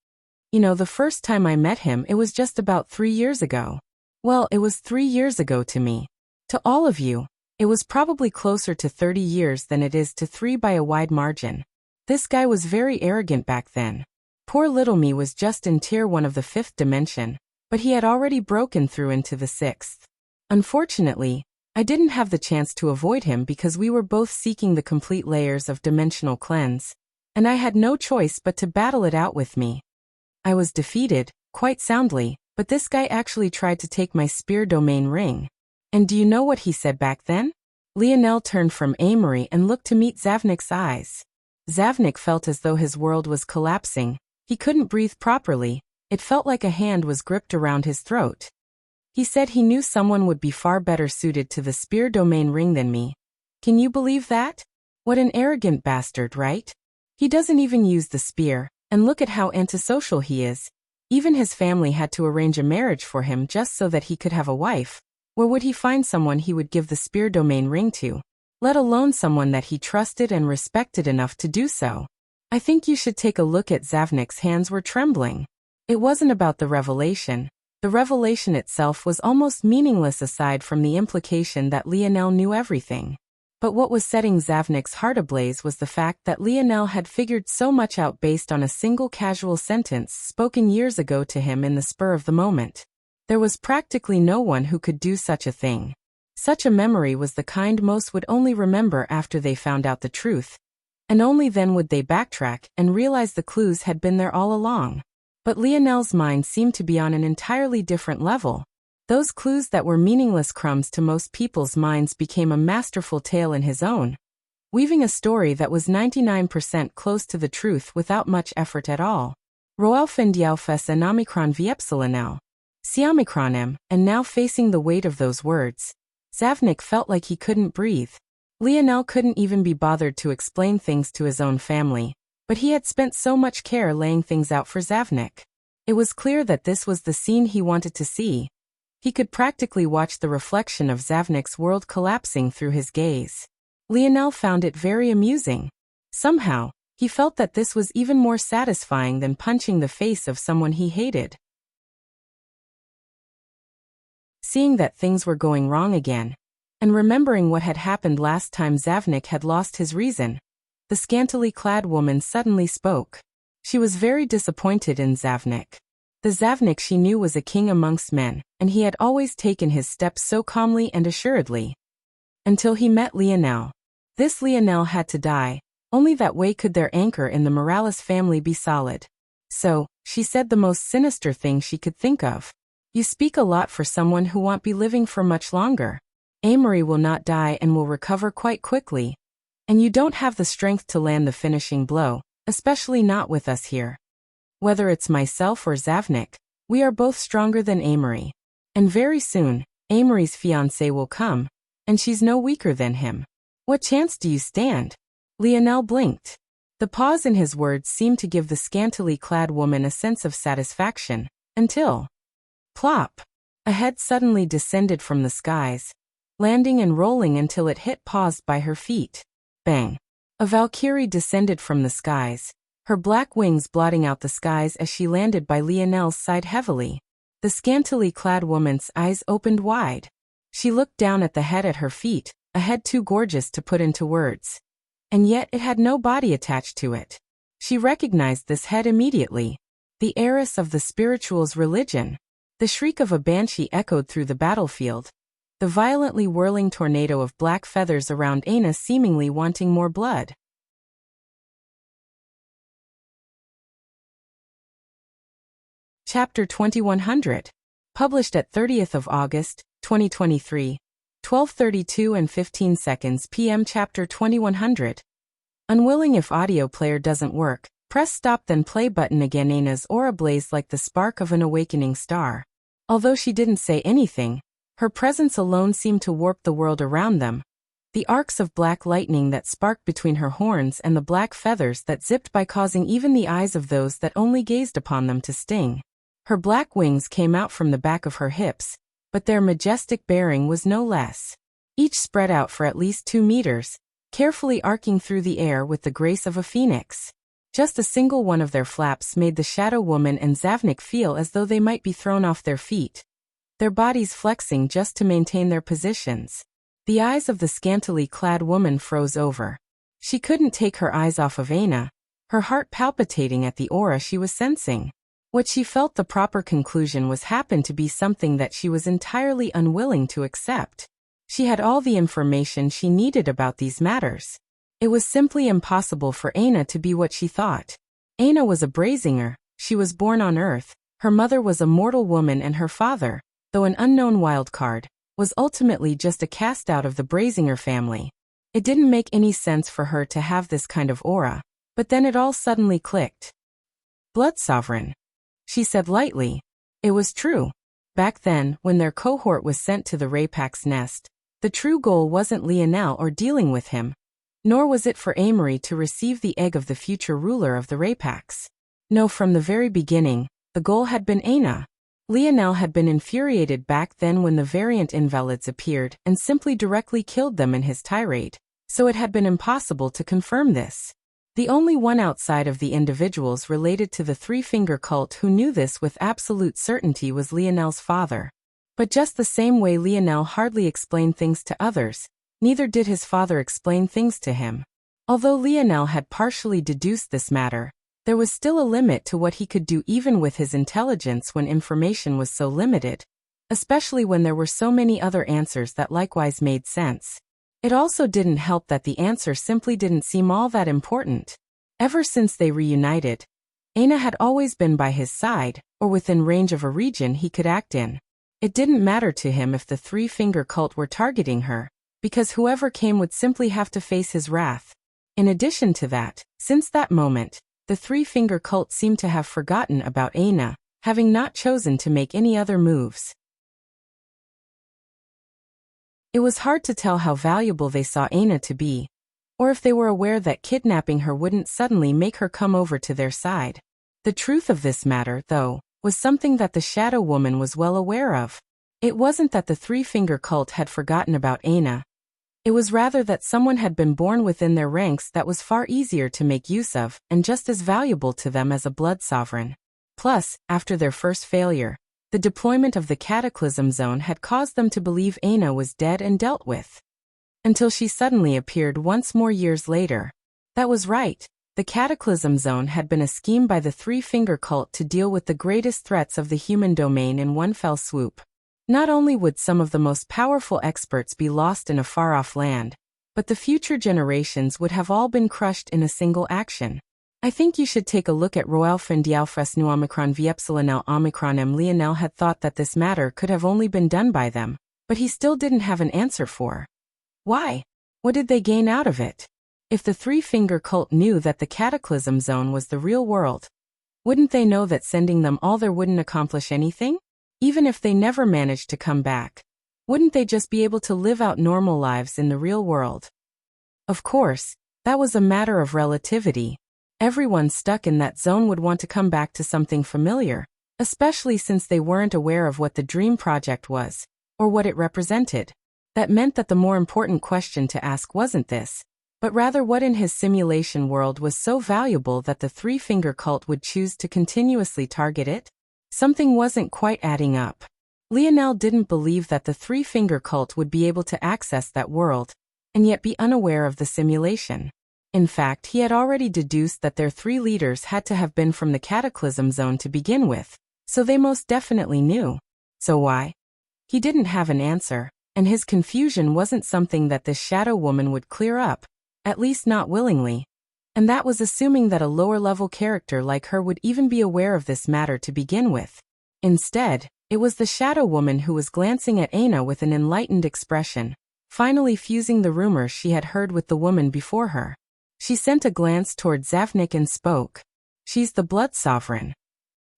You know, the first time I met him, it was just about 3 years ago. Well, it was 3 years ago to me. To all of you, it was probably closer to 30 years than it is to 3 by a wide margin. This guy was very arrogant back then. Poor little me was just in Tier 1 of the 5th dimension, but he had already broken through into the 6th. Unfortunately, I didn't have the chance to avoid him because we were both seeking the complete layers of dimensional cleanse, and I had no choice but to battle it out with me. I was defeated, quite soundly, but this guy actually tried to take my spear domain ring. And do you know what he said back then? Lionel turned from Amory and looked to meet Zavnik's eyes. Zavnik felt as though his world was collapsing. He couldn't breathe properly. It felt like a hand was gripped around his throat. He said he knew someone would be far better suited to the spear domain ring than me. Can you believe that? What an arrogant bastard, right? He doesn't even use the spear, and look at how antisocial he is. Even his family had to arrange a marriage for him just so that he could have a wife. Where would he find someone he would give the spear domain ring to? Let alone someone that he trusted and respected enough to do so. I think you should take a look at Zavnik's hands were trembling. It wasn't about the revelation. The revelation itself was almost meaningless aside from the implication that Lionel knew everything. But what was setting Zavnik's heart ablaze was the fact that Lionel had figured so much out based on a single casual sentence spoken years ago to him in the spur of the moment. There was practically no one who could do such a thing. Such a memory was the kind most would only remember after they found out the truth. And only then would they backtrack and realize the clues had been there all along. But Lionel's mind seemed to be on an entirely different level. Those clues that were meaningless crumbs to most people's minds became a masterful tale in his own, weaving a story that was 99% close to the truth without much effort at all. Roelfendiaufes en omicron viepsilanel. Siomicronem, and now facing the weight of those words, Zavnik felt like he couldn't breathe. Lionel couldn't even be bothered to explain things to his own family, but he had spent so much care laying things out for Zavnik. It was clear that this was the scene he wanted to see. He could practically watch the reflection of Zavnik's world collapsing through his gaze. Lionel found it very amusing. Somehow, he felt that this was even more satisfying than punching the face of someone he hated. Seeing that things were going wrong again, and remembering what had happened last time Zavnik had lost his reason, the scantily clad woman suddenly spoke. She was very disappointed in Zavnik. The Zavnik she knew was a king amongst men, and he had always taken his steps so calmly and assuredly. Until he met Lionel. This Lionel had to die, only that way could their anchor in the Morales family be solid. So, she said the most sinister thing she could think of. You speak a lot for someone who won't be living for much longer. Amory will not die and will recover quite quickly. And you don't have the strength to land the finishing blow, especially not with us here. Whether it's myself or Zavnik, we are both stronger than Amory. And very soon, Amory's fiancé will come, and she's no weaker than him. What chance do you stand? Lionel blinked. The pause in his words seemed to give the scantily clad woman a sense of satisfaction, until... plop! A head suddenly descended from the skies, landing and rolling until it hit paused by her feet. Bang! A Valkyrie descended from the skies, her black wings blotting out the skies as she landed by Lionel's side heavily. The scantily clad woman's eyes opened wide. She looked down at the head at her feet, a head too gorgeous to put into words. And yet it had no body attached to it. She recognized this head immediately. The heiress of the spiritual's religion. The shriek of a banshee echoed through the battlefield. The violently whirling tornado of black feathers around Aina seemingly wanting more blood. Chapter 2100. Published at 30th of August, 2023. 12:32 and 15 seconds p.m. Chapter 2100. Unwilling if audio player doesn't work, press stop then play button again. Aina's aura blazed like the spark of an awakening star. Although she didn't say anything, her presence alone seemed to warp the world around them. The arcs of black lightning that sparked between her horns and the black feathers that zipped by causing even the eyes of those that only gazed upon them to sting. Her black wings came out from the back of her hips, but their majestic bearing was no less. Each spread out for at least 2 meters, carefully arcing through the air with the grace of a phoenix. Just a single one of their flaps made the Shadow Woman and Zavnik feel as though they might be thrown off their feet, their bodies flexing just to maintain their positions. The eyes of the scantily clad woman froze over. She couldn't take her eyes off of Aina, her heart palpitating at the aura she was sensing. What she felt the proper conclusion was happened to be something that she was entirely unwilling to accept. She had all the information she needed about these matters. It was simply impossible for Aina to be what she thought. Aina was a Brazinger, she was born on Earth, her mother was a mortal woman and her father, though an unknown wildcard, was ultimately just a cast out of the Brazinger family. It didn't make any sense for her to have this kind of aura, but then it all suddenly clicked. Blood Sovereign. She said lightly. It was true. Back then, when their cohort was sent to the Rapak's nest, the true goal wasn't Lionel or dealing with him, nor was it for Amory to receive the egg of the future ruler of the Rapaks. No, from the very beginning, the goal had been Aina. Lionel had been infuriated back then when the variant invalids appeared and simply directly killed them in his tirade, so it had been impossible to confirm this. The only one outside of the individuals related to the three-finger cult who knew this with absolute certainty was Lionel's father. But just the same way Lionel hardly explained things to others, neither did his father explain things to him. Although Lionel had partially deduced this matter, there was still a limit to what he could do even with his intelligence when information was so limited, especially when there were so many other answers that likewise made sense. It also didn't help that the answer simply didn't seem all that important. Ever since they reunited, Aina had always been by his side, or within range of a region he could act in. It didn't matter to him if the three-finger cult were targeting her, because whoever came would simply have to face his wrath. In addition to that, since that moment, the three-finger cult seemed to have forgotten about Aina, having not chosen to make any other moves. It was hard to tell how valuable they saw Aina to be, or if they were aware that kidnapping her wouldn't suddenly make her come over to their side. The truth of this matter, though, was something that the Shadow Woman was well aware of. It wasn't that the three-finger cult had forgotten about Aina. It was rather that someone had been born within their ranks that was far easier to make use of and just as valuable to them as a blood sovereign. Plus, after their first failure, the deployment of the Cataclysm Zone had caused them to believe Aina was dead and dealt with. Until she suddenly appeared once more years later. That was right. The Cataclysm Zone had been a scheme by the three-finger cult to deal with the greatest threats of the human domain in one fell swoop. Not only would some of the most powerful experts be lost in a far-off land, but the future generations would have all been crushed in a single action. I think you should take a look at Roelfen Dialfresnu Omicron Viepsilanel Omicron M. Lionel had thought that this matter could have only been done by them, but he still didn't have an answer for. Why? What did they gain out of it? If the three-finger cult knew that the Cataclysm Zone was the real world, wouldn't they know that sending them all there wouldn't accomplish anything? Even if they never managed to come back, wouldn't they just be able to live out normal lives in the real world? Of course, that was a matter of relativity. Everyone stuck in that zone would want to come back to something familiar, especially since they weren't aware of what the Dream Project was, or what it represented. That meant that the more important question to ask wasn't this, but rather what in his simulation world was so valuable that the three-finger cult would choose to continuously target it? Something wasn't quite adding up. Lionel didn't believe that the three-finger cult would be able to access that world, and yet be unaware of the simulation. In fact, he had already deduced that their three leaders had to have been from the Cataclysm Zone to begin with, so they most definitely knew. So why? He didn't have an answer, and his confusion wasn't something that this Shadow Woman would clear up, at least not willingly. And that was assuming that a lower-level character like her would even be aware of this matter to begin with. Instead, it was the Shadow Woman who was glancing at Aina with an enlightened expression, finally fusing the rumors she had heard with the woman before her. She sent a glance toward Zavnik and spoke. "She's the blood sovereign."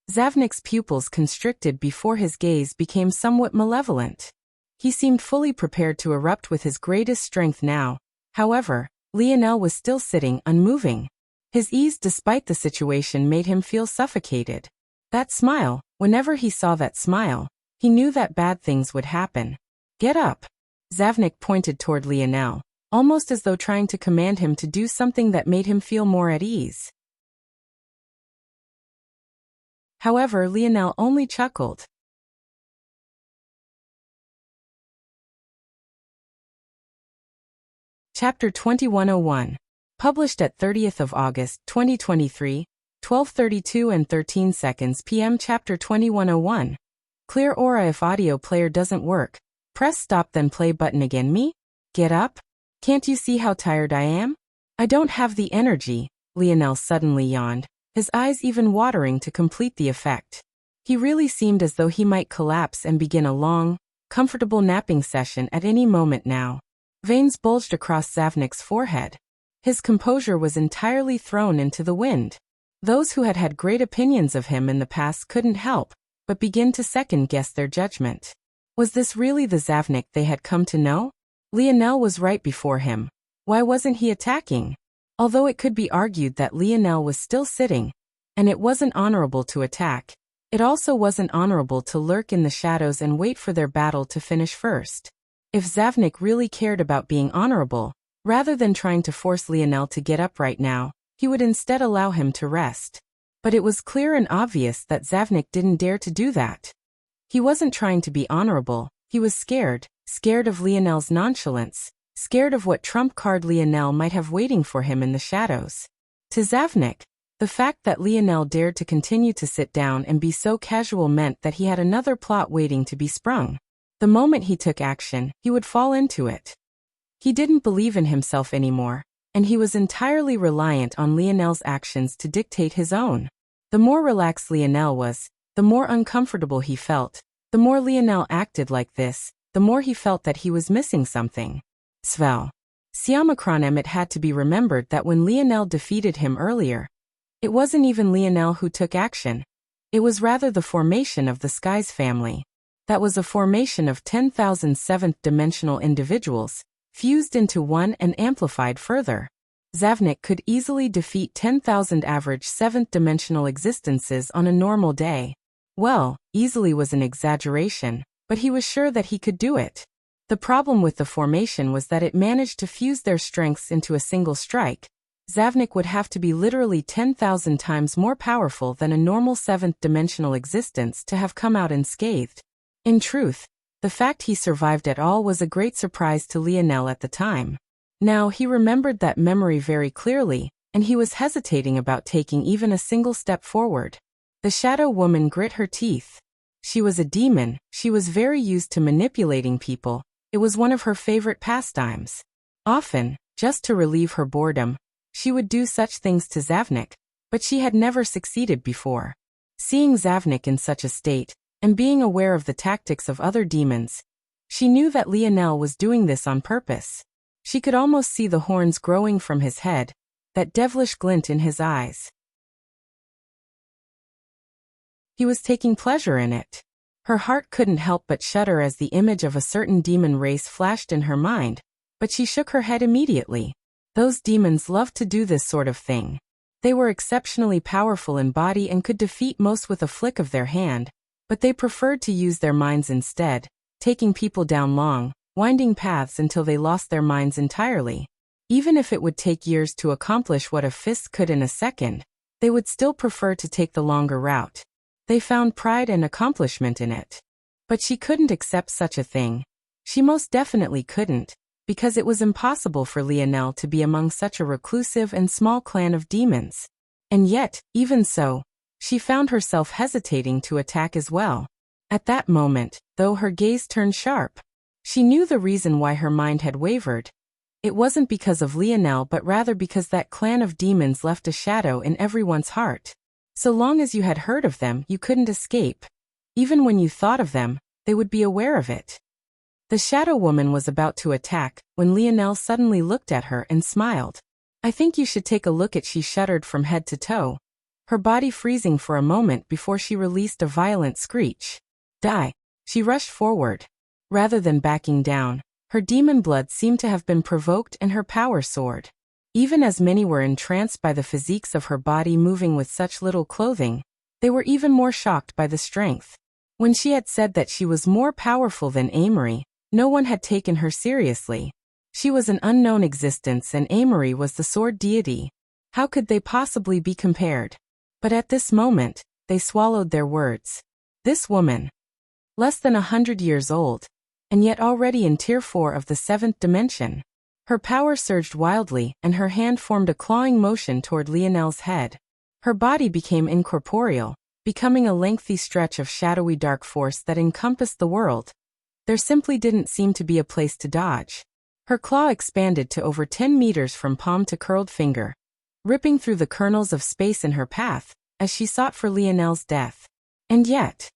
Zavnik's pupils constricted before his gaze became somewhat malevolent. He seemed fully prepared to erupt with his greatest strength now. However, Lionel was still sitting unmoving. His ease despite the situation made him feel suffocated. That smile, whenever he saw that smile, he knew that bad things would happen. "Get up." Zavnik pointed toward Lionel, almost as though trying to command him to do something that made him feel more at ease. However, Lionel only chuckled. Chapter 2101. Published at 30th of August, 2023, 12:32 and 13 seconds p.m. Chapter 2101. Clear aura. If audio player doesn't work, press stop then play button again. Me? Get up? Can't you see how tired I am? I don't have the energy. Lionel suddenly yawned, his eyes even watering to complete the effect. He really seemed as though he might collapse and begin a long, comfortable napping session at any moment now. Veins bulged across Zavnik's forehead. His composure was entirely thrown into the wind. Those who had had great opinions of him in the past couldn't help but begin to second-guess their judgment. Was this really the Zavnik they had come to know? Lionel was right before him. Why wasn't he attacking? Although it could be argued that Lionel was still sitting, and it wasn't honorable to attack, it also wasn't honorable to lurk in the shadows and wait for their battle to finish first. If Zavnik really cared about being honorable, rather than trying to force Lionel to get up right now, He would instead allow him to rest. But it was clear and obvious that Zavnik didn't dare to do that. He wasn't trying to be honorable, he was scared of Lionel's nonchalance, scared of what trump card Lionel might have waiting for him in the shadows. To Zavnik, the fact that Lionel dared to continue to sit down and be so casual meant that he had another plot waiting to be sprung. The moment he took action, he would fall into it. He didn't believe in himself anymore, and he was entirely reliant on Lionel's actions to dictate his own. The more relaxed Lionel was, the more uncomfortable he felt. The more Lionel acted like this, the more he felt that he was missing something. Svel. Siamakronem. It had to be remembered that when Lionel defeated him earlier, it wasn't even Lionel who took action. It was rather the formation of the Skies family. That was a formation of 10,000 seventh-dimensional individuals, fused into one and amplified further. Zavnik could easily defeat 10,000 average seventh-dimensional existences on a normal day. Well, easily was an exaggeration, but he was sure that he could do it. The problem with the formation was that it managed to fuse their strengths into a single strike. Zavnik would have to be literally 10,000 times more powerful than a normal seventh-dimensional existence to have come out unscathed. In truth, the fact he survived at all was a great surprise to Lionel at the time. Now he remembered that memory very clearly, and he was hesitating about taking even a single step forward. The shadow woman grit her teeth. She was a demon, she was very used to manipulating people, it was one of her favorite pastimes. Often, just to relieve her boredom, she would do such things to Zavnik, but she had never succeeded before. Seeing Zavnik in such a state, and being aware of the tactics of other demons, she knew that Lionel was doing this on purpose. She could almost see the horns growing from his head, that devilish glint in his eyes. He was taking pleasure in it. Her heart couldn't help but shudder as the image of a certain demon race flashed in her mind, but she shook her head immediately. Those demons loved to do this sort of thing. They were exceptionally powerful in body and could defeat most with a flick of their hand, but they preferred to use their minds instead, taking people down long, winding paths until they lost their minds entirely. Even if it would take years to accomplish what a fist could in a second, they would still prefer to take the longer route. They found pride and accomplishment in it. But she couldn't accept such a thing. She most definitely couldn't, because it was impossible for Lionel to be among such a reclusive and small clan of demons. And yet, even so, she found herself hesitating to attack as well. At that moment, though her gaze turned sharp, she knew the reason why her mind had wavered. It wasn't because of Lionel but rather because that clan of demons left a shadow in everyone's heart. So long as you had heard of them, you couldn't escape. Even when you thought of them, they would be aware of it. The shadow woman was about to attack, when Lionel suddenly looked at her and smiled. "I think you should take a look at." She shuddered from head to toe, her body freezing for a moment before she released a violent screech. "Die!" She rushed forward. Rather than backing down, her demon blood seemed to have been provoked and her power soared. Even as many were entranced by the physiques of her body moving with such little clothing, they were even more shocked by the strength. When she had said that she was more powerful than Amory, no one had taken her seriously. She was an unknown existence and Amory was the sword deity. How could they possibly be compared? But at this moment, they swallowed their words. This woman, less than 100 years old, and yet already in Tier 4 of the 7th dimension. Her power surged wildly, and her hand formed a clawing motion toward Lionel's head. Her body became incorporeal, becoming a lengthy stretch of shadowy dark force that encompassed the world. There simply didn't seem to be a place to dodge. Her claw expanded to over 10 meters from palm to curled finger, ripping through the kernels of space in her path, as she sought for Lionel's death. And yet,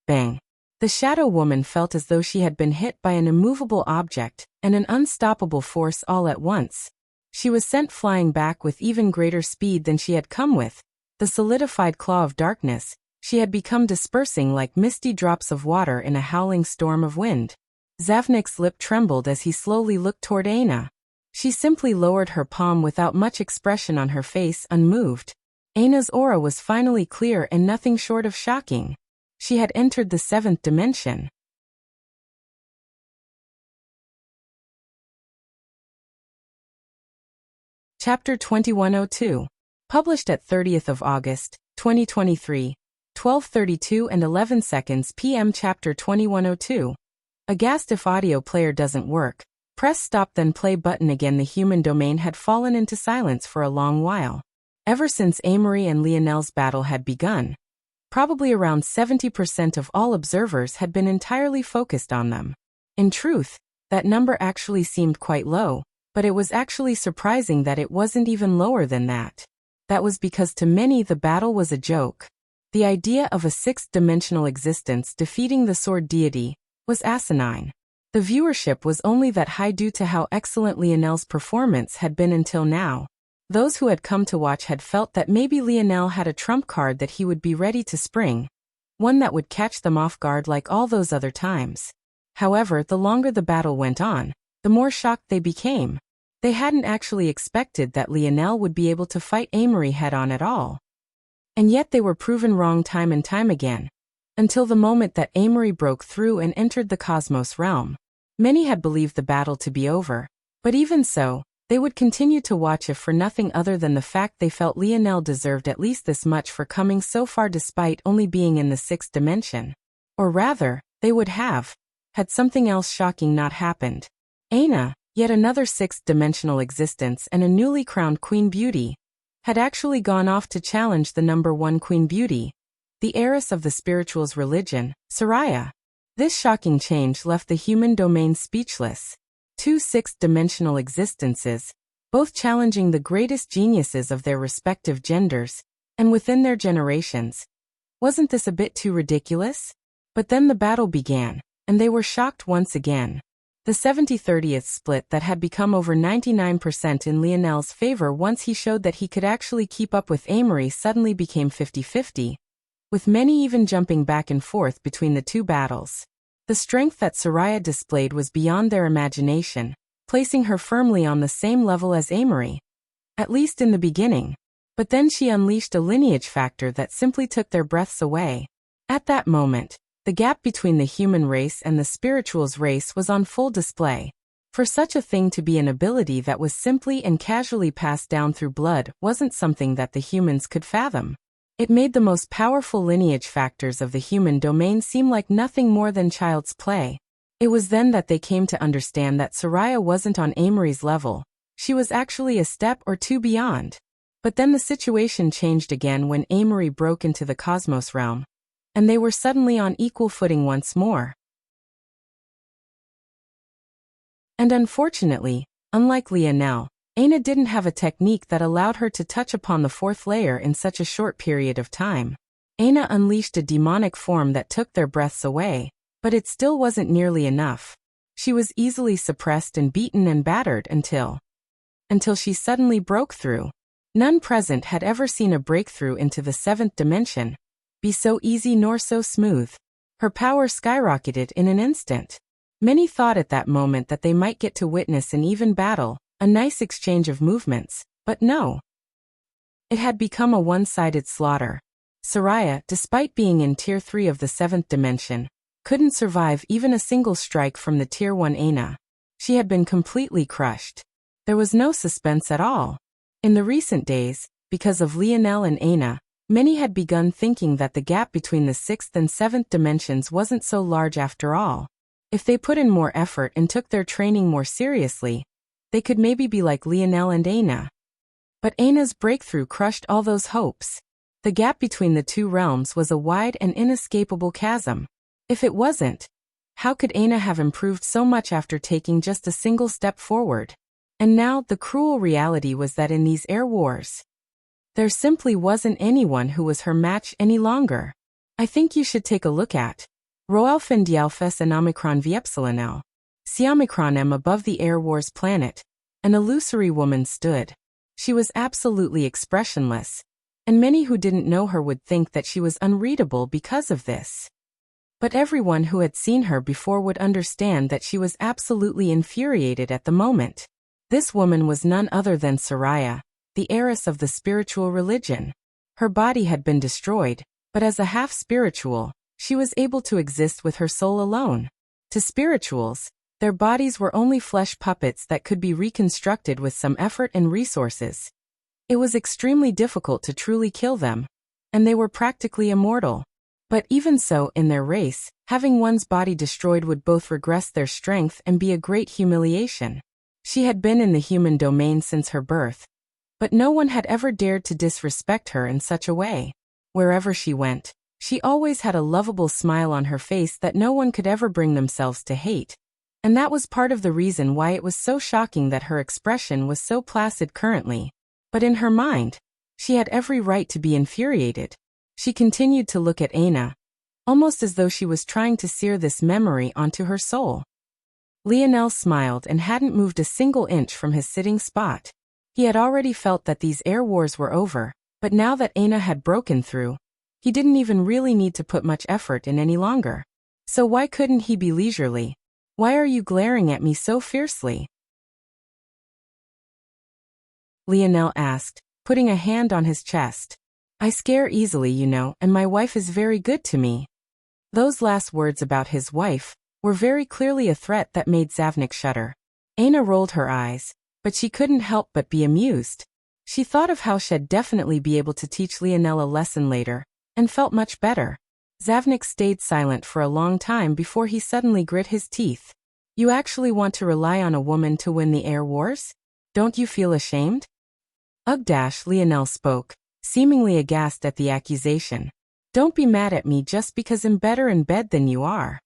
bang! The shadow woman felt as though she had been hit by an immovable object and an unstoppable force all at once. She was sent flying back with even greater speed than she had come with. The solidified claw of darkness, she had become dispersing like misty drops of water in a howling storm of wind. Zavnik's lip trembled as he slowly looked toward Aina. She simply lowered her palm without much expression on her face, unmoved. Aina's aura was finally clear and nothing short of shocking. She had entered the 7th dimension. Chapter 2102. Published at 30th of August, 2023, 12:32 and 11 seconds p.m. Chapter 2102. Aghast if audio player doesn't work. Press stop then play button again. The human domain had fallen into silence for a long while. Ever since Amory and Lionel's battle had begun. Probably around 70% of all observers had been entirely focused on them. In truth, that number actually seemed quite low, but it was actually surprising that it wasn't even lower than that. That was because to many the battle was a joke. The idea of a sixth-dimensional existence defeating the sword deity was asinine. The viewership was only that high due to how excellent Lionel's performance had been until now. Those who had come to watch had felt that maybe Lionel had a trump card that he would be ready to spring, one that would catch them off guard like all those other times. However, the longer the battle went on, the more shocked they became. They hadn't actually expected that Lionel would be able to fight Amory head-on at all. And yet they were proven wrong time and time again. Until the moment that Amory broke through and entered the Cosmos realm. Many had believed the battle to be over. But even so, they would continue to watch if for nothing other than the fact they felt Lionel deserved at least this much for coming so far despite only being in the sixth dimension. Or rather, they would have, had something else shocking not happened. Aina, yet another sixth-dimensional existence and a newly crowned Queen Beauty, had actually gone off to challenge the number one Queen Beauty, the heiress of the spiritual's religion, Soraya. This shocking change left the human domain speechless. Two sixth-dimensional existences, both challenging the greatest geniuses of their respective genders, and within their generations. Wasn't this a bit too ridiculous? But then the battle began, and they were shocked once again. The 70-30th split that had become over 99% in Lionel's favor once he showed that he could actually keep up with Amory suddenly became 50-50, with many even jumping back and forth between the two battles. The strength that Soraya displayed was beyond their imagination, placing her firmly on the same level as Amory. At least in the beginning. But then she unleashed a lineage factor that simply took their breaths away. At that moment, the gap between the human race and the spiritual's race was on full display. For such a thing to be an ability that was simply and casually passed down through blood wasn't something that the humans could fathom. It made the most powerful lineage factors of the human domain seem like nothing more than child's play. It was then that they came to understand that Soraya wasn't on Amory's level. She was actually a step or two beyond. But then the situation changed again when Amory broke into the Cosmos realm. And they were suddenly on equal footing once more. And unfortunately, unlike Lionel, Aina didn't have a technique that allowed her to touch upon the fourth layer in such a short period of time. Aina unleashed a demonic form that took their breaths away, but it still wasn't nearly enough. She was easily suppressed and beaten and battered until she suddenly broke through. None present had ever seen a breakthrough into the seventh dimension be so easy nor so smooth. Her power skyrocketed in an instant. Many thought at that moment that they might get to witness an even battle, a nice exchange of movements, but no. It had become a one-sided slaughter. Soraya, despite being in Tier 3 of the 7th dimension, couldn't survive even a single strike from the Tier 1 Aina. She had been completely crushed. There was no suspense at all. In the recent days, because of Lionel and Aina, many had begun thinking that the gap between the 6th and 7th dimensions wasn't so large after all. If they put in more effort and took their training more seriously, they could maybe be like Lionel and Aina. But Aina's breakthrough crushed all those hopes. The gap between the two realms was a wide and inescapable chasm. If it wasn't, how could Aina have improved so much after taking just a single step forward? And now the cruel reality was that in these air wars, there simply wasn't anyone who was her match any longer. I think you should take a look at Roelfen Dialfes and Omicron Viepsilonel. See Omicron M above the Air Wars planet. An illusory woman stood. She was absolutely expressionless, and many who didn't know her would think that she was unreadable because of this. But everyone who had seen her before would understand that she was absolutely infuriated at the moment. This woman was none other than Soraya, the heiress of the spiritual religion. Her body had been destroyed, but as a half-spiritual, she was able to exist with her soul alone. To spirituals, their bodies were only flesh puppets that could be reconstructed with some effort and resources. It was extremely difficult to truly kill them, and they were practically immortal. But even so, in their race, having one's body destroyed would both regress their strength and be a great humiliation. She had been in the human domain since her birth, but no one had ever dared to disrespect her in such a way. Wherever she went, she always had a lovable smile on her face that no one could ever bring themselves to hate. And that was part of the reason why it was so shocking that her expression was so placid currently. But in her mind, she had every right to be infuriated. She continued to look at Aina, almost as though she was trying to sear this memory onto her soul. Lionel smiled and hadn't moved a single inch from his sitting spot. He had already felt that these air wars were over, but now that Aina had broken through, he didn't even really need to put much effort in any longer. So why couldn't he be leisurely? Why are you glaring at me so fiercely? Lionel asked, putting a hand on his chest. I scare easily, you know, and my wife is very good to me. Those last words about his wife were very clearly a threat that made Zavnik shudder. Aina rolled her eyes, but she couldn't help but be amused. She thought of how she'd definitely be able to teach Lionel a lesson later, and felt much better. Zavnik stayed silent for a long time before he suddenly grit his teeth. You actually want to rely on a woman to win the air wars? Don't you feel ashamed? Ugh! Lionel spoke, seemingly aghast at the accusation. Don't be mad at me just because I'm better in bed than you are.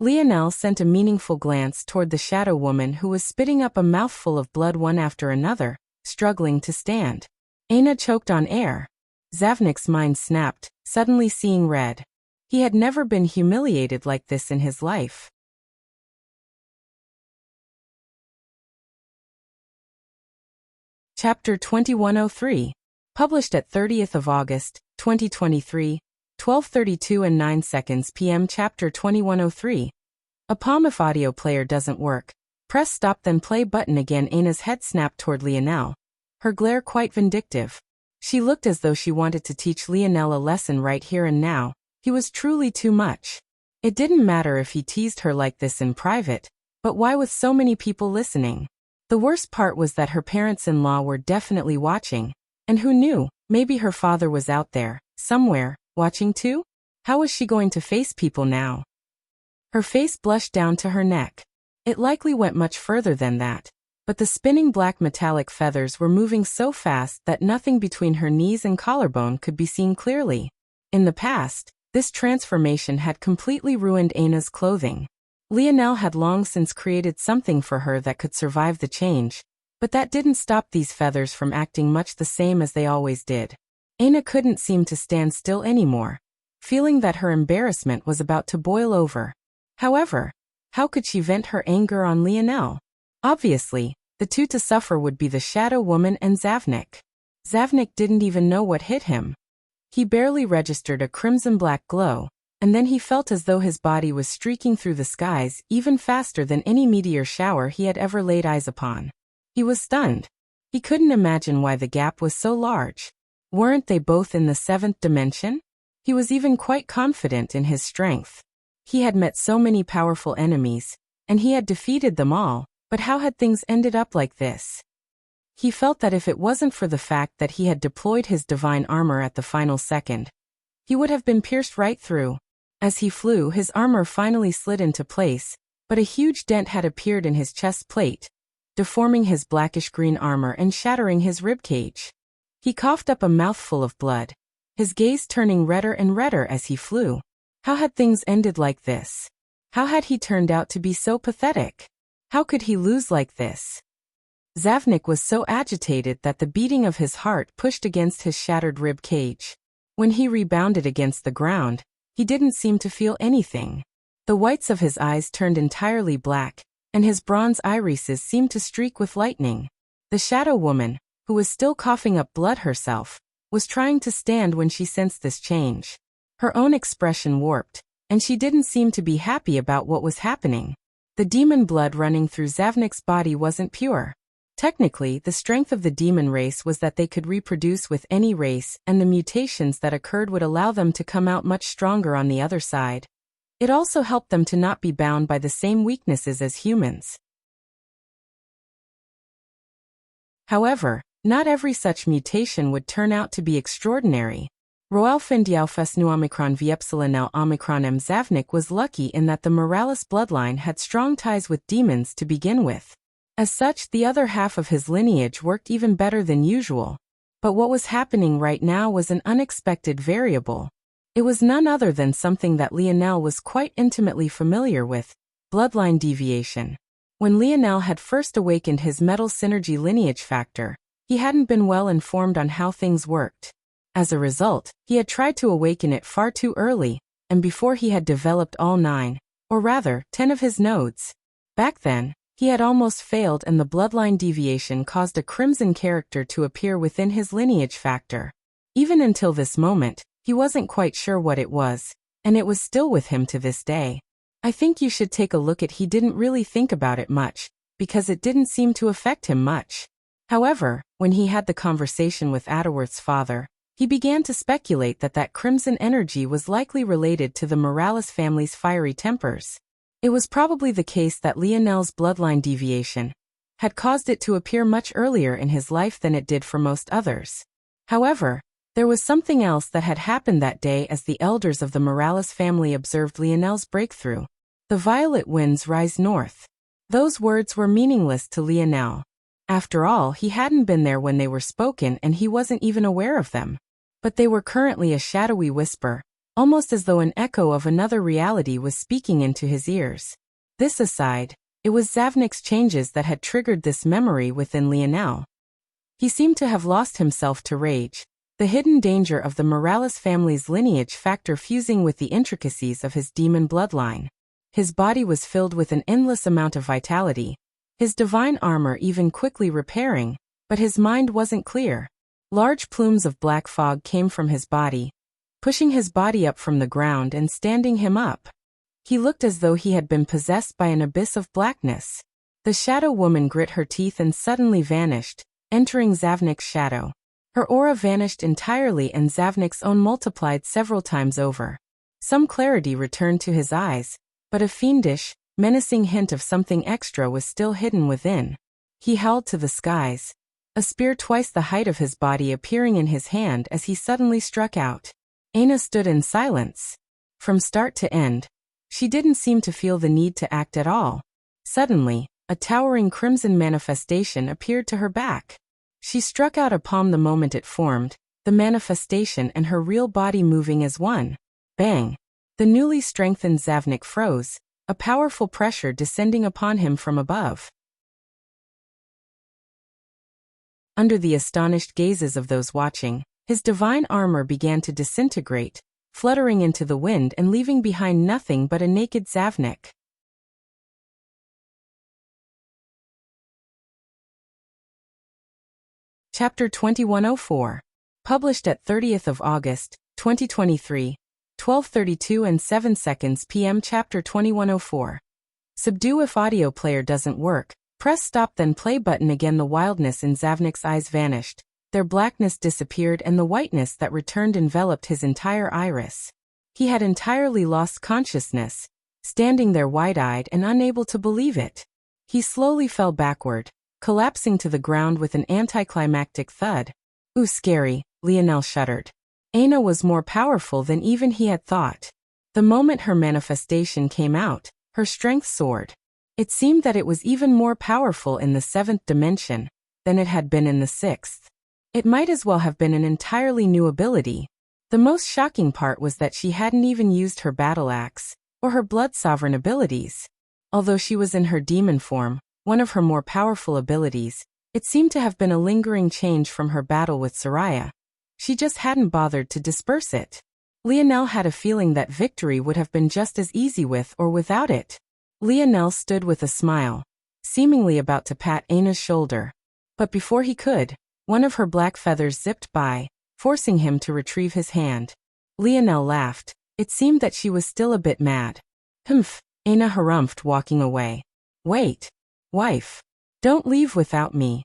Lionel sent a meaningful glance toward the shadow woman who was spitting up a mouthful of blood one after another, struggling to stand. Aina choked on air. Zavnik's mind snapped, suddenly seeing red. He had never been humiliated like this in his life. Chapter 2103. Published at 30th of August, 2023, 12:32 and 9 seconds p.m. Chapter 2103. A palm. If audio player doesn't work, press stop then play button again. Aina's head snapped toward Lionel, her glare quite vindictive. She looked as though she wanted to teach Lionel a lesson right here and now. He was truly too much. It didn't matter if he teased her like this in private, but why with so many people listening? The worst part was that her parents-in-law were definitely watching. And who knew, maybe her father was out there, somewhere, watching too? How was she going to face people now? Her face blushed down to her neck. It likely went much further than that, but the spinning black metallic feathers were moving so fast that nothing between her knees and collarbone could be seen clearly. In the past, this transformation had completely ruined Aina's clothing. Lionel had long since created something for her that could survive the change, but that didn't stop these feathers from acting much the same as they always did. Aina couldn't seem to stand still anymore, feeling that her embarrassment was about to boil over. However, how could she vent her anger on Lionel? Obviously, the two to suffer would be the shadow woman and Zavnik. Zavnik didn't even know what hit him. He barely registered a crimson-black glow, and then he felt as though his body was streaking through the skies even faster than any meteor shower he had ever laid eyes upon. He was stunned. He couldn't imagine why the gap was so large. Weren't they both in the seventh dimension? He was even quite confident in his strength. He had met so many powerful enemies, and he had defeated them all, but how had things ended up like this? He felt that if it wasn't for the fact that he had deployed his divine armor at the final second, he would have been pierced right through. As he flew, his armor finally slid into place, but a huge dent had appeared in his chest plate, deforming his blackish-green armor and shattering his ribcage. He coughed up a mouthful of blood, his gaze turning redder and redder as he flew. How had things ended like this? How had he turned out to be so pathetic? How could he lose like this? Zavnik was so agitated that the beating of his heart pushed against his shattered rib cage. When he rebounded against the ground, he didn't seem to feel anything. The whites of his eyes turned entirely black, and his bronze irises seemed to streak with lightning. The shadow woman, who was still coughing up blood herself, was trying to stand when she sensed this change. Her own expression warped, and she didn't seem to be happy about what was happening. The demon blood running through Zavnik's body wasn't pure. Technically, the strength of the demon race was that they could reproduce with any race, and the mutations that occurred would allow them to come out much stronger on the other side. It also helped them to not be bound by the same weaknesses as humans. However, Not every such mutation would turn out to be extraordinary. Roelfindiaufes nu Omicron Viepsilinel Omicron M. Zavnik was lucky in that the Morales bloodline had strong ties with demons to begin with. As such, the other half of his lineage worked even better than usual. But what was happening right now was an unexpected variable. It was none other than something that Lionel was quite intimately familiar with: bloodline deviation. When Lionel had first awakened his metal synergy lineage factor, he hadn't been well informed on how things worked. As a result, he had tried to awaken it far too early, and before he had developed all 9, or rather 10 of his nodes. Back then, he had almost failed, and the bloodline deviation caused a crimson character to appear within his lineage factor. Even until this moment, he wasn't quite sure what it was, and it was still with him to this day. I think you should take a look at. He didn't really think about it much, because it didn't seem to affect him much. However, when he had the conversation with Atterworth's father, he began to speculate that crimson energy was likely related to the Morales family's fiery tempers. It was probably the case that Lionel's bloodline deviation had caused it to appear much earlier in his life than it did for most others. However, there was something else that had happened that day as the elders of the Morales family observed Lionel's breakthrough. The violet winds rise north. Those words were meaningless to Lionel. After all, he hadn't been there when they were spoken, and he wasn't even aware of them. But they were currently a shadowy whisper, almost as though an echo of another reality was speaking into his ears. This aside, it was Zavnik's changes that had triggered this memory within Lionel. He seemed to have lost himself to rage, the hidden danger of the Morales family's lineage factor fusing with the intricacies of his demon bloodline. His body was filled with an endless amount of vitality, his divine armor even quickly repairing, but his mind wasn't clear. Large plumes of black fog came from his body, pushing his body up from the ground and standing him up. He looked as though he had been possessed by an abyss of blackness. The shadow woman grit her teeth and suddenly vanished, entering Zavnik's shadow. Her aura vanished entirely, and Zavnik's own multiplied several times over. Some clarity returned to his eyes, but a fiendish, menacing hint of something extra was still hidden within. He howled to the skies, a spear twice the height of his body appearing in his hand as he suddenly struck out. Aina stood in silence. From start to end, she didn't seem to feel the need to act at all. Suddenly, a towering crimson manifestation appeared to her back. She struck out a palm the moment it formed, the manifestation and her real body moving as one. Bang! The newly strengthened Zavnik froze, a powerful pressure descending upon him from above. Under the astonished gazes of those watching, his divine armor began to disintegrate, fluttering into the wind and leaving behind nothing but a naked Zavnik. Chapter 2104. Published at 30th of August, 2023, 12:32 and 7 seconds p.m. Chapter 2104. Subdue. If audio player doesn't work, press stop then play button again. The wildness in Zavnik's eyes vanished. Their blackness disappeared and the whiteness that returned enveloped his entire iris. He had entirely lost consciousness, standing there wide-eyed and unable to believe it. He slowly fell backward, collapsing to the ground with an anticlimactic thud. Ooh, scary, Lionel shuddered. Aina was more powerful than even he had thought. The moment her manifestation came out, her strength soared. It seemed that it was even more powerful in the 7th dimension than it had been in the 6th. It might as well have been an entirely new ability. The most shocking part was that she hadn't even used her battle axe, or her blood sovereign abilities. Although she was in her demon form, one of her more powerful abilities, it seemed to have been a lingering change from her battle with Soraya. She just hadn't bothered to disperse it. Lionel had a feeling that victory would have been just as easy with or without it. Lionel stood with a smile, seemingly about to pat Aina's shoulder. But before he could, one of her black feathers zipped by, forcing him to retrieve his hand. Lionel laughed. It seemed that she was still a bit mad. Humph, Aina harumphed, walking away. Wait. Wife. Don't leave without me.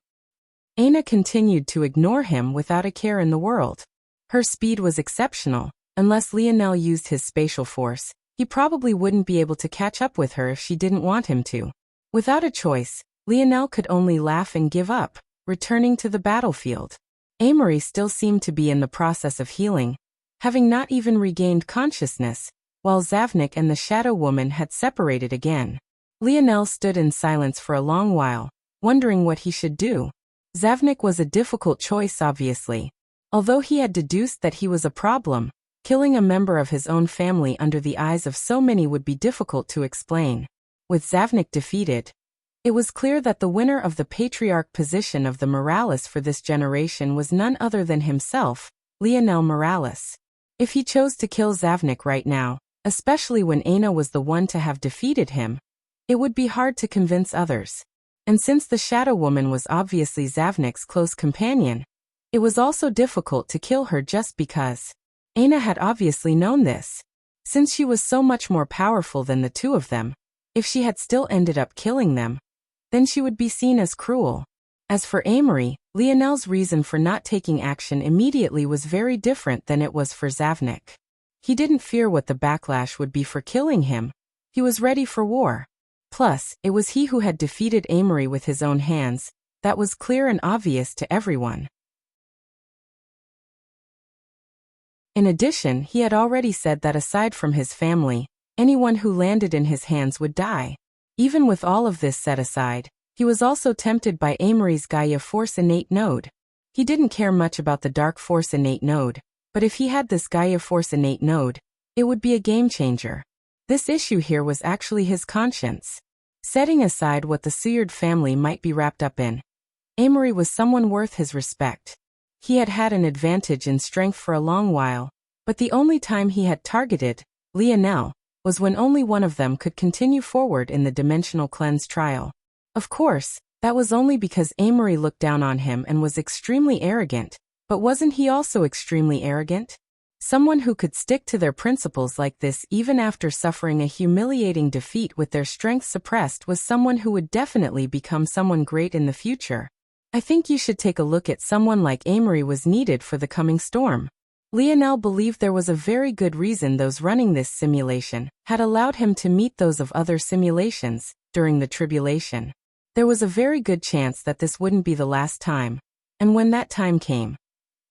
Aina continued to ignore him without a care in the world. Her speed was exceptional. Unless Lionel used his spatial force, he probably wouldn't be able to catch up with her if she didn't want him to. Without a choice, Lionel could only laugh and give up. returning to the battlefield. Amory still seemed to be in the process of healing, having not even regained consciousness, while Zavnik and the Shadow Woman had separated again. Lionel stood in silence for a long while, wondering what he should do. Zavnik was a difficult choice, obviously. Although he had deduced that he was a problem, killing a member of his own family under the eyes of so many would be difficult to explain. With Zavnik defeated, it was clear that the winner of the patriarch position of the Morales for this generation was none other than himself, Lionel Morales. If he chose to kill Zavnik right now, especially when Aina was the one to have defeated him, it would be hard to convince others. And since the Shadow Woman was obviously Zavnik's close companion, it was also difficult to kill her just because. Aina had obviously known this. Since she was so much more powerful than the two of them, if she had still ended up killing them, then she would be seen as cruel. As for Amory, Lionel's reason for not taking action immediately was very different than it was for Zavnik. He didn't fear what the backlash would be for killing him. He was ready for war. Plus, it was he who had defeated Amory with his own hands. That was clear and obvious to everyone. In addition, he had already said that aside from his family, anyone who landed in his hands would die. Even with all of this set aside, he was also tempted by Amory's Gaia Force innate node. He didn't care much about the Dark Force innate node, but if he had this Gaia Force innate node, it would be a game changer. This issue here was actually his conscience. Setting aside what the Seward family might be wrapped up in, Amory was someone worth his respect. He had had an advantage in strength for a long while, but the only time he had targeted Lionel was when only one of them could continue forward in the Dimensional Cleanse trial. Of course, that was only because Amory looked down on him and was extremely arrogant, but wasn't he also extremely arrogant? Someone who could stick to their principles like this even after suffering a humiliating defeat with their strength suppressed was someone who would definitely become someone great in the future. I think you should take a look at someone like Amory was needed for the coming storm. Lionel believed there was a very good reason those running this simulation had allowed him to meet those of other simulations during the tribulation. There was a very good chance that this wouldn't be the last time, and when that time came,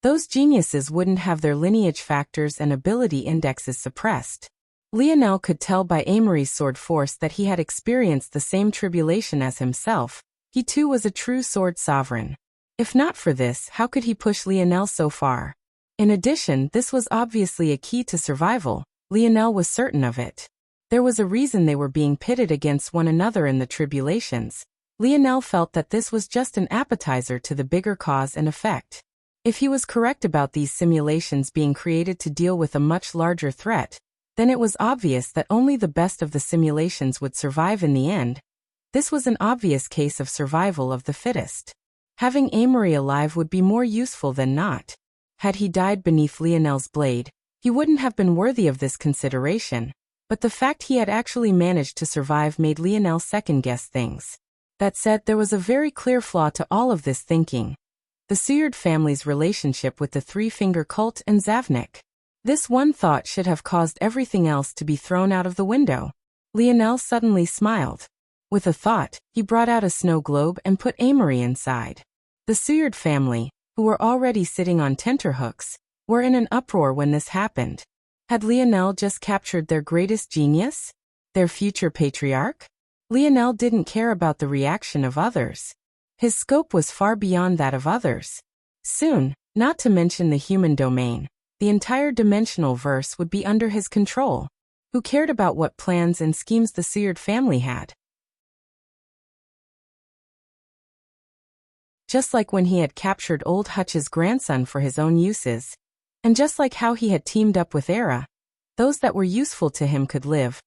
those geniuses wouldn't have their lineage factors and ability indexes suppressed. Lionel could tell by Amory's sword force that he had experienced the same tribulation as himself. He too was a true sword sovereign. If not for this, how could he push Lionel so far? In addition, this was obviously a key to survival. Lionel was certain of it. There was a reason they were being pitted against one another in the tribulations. Lionel felt that this was just an appetizer to the bigger cause and effect. If he was correct about these simulations being created to deal with a much larger threat, then it was obvious that only the best of the simulations would survive in the end. This was an obvious case of survival of the fittest. Having Amory alive would be more useful than not. Had he died beneath Lionel's blade, he wouldn't have been worthy of this consideration, but the fact he had actually managed to survive made Lionel second-guess things. That said, there was a very clear flaw to all of this thinking. The Seward family's relationship with the Three-Finger Cult and Zavnik. This one thought should have caused everything else to be thrown out of the window. Lionel suddenly smiled. With a thought, he brought out a snow globe and put Amory inside. The Seward family, who were already sitting on tenterhooks, were in an uproar when this happened. Had Lionel just captured their greatest genius? Their future patriarch? Lionel didn't care about the reaction of others. His scope was far beyond that of others. Soon, not to mention the human domain, the entire dimensional verse would be under his control. Who cared about what plans and schemes the Seward family had? Just like when he had captured Old Hutch's grandson for his own uses, and just like how he had teamed up with Era, those that were useful to him could live,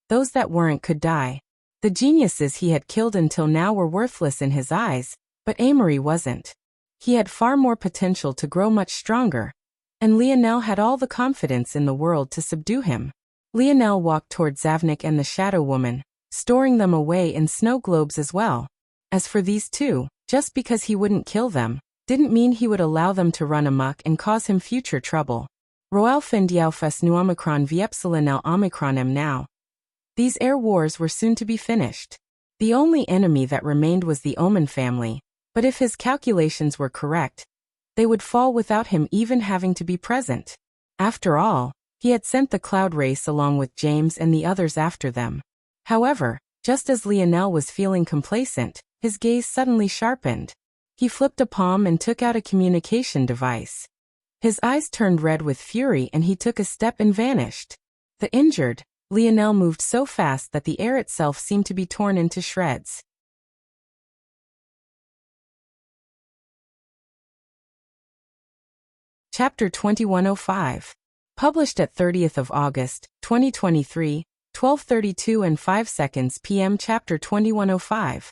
those that weren't could die. The geniuses he had killed until now were worthless in his eyes, but Amory wasn't. He had far more potential to grow much stronger, and Lionel had all the confidence in the world to subdue him. Lionel walked toward Zavnik and the Shadow Woman, storing them away in snow globes as well. As for these two, just because he wouldn't kill them, didn't mean he would allow them to run amok and cause him future trouble. Roalfendiaufes nu omicron viepsilinel omicronem now. These air wars were soon to be finished. The only enemy that remained was the Omen family, But if his calculations were correct, they would fall without him even having to be present. After all, he had sent the cloud race along with James and the others after them. However, just as Lionel was feeling complacent, his gaze suddenly sharpened. He flipped a palm and took out a communication device. His eyes turned red with fury and he took a step and vanished. The injured, Lionel moved so fast that the air itself seemed to be torn into shreds. Chapter 2105. Published at 30th of August, 2023, 12:32 and 5 seconds p.m. Chapter 2105.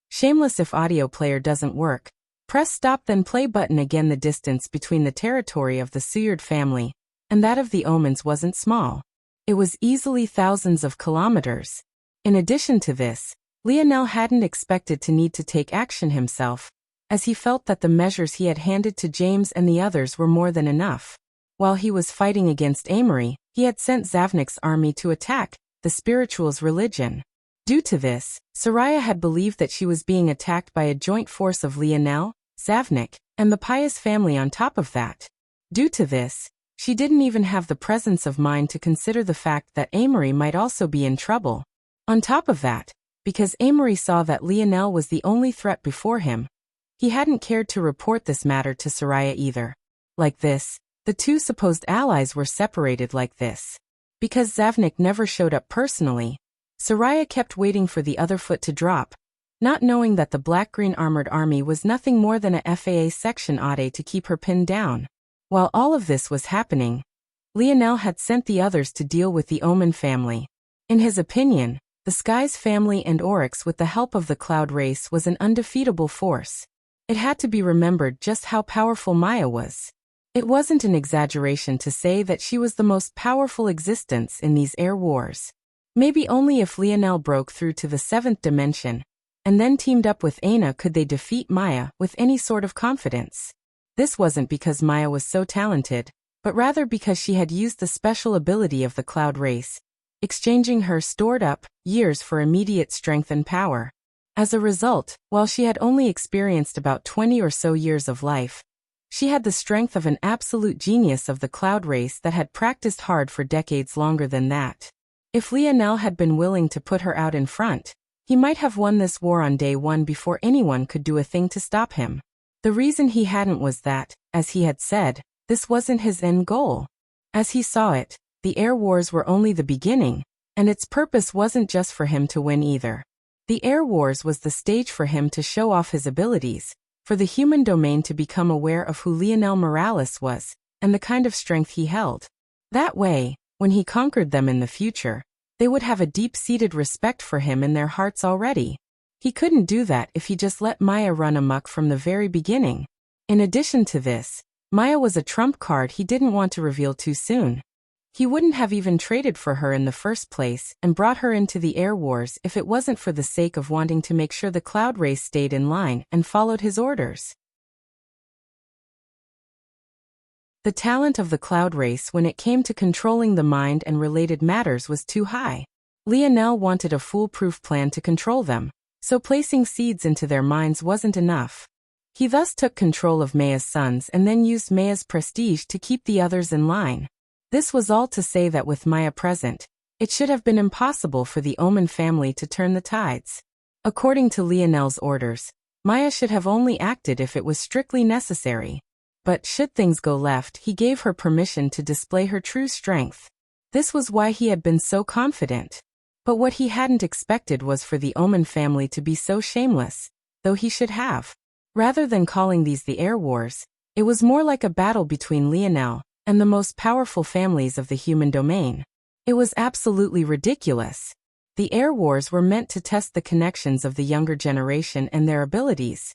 Shameless. If audio player doesn't work, press stop then play button again. The distance between the territory of the Seward family and that of the Omens wasn't small. It was easily thousands of kilometers. In addition to this, Lionel hadn't expected to need to take action himself, as he felt that the measures he had handed to James and the others were more than enough. While he was fighting against Amory, he had sent Zavnik's army to attack the spiritual's religion. Due to this, Soraya had believed that she was being attacked by a joint force of Lionel, Zavnik, and the pious family on top of that. Due to this, she didn't even have the presence of mind to consider the fact that Amory might also be in trouble. On top of that, because Amory saw that Lionel was the only threat before him, he hadn't cared to report this matter to Soraya either. Like this, the two supposed allies were separated like this. Because Zavnik never showed up personally, Soraya kept waiting for the other foot to drop, not knowing that the black-green armored army was nothing more than a FAA section aide to keep her pinned down. While all of this was happening, Lionel had sent the others to deal with the Omen family. In his opinion, the Skies family and Oryx with the help of the Cloud race was an undefeatable force. It had to be remembered just how powerful Maya was. It wasn't an exaggeration to say that she was the most powerful existence in these air wars. Maybe only if Lionel broke through to the 7th dimension, and then teamed up with Aina, could they defeat Maya with any sort of confidence. This wasn't because Maya was so talented, but rather because she had used the special ability of the Cloud race, exchanging her stored-up years for immediate strength and power. As a result, while she had only experienced about 20 or so years of life, she had the strength of an absolute genius of the Cloud race that had practiced hard for decades longer than that. If Lionel had been willing to put her out in front, he might have won this war on day one before anyone could do a thing to stop him. The reason he hadn't was that, as he had said, this wasn't his end goal. As he saw it, the air wars were only the beginning, and its purpose wasn't just for him to win either. The air wars was the stage for him to show off his abilities, for the human domain to become aware of who Lionel Morales was, and the kind of strength he held. That way, when he conquered them in the future, they would have a deep-seated respect for him in their hearts already. He couldn't do that if he just let Maya run amok from the very beginning. In addition to this, Maya was a trump card he didn't want to reveal too soon. He wouldn't have even traded for her in the first place and brought her into the air wars if it wasn't for the sake of wanting to make sure the Cloud race stayed in line and followed his orders. The talent of the Cloud race when it came to controlling the mind and related matters was too high. Lionel wanted a foolproof plan to control them, so placing seeds into their minds wasn't enough. He thus took control of Maya's sons and then used Maya's prestige to keep the others in line. This was all to say that with Maya present, it should have been impossible for the Omen family to turn the tides. According to Lionel's orders, Maya should have only acted if it was strictly necessary. But should things go left, he gave her permission to display her true strength. This was why he had been so confident. But what he hadn't expected was for the Omen family to be so shameless, though he should have. Rather than calling these the air wars, it was more like a battle between Lionel and the most powerful families of the human domain. It was absolutely ridiculous. The air wars were meant to test the connections of the younger generation and their abilities.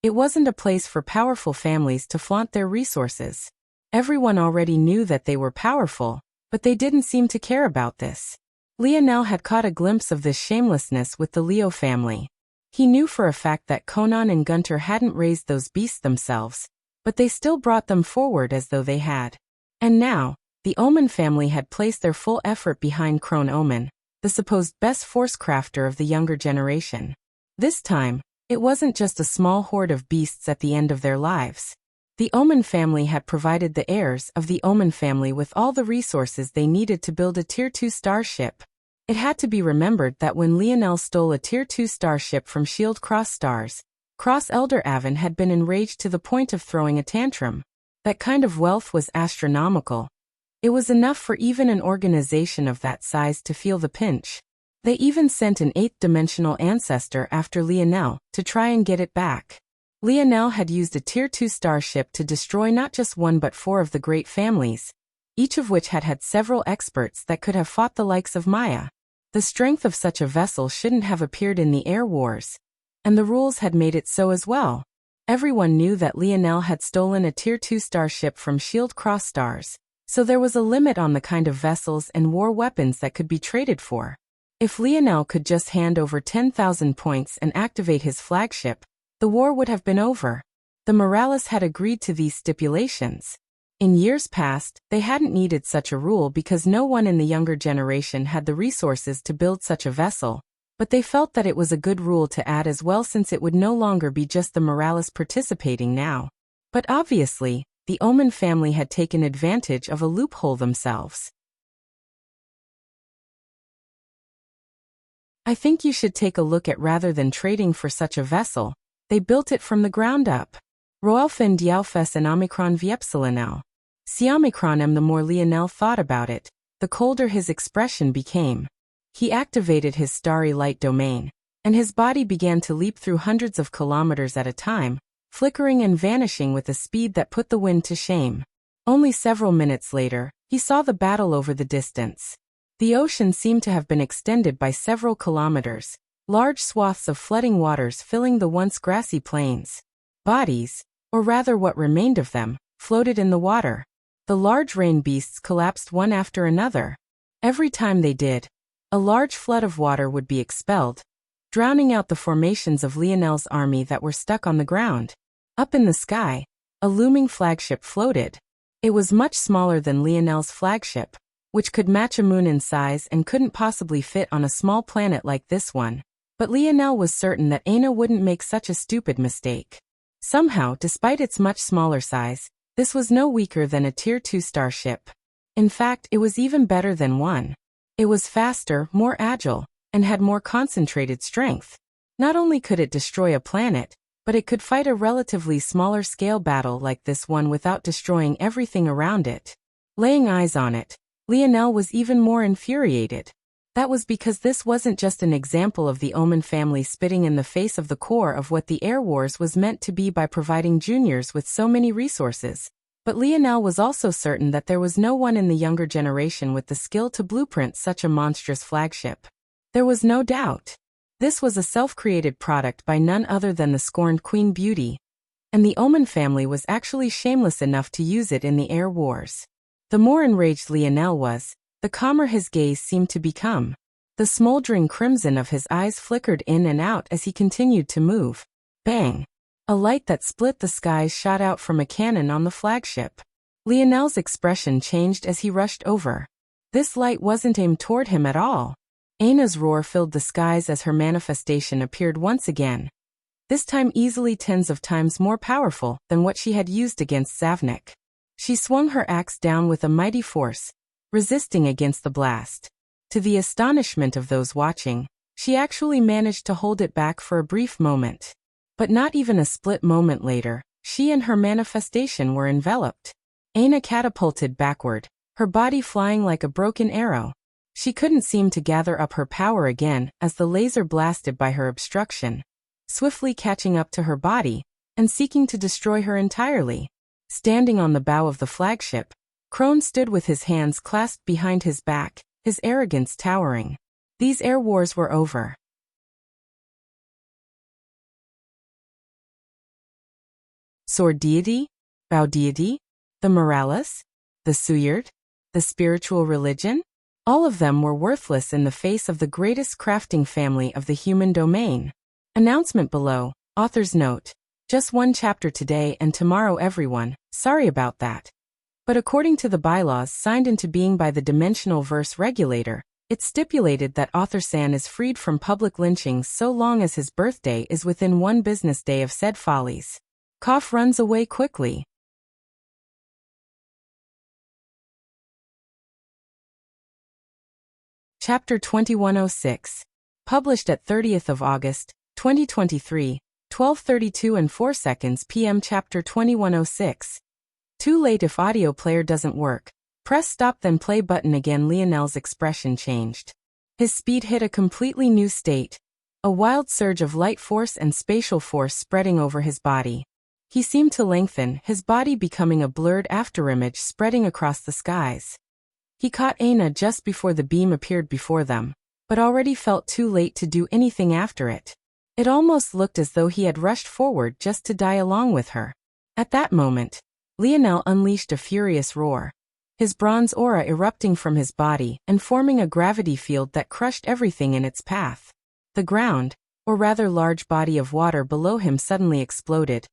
It wasn't a place for powerful families to flaunt their resources. Everyone already knew that they were powerful, but they didn't seem to care about this. Lionel had caught a glimpse of this shamelessness with the Leo family. He knew for a fact that Conan and Gunter hadn't raised those beasts themselves, but they still brought them forward as though they had. And now, the Omen family had placed their full effort behind Crone Omen, the supposed best force crafter of the younger generation. This time, It wasn't just a small horde of beasts at the end of their lives. The Omen family had provided the heirs of the Omen family with all the resources they needed to build a Tier 2 starship. It had to be remembered that when Lionel stole a Tier 2 starship from Shield Cross Stars, Cross Elder Avon had been enraged to the point of throwing a tantrum. That kind of wealth was astronomical. It was enough for even an organization of that size to feel the pinch. They even sent an 8th-dimensional ancestor after Lionel to try and get it back. Lionel had used a Tier 2 starship to destroy not just one but 4 of the great families, each of which had had several experts that could have fought the likes of Maya. The strength of such a vessel shouldn't have appeared in the Air Wars, and the rules had made it so as well. Everyone knew that Lionel had stolen a Tier 2 starship from Shield Cross Stars, so there was a limit on the kind of vessels and war weapons that could be traded for. If Lionel could just hand over 10,000 points and activate his flagship, the war would have been over. The Morales had agreed to these stipulations. In years past, they hadn't needed such a rule because no one in the younger generation had the resources to build such a vessel, but they felt that it was a good rule to add as well since it would no longer be just the Morales participating now. But obviously, the Omen family had taken advantage of a loophole themselves. I think you should take a look at rather than trading for such a vessel. They built it from the ground up. Roelfen Diaufes and Omicron Viepsilinel. Si Omicron the more Lionel thought about it, the colder his expression became. He activated his starry light domain, and his body began to leap through hundreds of kilometers at a time, flickering and vanishing with a speed that put the wind to shame. Only several minutes later, he saw the battle over the distance. The ocean seemed to have been extended by several kilometers, large swaths of flooding waters filling the once grassy plains. Bodies, or rather what remained of them, floated in the water. The large rain beasts collapsed one after another. Every time they did, a large flood of water would be expelled, drowning out the formations of Lionel's army that were stuck on the ground. Up in the sky, a looming flagship floated. It was much smaller than Lionel's flagship, which could match a moon in size and couldn't possibly fit on a small planet like this one. But Lionel was certain that Aina wouldn't make such a stupid mistake. Somehow, despite its much smaller size, this was no weaker than a Tier 2 starship. In fact, it was even better than one. It was faster, more agile, and had more concentrated strength. Not only could it destroy a planet, but it could fight a relatively smaller scale battle like this one without destroying everything around it. Laying eyes on it, Lionel was even more infuriated. That was because this wasn't just an example of the Omen family spitting in the face of the core of what the Air Wars was meant to be by providing juniors with so many resources. But Lionel was also certain that there was no one in the younger generation with the skill to blueprint such a monstrous flagship. There was no doubt. This was a self-created product by none other than the scorned Queen Beauty, and the Omen family was actually shameless enough to use it in the Air Wars. The more enraged Lionel was, the calmer his gaze seemed to become. The smoldering crimson of his eyes flickered in and out as he continued to move. Bang! A light that split the skies shot out from a cannon on the flagship. Lionel's expression changed as he rushed over. This light wasn't aimed toward him at all. Aina's roar filled the skies as her manifestation appeared once again. This time easily tens of times more powerful than what she had used against Zavnik. She swung her axe down with a mighty force, resisting against the blast. To the astonishment of those watching, she actually managed to hold it back for a brief moment. But not even a split moment later, she and her manifestation were enveloped. Aina catapulted backward, her body flying like a broken arrow. She couldn't seem to gather up her power again as the laser blasted by her obstruction, swiftly catching up to her body and seeking to destroy her entirely. Standing on the bow of the flagship, Crone stood with his hands clasped behind his back, his arrogance towering. These air wars were over. Sword deity? Bow deity? The Morales? The Suyard? The spiritual religion? All of them were worthless in the face of the greatest crafting family of the human domain. Announcement below. Author's note. Just one chapter today and tomorrow everyone, sorry about that. But according to the bylaws signed into being by the Dimensional Verse Regulator, It stipulated that author San is freed from public lynchings so long as his birthday is within 1 business day of said follies. Cough runs away quickly. Chapter 2106. Published at 30th of August, 2023, 12:32 and 4 seconds p.m. Chapter 2106. Too late if audio player doesn't work. Press stop then play button again. Lionel's expression changed. His speed hit a completely new state. A wild surge of light force and spatial force spreading over his body. He seemed to lengthen, his body becoming a blurred afterimage spreading across the skies. He caught Aina just before the beam appeared before them, but already felt too late to do anything after it. It almost looked as though he had rushed forward just to die along with her. At that moment, Lionel unleashed a furious roar. His bronze aura erupting from his body and forming a gravity field that crushed everything in its path. The ground, or rather large body of water below him suddenly exploded.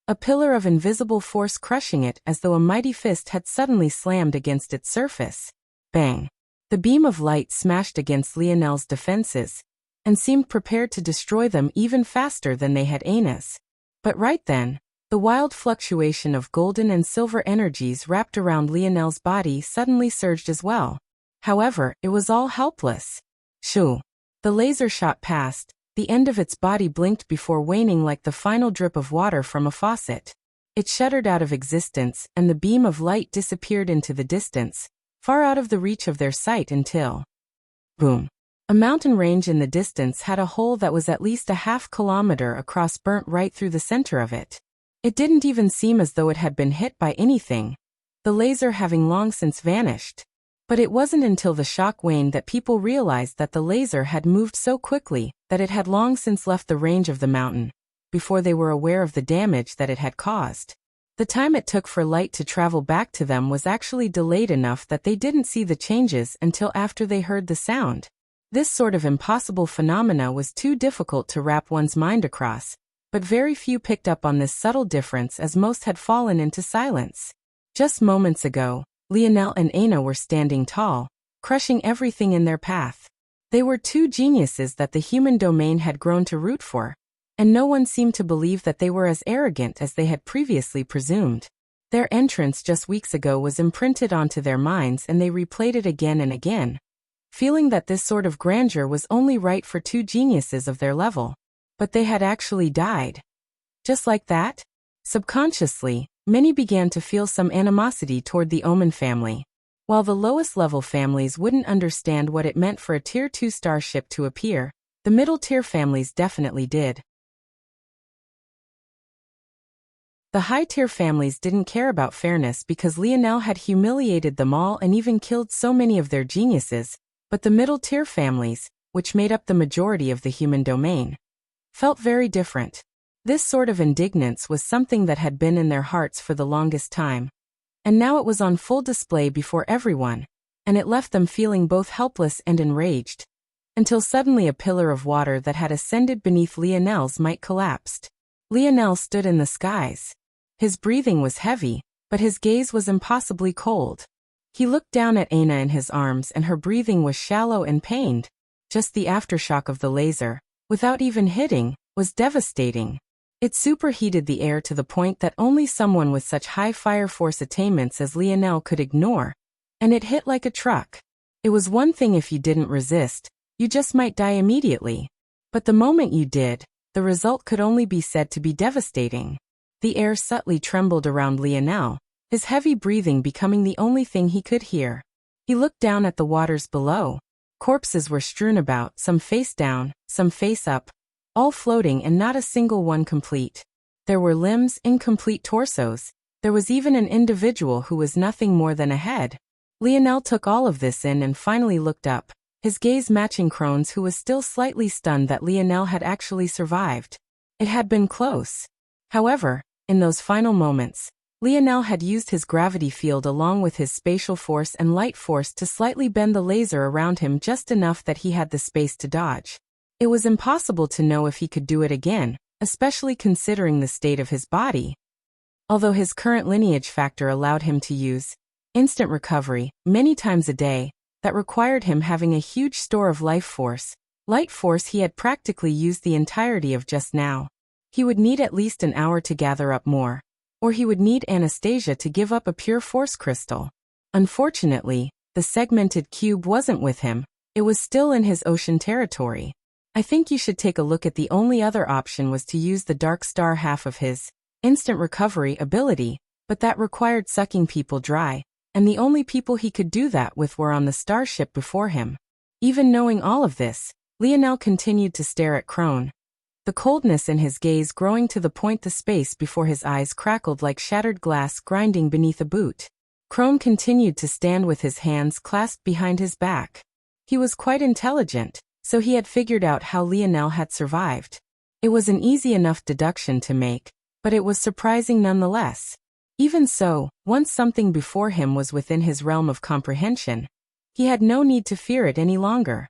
A pillar of invisible force crushing it as though a mighty fist had suddenly slammed against its surface. Bang! The beam of light smashed against Lionel's defenses, and seemed prepared to destroy them even faster than they had Aina's. But right then, the wild fluctuation of golden and silver energies wrapped around Lionel's body suddenly surged as well. However, it was all helpless. Shoo! The laser shot past, the end of its body blinked before waning like the final drip of water from a faucet. It shuddered out of existence, and the beam of light disappeared into the distance, far out of the reach of their sight until... Boom! A mountain range in the distance had a hole that was at least a half-kilometer across burnt right through the center of it. It didn't even seem as though it had been hit by anything, the laser having long since vanished. But it wasn't until the shock waned that people realized that the laser had moved so quickly that it had long since left the range of the mountain, before they were aware of the damage that it had caused. The time it took for light to travel back to them was actually delayed enough that they didn't see the changes until after they heard the sound. This sort of impossible phenomena was too difficult to wrap one's mind across, but very few picked up on this subtle difference as most had fallen into silence. Just moments ago, Lionel and Aina were standing tall, crushing everything in their path. They were two geniuses that the human domain had grown to root for, and no one seemed to believe that they were as arrogant as they had previously presumed. Their entrance just weeks ago was imprinted onto their minds and they replayed it again and again, feeling that this sort of grandeur was only right for two geniuses of their level. But they had actually died. Just like that? Subconsciously, many began to feel some animosity toward the Omen family. While the lowest level families wouldn't understand what it meant for a Tier 2 starship to appear, the middle tier families definitely did. The high tier families didn't care about fairness because Lionel had humiliated them all and even killed so many of their geniuses, but the middle tier families, which made up the majority of the human domain, felt very different. This sort of indignance was something that had been in their hearts for the longest time. And now it was on full display before everyone, and it left them feeling both helpless and enraged. Until suddenly a pillar of water that had ascended beneath Lionel's might collapsed. Lionel stood in the skies. His breathing was heavy, but his gaze was impossibly cold. He looked down at Aina in his arms and her breathing was shallow and pained. Just the aftershock of the laser, without even hitting, was devastating. It superheated the air to the point that only someone with such high fire force attainments as Lionel could ignore, and it hit like a truck. It was one thing if you didn't resist, you just might die immediately. But the moment you did, the result could only be said to be devastating. The air subtly trembled around Lionel, his heavy breathing becoming the only thing he could hear. He looked down at the waters below. Corpses were strewn about, some face down, some face up, all floating and not a single one complete. There were limbs, incomplete torsos. There was even an individual who was nothing more than a head. Lionel took all of this in and finally looked up, his gaze matching Krone's, who was still slightly stunned that Lionel had actually survived. It had been close. However, in those final moments, Lionel had used his gravity field along with his spatial force and light force to slightly bend the laser around him just enough that he had the space to dodge. It was impossible to know if he could do it again, especially considering the state of his body. Although his current lineage factor allowed him to use instant recovery many times a day, that required him having a huge store of life force, light force he had practically used the entirety of just now. He would need at least an hour to gather up more, or he would need Anastasia to give up a pure force crystal. Unfortunately, the segmented cube wasn't with him, it was still in his ocean territory. I think you should take a look at the only other option was to use the Dark Star half of his instant recovery ability, but that required sucking people dry, and the only people he could do that with were on the starship before him. Even knowing all of this, Lionel continued to stare at Crone, the coldness in his gaze growing to the point the space before his eyes crackled like shattered glass grinding beneath a boot. Crone continued to stand with his hands clasped behind his back. He was quite intelligent, so he had figured out how Lionel had survived. It was an easy enough deduction to make, but it was surprising nonetheless. Even so, once something before him was within his realm of comprehension, he had no need to fear it any longer.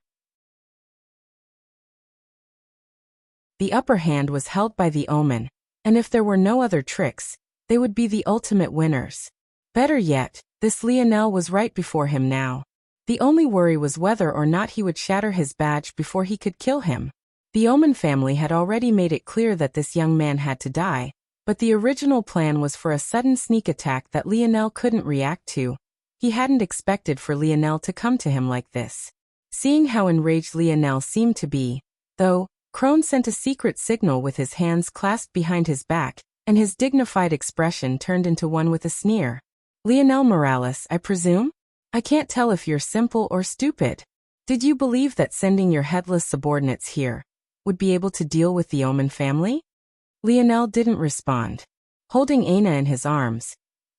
The upper hand was held by the Omen, and if there were no other tricks, they would be the ultimate winners. Better yet, this Lionel was right before him now. The only worry was whether or not he would shatter his badge before he could kill him. The Omen family had already made it clear that this young man had to die, but the original plan was for a sudden sneak attack that Lionel couldn't react to. He hadn't expected for Lionel to come to him like this. Seeing how enraged Lionel seemed to be, though, Crone sent a secret signal with his hands clasped behind his back, and his dignified expression turned into one with a sneer. Lionel Morales, I presume? I can't tell if you're simple or stupid. Did you believe that sending your headless subordinates here would be able to deal with the Omen family? Lionel didn't respond. Holding Aina in his arms,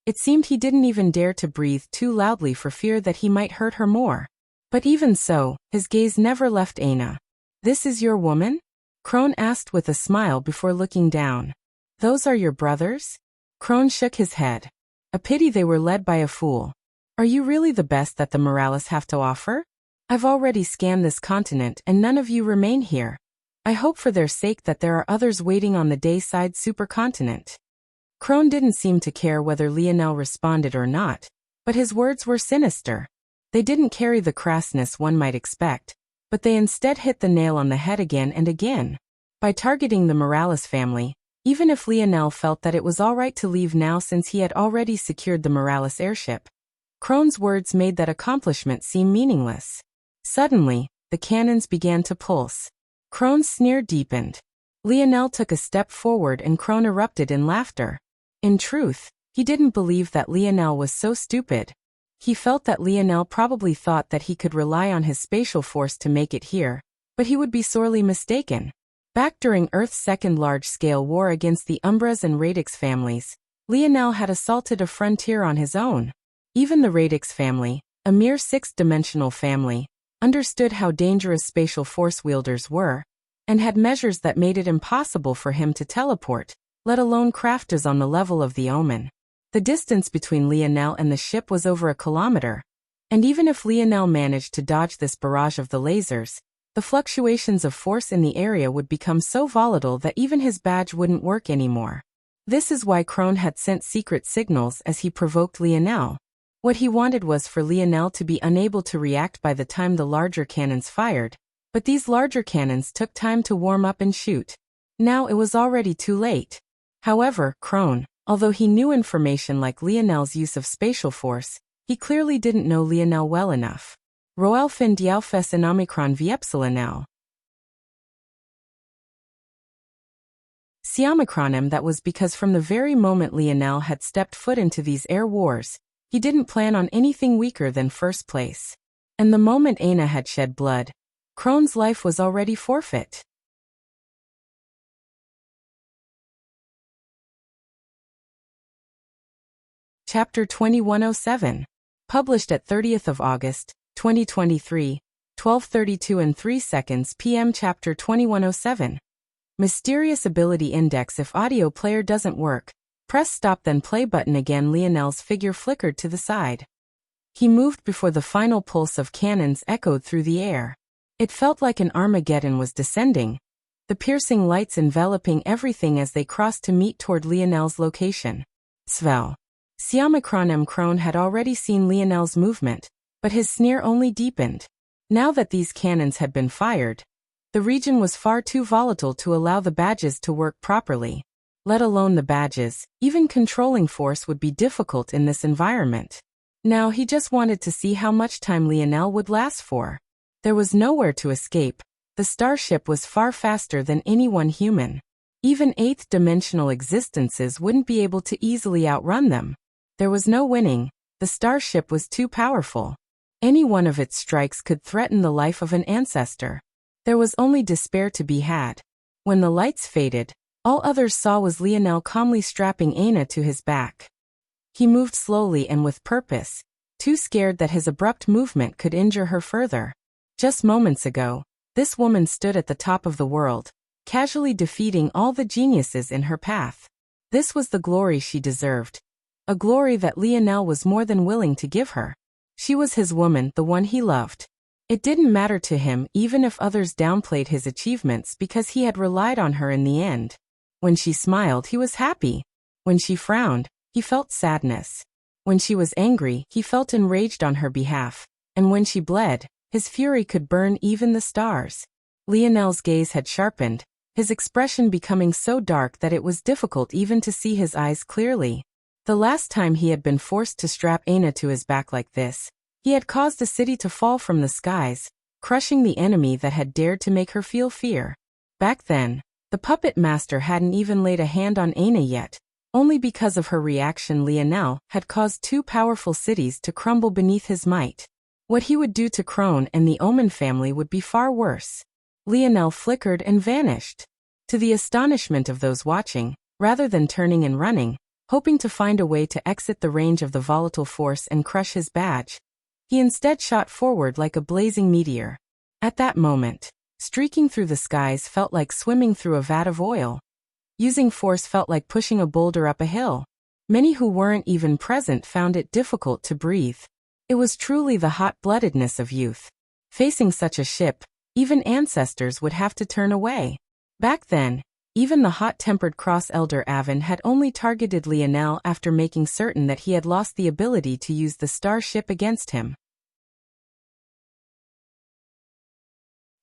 it seemed he didn't even dare to breathe too loudly for fear that he might hurt her more. But even so, his gaze never left Aina. This is your woman? Crone asked with a smile before looking down. Those are your brothers? Crone shook his head. A pity they were led by a fool. Are you really the best that the Morales have to offer? I've already scanned this continent and none of you remain here. I hope for their sake that there are others waiting on the dayside supercontinent. Crone didn't seem to care whether Lionel responded or not, but his words were sinister. They didn't carry the crassness one might expect, but they instead hit the nail on the head again and again. By targeting the Morales family, even if Lionel felt that it was all right to leave now since he had already secured the Morales airship, Crone's words made that accomplishment seem meaningless. Suddenly, the cannons began to pulse. Crone's sneer deepened. Lionel took a step forward and Crone erupted in laughter. In truth, he didn't believe that Lionel was so stupid. He felt that Lionel probably thought that he could rely on his spatial force to make it here, but he would be sorely mistaken. Back during Earth's second large-scale war against the Umbras and Radix families, Lionel had assaulted a frontier on his own. Even the Radix family, a mere sixth-dimensional family, understood how dangerous spatial force wielders were, and had measures that made it impossible for him to teleport, let alone crafters on the level of the Omen. The distance between Lionel and the ship was over 1 kilometer, and even if Lionel managed to dodge this barrage of the lasers, the fluctuations of force in the area would become so volatile that even his badge wouldn't work anymore. This is why Crone had sent secret signals as he provoked Lionel. What he wanted was for Lionel to be unable to react by the time the larger cannons fired, but these larger cannons took time to warm up and shoot. Now it was already too late. However, Crone, although he knew information like Lionel's use of spatial force, he clearly didn't know Lionel well enough. Roelfin diaufes in omicron viepsilanel. Siomicronem that was because from the very moment Lionel had stepped foot into these air wars, he didn't plan on anything weaker than first place. And the moment Aina had shed blood, Crone's life was already forfeit. Chapter 2107. Published at 30th of August, 2023, 12:32 and 3 seconds p.m. Chapter 2107. Mysterious Ability Index. If audio player doesn't work, press stop then play button again. Lionel's figure flickered to the side. He moved before the final pulse of cannons echoed through the air. It felt like an Armageddon was descending, the piercing lights enveloping everything as they crossed to meet toward Lionel's location. Svel. Siomicron M. Crone had already seen Lionel's movement, But his sneer only deepened. Now that these cannons had been fired, the region was far too volatile to allow the badges to work properly. Let alone the badges, even controlling force would be difficult in this environment. Now he just wanted to see how much time Lionel would last for. There was nowhere to escape. The starship was far faster than any one human. Even eighth-dimensional existences wouldn't be able to easily outrun them. There was no winning. The starship was too powerful. Any one of its strikes could threaten the life of an ancestor. There was only despair to be had. When the lights faded, all others saw was Lionel calmly strapping Aina to his back. He moved slowly and with purpose, too scared that his abrupt movement could injure her further. Just moments ago, this woman stood at the top of the world, casually defeating all the geniuses in her path. This was the glory she deserved. A glory that Lionel was more than willing to give her. She was his woman, the one he loved. It didn't matter to him even if others downplayed his achievements because he had relied on her in the end. When she smiled, he was happy. When she frowned, he felt sadness. When she was angry, he felt enraged on her behalf. And when she bled, his fury could burn even the stars. Lionel's gaze had sharpened, his expression becoming so dark that it was difficult even to see his eyes clearly. The last time he had been forced to strap Aina to his back like this, he had caused a city to fall from the skies, crushing the enemy that had dared to make her feel fear. Back then, the puppet master hadn't even laid a hand on Aina yet. Only because of her reaction Lionel had caused two powerful cities to crumble beneath his might. What he would do to Crone and the Omen family would be far worse. Lionel flickered and vanished. To the astonishment of those watching, rather than turning and running, hoping to find a way to exit the range of the volatile force and crush his badge, he instead shot forward like a blazing meteor. At that moment, streaking through the skies felt like swimming through a vat of oil. Using force felt like pushing a boulder up a hill. Many who weren't even present found it difficult to breathe. It was truly the hot-bloodedness of youth. Facing such a ship, even ancestors would have to turn away. Back then, even the hot-tempered Cross-Elder Avon had only targeted Lionel after making certain that he had lost the ability to use the starship against him.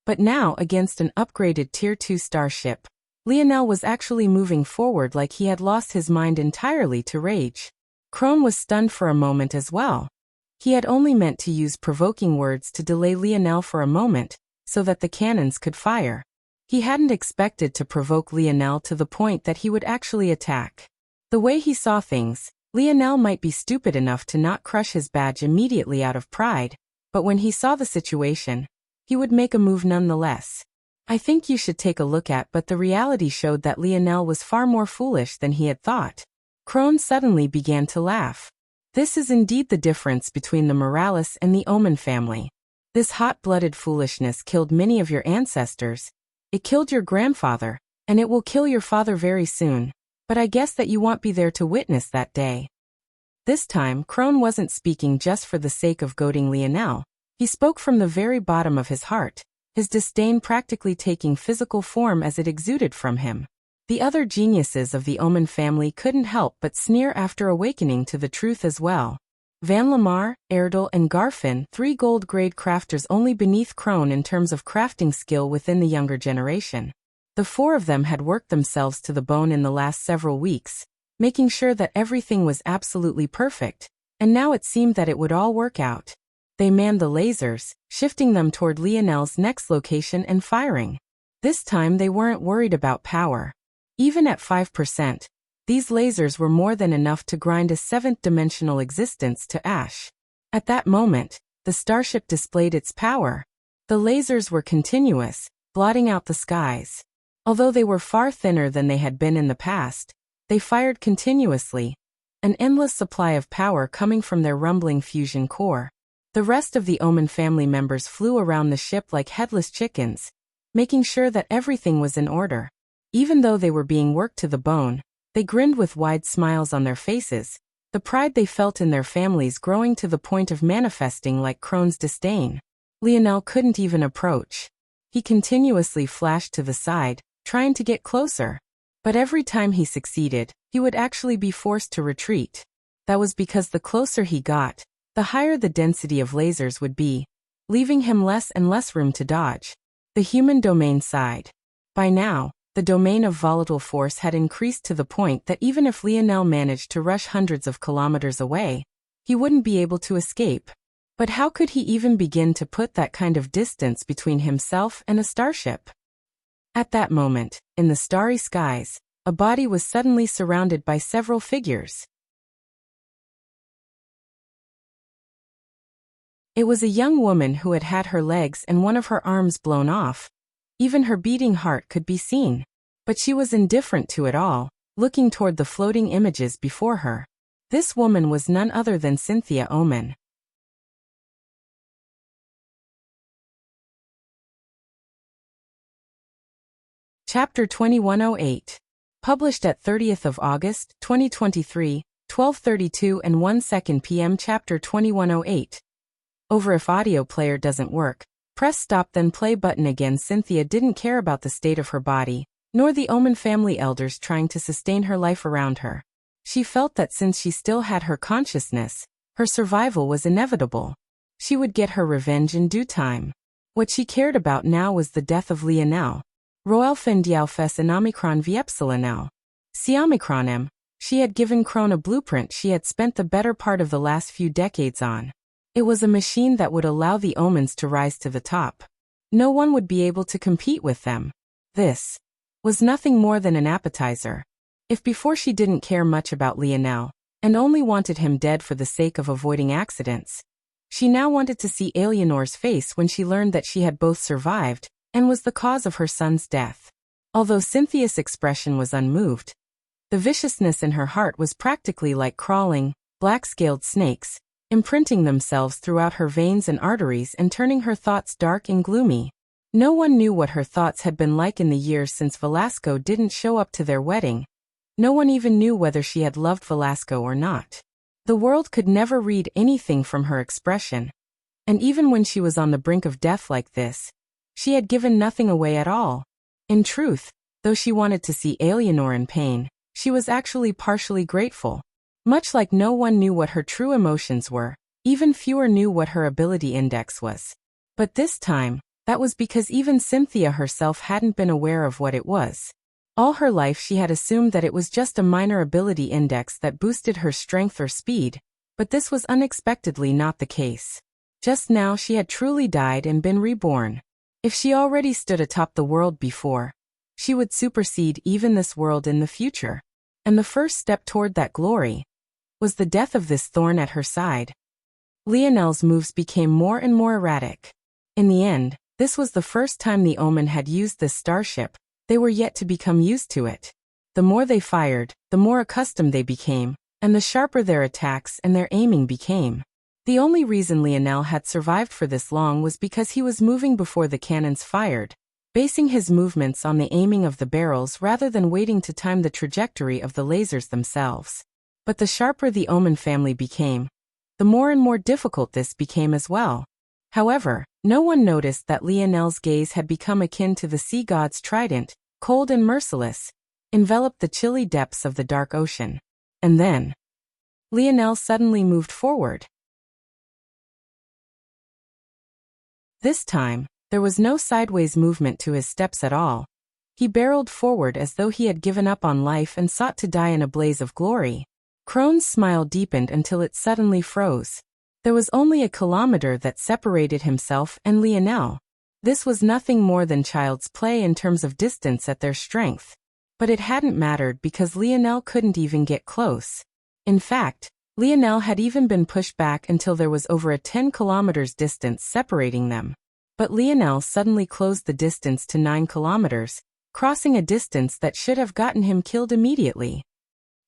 But now, against an upgraded Tier 2 starship, Lionel was actually moving forward like he had lost his mind entirely to rage. Crone was stunned for a moment as well. He had only meant to use provoking words to delay Lionel for a moment, so that the cannons could fire. He hadn't expected to provoke Lionel to the point that he would actually attack. The way he saw things, Lionel might be stupid enough to not crush his badge immediately out of pride, but when he saw the situation, he would make a move nonetheless. I think you should take a look at, but the reality showed that Lionel was far more foolish than he had thought. Crone suddenly began to laugh. This is indeed the difference between the Morales and the Omen family. This hot-blooded foolishness killed many of your ancestors. It killed your grandfather, and it will kill your father very soon, but I guess that you won't be there to witness that day. This time, Crone wasn't speaking just for the sake of goading Lionel. He spoke from the very bottom of his heart, his disdain practically taking physical form as it exuded from him. The other geniuses of the Omen family couldn't help but sneer after awakening to the truth as well. Van Lamar, Erdel and Garfin, 3 gold-grade crafters only beneath Crone in terms of crafting skill within the younger generation. The 4 of them had worked themselves to the bone in the last several weeks, making sure that everything was absolutely perfect, and now it seemed that it would all work out. They manned the lasers, shifting them toward Lionel's next location and firing. This time they weren't worried about power. Even at 5%, these lasers were more than enough to grind a 7th-dimensional existence to ash. At that moment, the starship displayed its power. The lasers were continuous, blotting out the skies. Although they were far thinner than they had been in the past, they fired continuously, an endless supply of power coming from their rumbling fusion core. The rest of the Omen family members flew around the ship like headless chickens, making sure that everything was in order. Even though they were being worked to the bone, they grinned with wide smiles on their faces, the pride they felt in their families growing to the point of manifesting like Crone's disdain. Lionel couldn't even approach. He continuously flashed to the side, trying to get closer. But every time he succeeded, he would actually be forced to retreat. That was because the closer he got, the the higher the density of lasers would be, leaving him less and less room to dodge. The human domain sighed. By now, the domain of volatile force had increased to the point that even if Lionel managed to rush hundreds of kilometers away, he wouldn't be able to escape. But how could he even begin to put that kind of distance between himself and a starship? At that moment, in the starry skies, a body was suddenly surrounded by several figures. It was a young woman who had had her legs and one of her arms blown off. Even her beating heart could be seen. But she was indifferent to it all, looking toward the floating images before her. This woman was none other than Cynthia Oman. Chapter 2108. Published at 30th of August, 2023, 12:32 and 1 second p.m. Chapter 2108. Over if audio player doesn't work, press stop then play button again. Cynthia didn't care about the state of her body, nor the Oman family elders trying to sustain her life around her. She felt that since she still had her consciousness, her survival was inevitable. She would get her revenge in due time. What she cared about now was the death of Lionel. Roelfen diaufes in Omicron viepsilinel. Si Omicronem, she had given Krone a blueprint she had spent the better part of the last few decades on. It was a machine that would allow the Omans to rise to the top. No one would be able to compete with them. This was nothing more than an appetizer. If before she didn't care much about Lionel, and only wanted him dead for the sake of avoiding accidents, she now wanted to see Eleanor's face when she learned that she had both survived, and was the cause of her son's death. Although Cynthia's expression was unmoved, the viciousness in her heart was practically like crawling, black-scaled snakes, imprinting themselves throughout her veins and arteries and turning her thoughts dark and gloomy. No one knew what her thoughts had been like in the years since Velasco didn't show up to their wedding. No one even knew whether she had loved Velasco or not. The world could never read anything from her expression. And even when she was on the brink of death like this, she had given nothing away at all. In truth, though she wanted to see Eleanor in pain, she was actually partially grateful. Much like no one knew what her true emotions were, even fewer knew what her ability index was. But this time, that was because even Cynthia herself hadn't been aware of what it was. All her life she had assumed that it was just a minor ability index that boosted her strength or speed, but this was unexpectedly not the case. Just now she had truly died and been reborn. If she already stood atop the world before, she would supersede even this world in the future. And the first step toward that glory was the death of this thorn at her side. Lionel's moves became more and more erratic. In the end, this was the first time the Oman had used this starship. They were yet to become used to it. The more they fired, the more accustomed they became, and the sharper their attacks and their aiming became. The only reason Lionel had survived for this long was because he was moving before the cannons fired, basing his movements on the aiming of the barrels rather than waiting to time the trajectory of the lasers themselves. But the sharper the Oman family became, the more and more difficult this became as well. However, no one noticed that Lionel's gaze had become akin to the sea god's trident, cold and merciless, enveloped the chilly depths of the dark ocean. And then, Lionel suddenly moved forward. This time, there was no sideways movement to his steps at all. He barreled forward as though he had given up on life and sought to die in a blaze of glory. Krone's smile deepened until it suddenly froze. There was only a kilometer that separated himself and Lionel. This was nothing more than child's play in terms of distance at their strength. But it hadn't mattered because Lionel couldn't even get close. In fact, Lionel had even been pushed back until there was over a 10 kilometers distance separating them. But Lionel suddenly closed the distance to 9 kilometers, crossing a distance that should have gotten him killed immediately.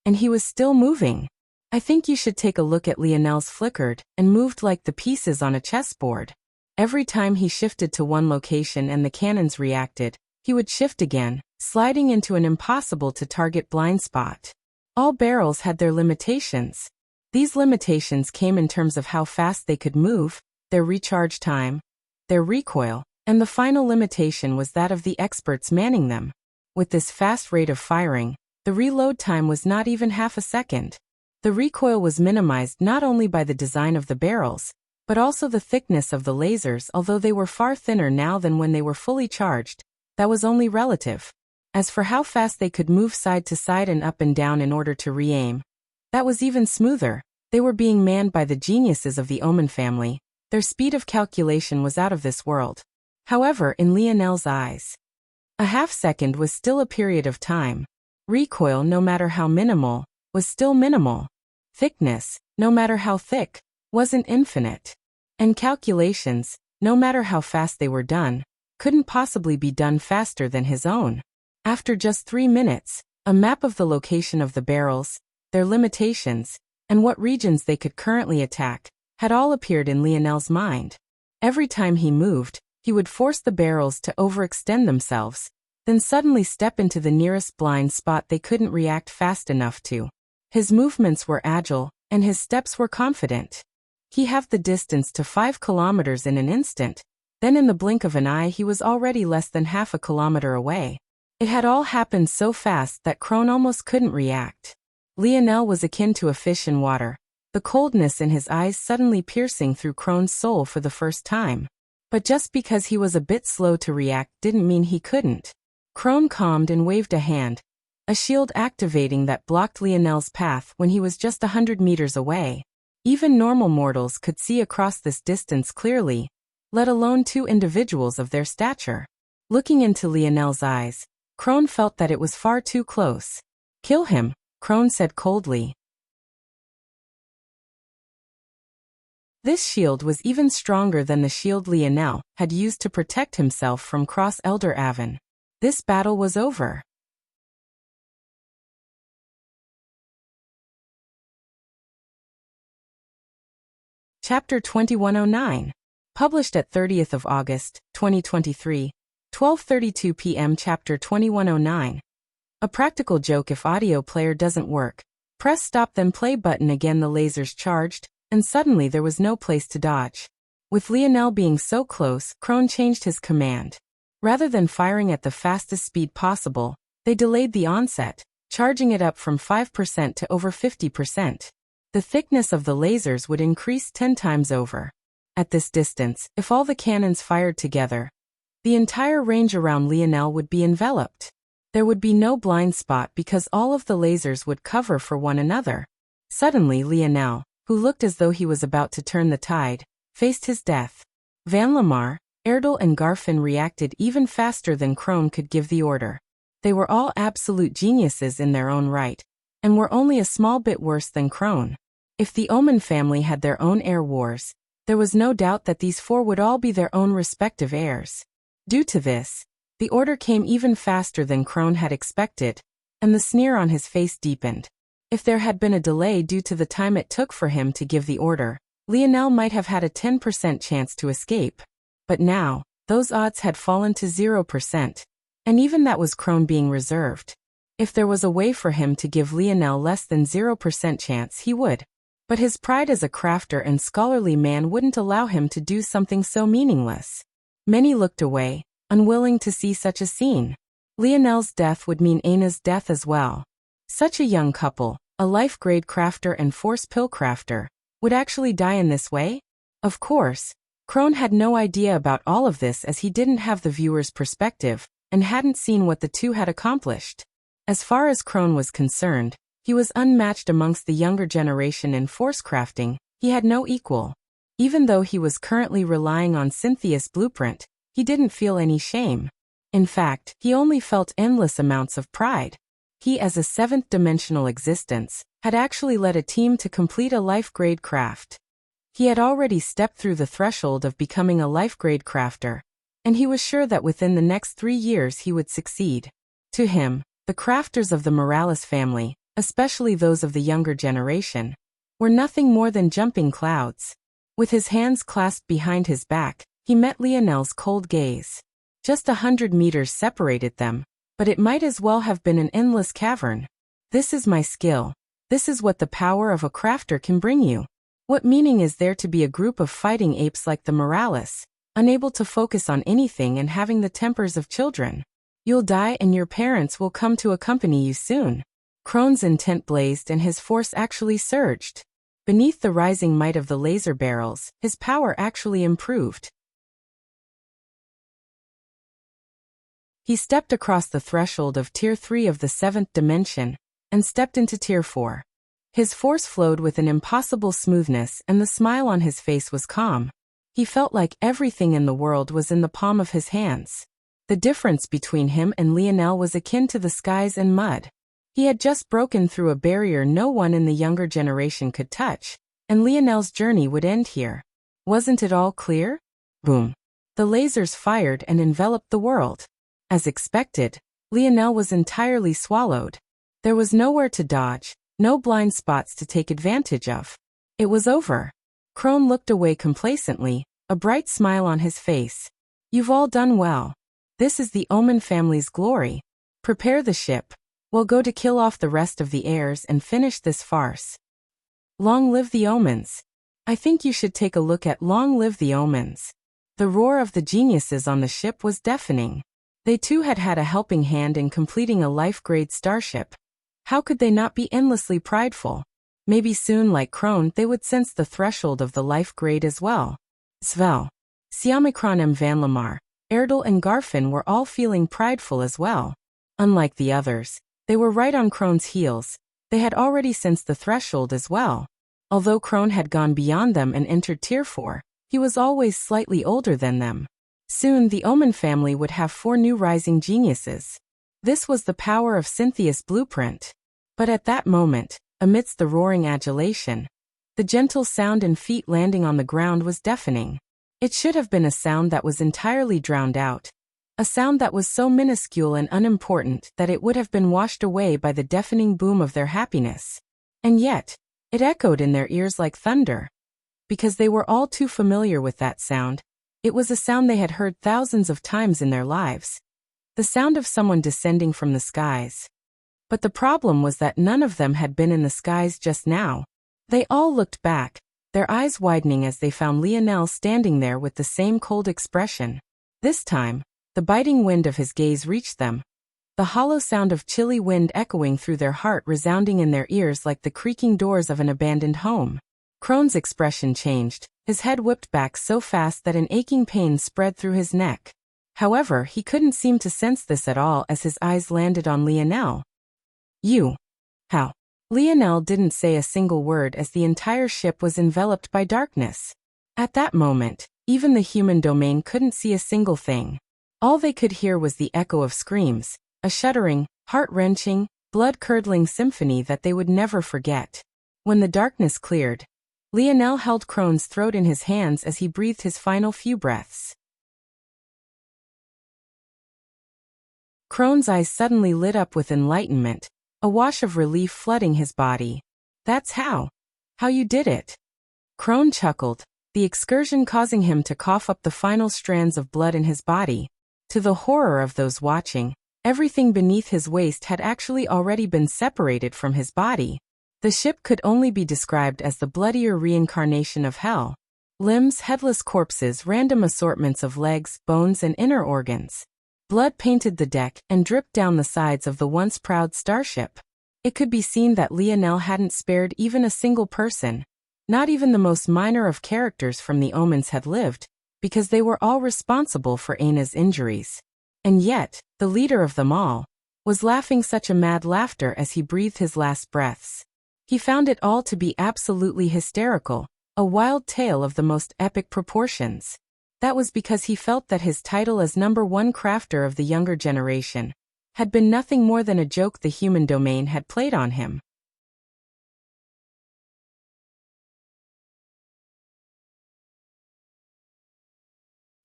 And he was still moving. I think you should take a look at Lionel's flickered and moved like the pieces on a chessboard. Every time he shifted to one location and the cannons reacted, he would shift again, sliding into an impossible-to-target blind spot. All barrels had their limitations. These limitations came in terms of how fast they could move, their recharge time, their recoil, and the final limitation was that of the experts manning them. With this fast rate of firing, the reload time was not even half a second. The recoil was minimized not only by the design of the barrels, but also the thickness of the lasers. Although they were far thinner now than when they were fully charged, that was only relative. As for how fast they could move side to side and up and down in order to re-aim, that was even smoother. They were being manned by the geniuses of the Omen family. Their speed of calculation was out of this world. However, in Lionel's eyes, a half-second was still a period of time. Recoil, no matter how minimal, was still minimal. Thickness, no matter how thick, wasn't infinite. And calculations, no matter how fast they were done, couldn't possibly be done faster than his own. After just 3 minutes, a map of the location of the barrels, their limitations, and what regions they could currently attack, had all appeared in Lionel's mind. Every time he moved, he would force the barrels to overextend themselves, then suddenly step into the nearest blind spot they couldn't react fast enough to. His movements were agile, and his steps were confident. He halved the distance to 5 kilometers in an instant, then in the blink of an eye he was already less than half a kilometer away. It had all happened so fast that Crone almost couldn't react. Lionel was akin to a fish in water, the coldness in his eyes suddenly piercing through Crone's soul for the first time. But just because he was a bit slow to react didn't mean he couldn't. Crone calmed and waved a hand, a shield activating that blocked Lionel's path when he was just 100 meters away. Even normal mortals could see across this distance clearly, let alone 2 individuals of their stature. Looking into Lionel's eyes, Crone felt that it was far too close. "Kill him," Crone said coldly. This shield was even stronger than the shield Lionel had used to protect himself from Cross Elder Avon. This battle was over. Chapter 2109. Published at 30th of August, 2023, 12:32 p.m. Chapter 2109. A practical joke. If audio player doesn't work, press stop then play button again. The lasers charged, and suddenly there was no place to dodge. With Lionel being so close, Crone changed his command. Rather than firing at the fastest speed possible, they delayed the onset, charging it up from 5% to over 50%. The thickness of the lasers would increase 10 times over. At this distance, if all the cannons fired together, the entire range around Lionel would be enveloped. There would be no blind spot because all of the lasers would cover for one another. Suddenly Lionel, who looked as though he was about to turn the tide, faced his death. Van Lamar, Erdel and Garfin reacted even faster than Crone could give the order. They were all absolute geniuses in their own right, and were only a small bit worse than Crone. If the Omen family had their own heir wars, there was no doubt that these 4 would all be their own respective heirs. Due to this, the order came even faster than Crone had expected, and the sneer on his face deepened. If there had been a delay due to the time it took for him to give the order, Lionel might have had a 10% chance to escape. But now, those odds had fallen to 0%, and even that was Crone being reserved. If there was a way for him to give Lionel less than 0% chance, he would. But his pride as a crafter and scholarly man wouldn't allow him to do something so meaningless. Many looked away, unwilling to see such a scene. Lionel's death would mean Aina's death as well. Such a young couple, a life-grade crafter and force pill crafter, would actually die in this way? Of course, Crone had no idea about all of this as he didn't have the viewer's perspective, and hadn't seen what the 2 had accomplished. As far as Crone was concerned, he was unmatched amongst the younger generation in force crafting. He had no equal. Even though he was currently relying on Cynthia's blueprint, he didn't feel any shame. In fact, he only felt endless amounts of pride. He, as a 7th-dimensional existence, had actually led a team to complete a life-grade craft. He had already stepped through the threshold of becoming a life-grade crafter, and he was sure that within the next 3 years he would succeed. To him, the crafters of the Morales family, especially those of the younger generation, were nothing more than jumping clouds. With his hands clasped behind his back, he met Lionel's cold gaze. Just 100 meters separated them, but it might as well have been an endless cavern. This is my skill. This is what the power of a crafter can bring you. What meaning is there to be a group of fighting apes like the Morales, unable to focus on anything and having the tempers of children? You'll die and your parents will come to accompany you soon. Krone's intent blazed and his force actually surged. Beneath the rising might of the laser barrels, his power actually improved. He stepped across the threshold of Tier 3 of the 7th dimension, and stepped into Tier 4. His force flowed with an impossible smoothness and the smile on his face was calm. He felt like everything in the world was in the palm of his hands. The difference between him and Lionel was akin to the skies and mud. He had just broken through a barrier no one in the younger generation could touch, and Lionel's journey would end here. Wasn't it all clear? Boom. The lasers fired and enveloped the world. As expected, Lionel was entirely swallowed. There was nowhere to dodge, no blind spots to take advantage of. It was over. Krone looked away complacently, a bright smile on his face. You've all done well. This is the Omen family's glory. Prepare the ship. We'll go to kill off the rest of the heirs and finish this farce. Long live the Omens. I think you should take a look at Long Live the Omens. The roar of the geniuses on the ship was deafening. They too had had a helping hand in completing a life-grade starship. How could they not be endlessly prideful? Maybe soon, like Krone, they would sense the threshold of the life grade as well. Svel, Siamikron M. Van Lamar, Erdal and Garfin were all feeling prideful as well. Unlike the others, they were right on Krone's heels. They had already sensed the threshold as well. Although Krone had gone beyond them and entered Tier 4, he was always slightly older than them. Soon the Omen family would have 4 new rising geniuses. This was the power of Cynthia's blueprint. But at that moment, amidst the roaring adulation, the gentle sound and feet landing on the ground was deafening. It should have been a sound that was entirely drowned out. A sound that was so minuscule and unimportant that it would have been washed away by the deafening boom of their happiness. And yet, it echoed in their ears like thunder. Because they were all too familiar with that sound, it was a sound they had heard thousands of times in their lives. The sound of someone descending from the skies. But the problem was that none of them had been in the skies just now. They all looked back, their eyes widening as they found Lionel standing there with the same cold expression. This time, the biting wind of his gaze reached them. The hollow sound of chilly wind echoing through their heart resounding in their ears like the creaking doors of an abandoned home. Krone's expression changed, his head whipped back so fast that an aching pain spread through his neck. However, he couldn't seem to sense this at all as his eyes landed on Lionel. You. How? Lionel didn't say a single word as the entire ship was enveloped by darkness. At that moment, even the human domain couldn't see a single thing. All they could hear was the echo of screams, a shuddering, heart-wrenching, blood-curdling symphony that they would never forget. When the darkness cleared, Lionel held Krone's throat in his hands as he breathed his final few breaths. Krone's eyes suddenly lit up with enlightenment, a wash of relief flooding his body. That's how you did it. Krone chuckled, the excursion causing him to cough up the final strands of blood in his body. To the horror of those watching, everything beneath his waist had actually already been separated from his body. The ship could only be described as the bloodier reincarnation of hell. Limbs, headless corpses, random assortments of legs, bones, and inner organs. Blood painted the deck and dripped down the sides of the once proud starship. It could be seen that Lionel hadn't spared even a single person. Not even the most minor of characters from the Omens had lived, because they were all responsible for Aina's injuries. And yet, the leader of them all was laughing such a mad laughter as he breathed his last breaths. He found it all to be absolutely hysterical, a wild tale of the most epic proportions. That was because he felt that his title as #1 crafter of the younger generation had been nothing more than a joke the human domain had played on him.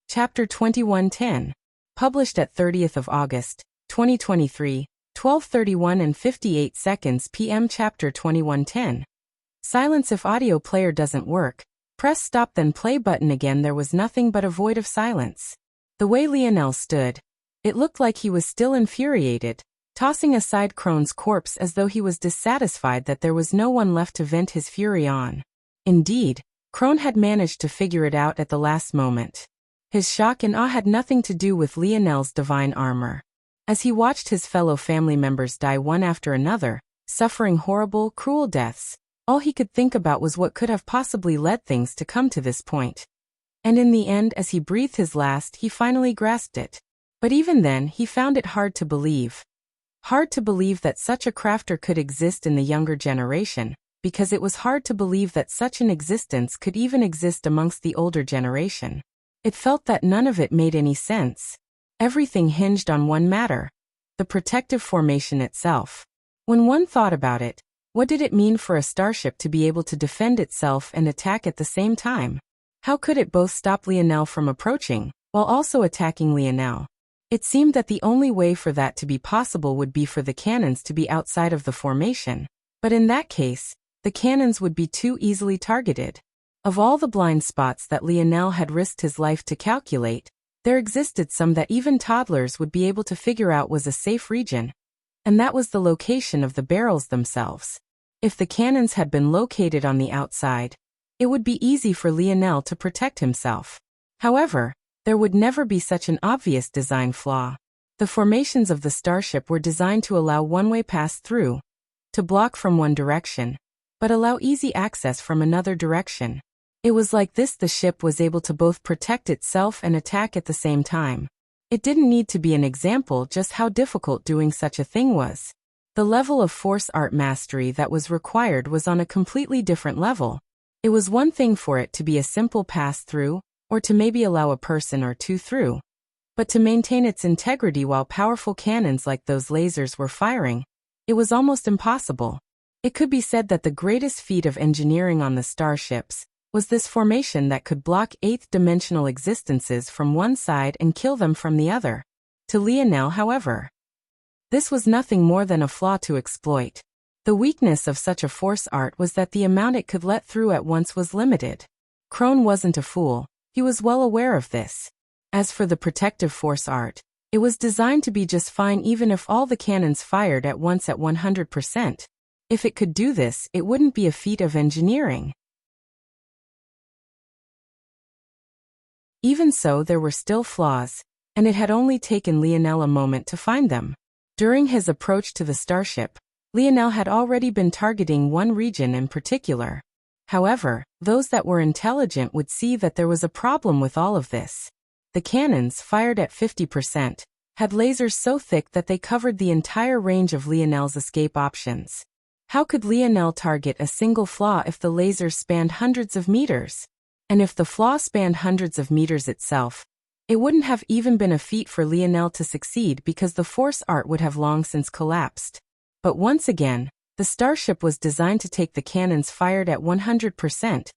Chapter 2110. Published at 30th of August, 2023, 12:31 and 58 seconds p.m. Chapter 2110. Silence. If audio player doesn't work, press stop then play button again. There was nothing but a void of silence. The way Lionel stood, it looked like he was still infuriated, tossing aside Krone's corpse as though he was dissatisfied that there was no one left to vent his fury on. Indeed, Krone had managed to figure it out at the last moment. His shock and awe had nothing to do with Lionel's divine armor. As he watched his fellow family members die one after another, suffering horrible, cruel deaths. All he could think about was what could have possibly led things to come to this point. And in the end, as he breathed his last, he finally grasped it. But even then, he found it hard to believe. Hard to believe that such a crafter could exist in the younger generation, because it was hard to believe that such an existence could even exist amongst the older generation. It felt that none of it made any sense. Everything hinged on one matter: the protective formation itself. When one thought about it, what did it mean for a starship to be able to defend itself and attack at the same time? How could it both stop Lionel from approaching, while also attacking Lionel? It seemed that the only way for that to be possible would be for the cannons to be outside of the formation. But in that case, the cannons would be too easily targeted. Of all the blind spots that Lionel had risked his life to calculate, there existed some that even toddlers would be able to figure out was a safe region. And that was the location of the barrels themselves. If the cannons had been located on the outside, it would be easy for Lionel to protect himself. However, there would never be such an obvious design flaw. The formations of the starship were designed to allow one-way pass through, to block from one direction, but allow easy access from another direction. It was like this the ship was able to both protect itself and attack at the same time. It didn't need to be an example just how difficult doing such a thing was. The level of force art mastery that was required was on a completely different level. It was one thing for it to be a simple pass-through, or to maybe allow a person or two through. But to maintain its integrity while powerful cannons like those lasers were firing, it was almost impossible. It could be said that the greatest feat of engineering on the starships was this formation that could block eighth-dimensional existences from one side and kill them from the other. To Lionel, however, this was nothing more than a flaw to exploit. The weakness of such a force art was that the amount it could let through at once was limited. Crone wasn't a fool. He was well aware of this. As for the protective force art, it was designed to be just fine even if all the cannons fired at once at 100%. If it could do this, it wouldn't be a feat of engineering. Even so, there were still flaws, and it had only taken Lionel a moment to find them. During his approach to the starship, Lionel had already been targeting one region in particular. However, those that were intelligent would see that there was a problem with all of this. The cannons, fired at 50%, had lasers so thick that they covered the entire range of Lionel's escape options. How could Lionel target a single flaw if the lasers spanned hundreds of meters? And if the flaw spanned hundreds of meters itself, it wouldn't have even been a feat for Lionel to succeed because the force art would have long since collapsed. But once again, the starship was designed to take the cannons fired at 100%,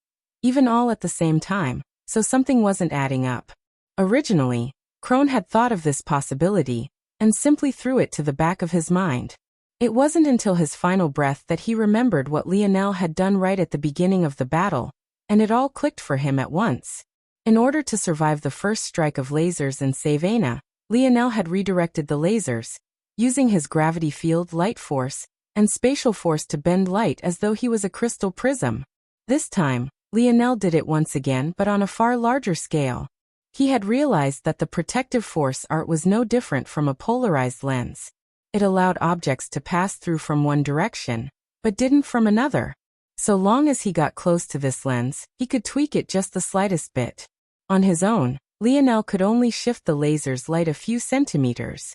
even all at the same time, so something wasn't adding up. Originally, Crone had thought of this possibility, and simply threw it to the back of his mind. It wasn't until his final breath that he remembered what Lionel had done right at the beginning of the battle, and it all clicked for him at once. In order to survive the first strike of lasers and save Aina, Lionel had redirected the lasers, using his gravity field, light force, and spatial force to bend light as though he was a crystal prism. This time, Lionel did it once again, but on a far larger scale. He had realized that the protective force art was no different from a polarized lens. It allowed objects to pass through from one direction, but didn't from another. So long as he got close to this lens, he could tweak it just the slightest bit. On his own, Lionel could only shift the laser's light a few centimeters.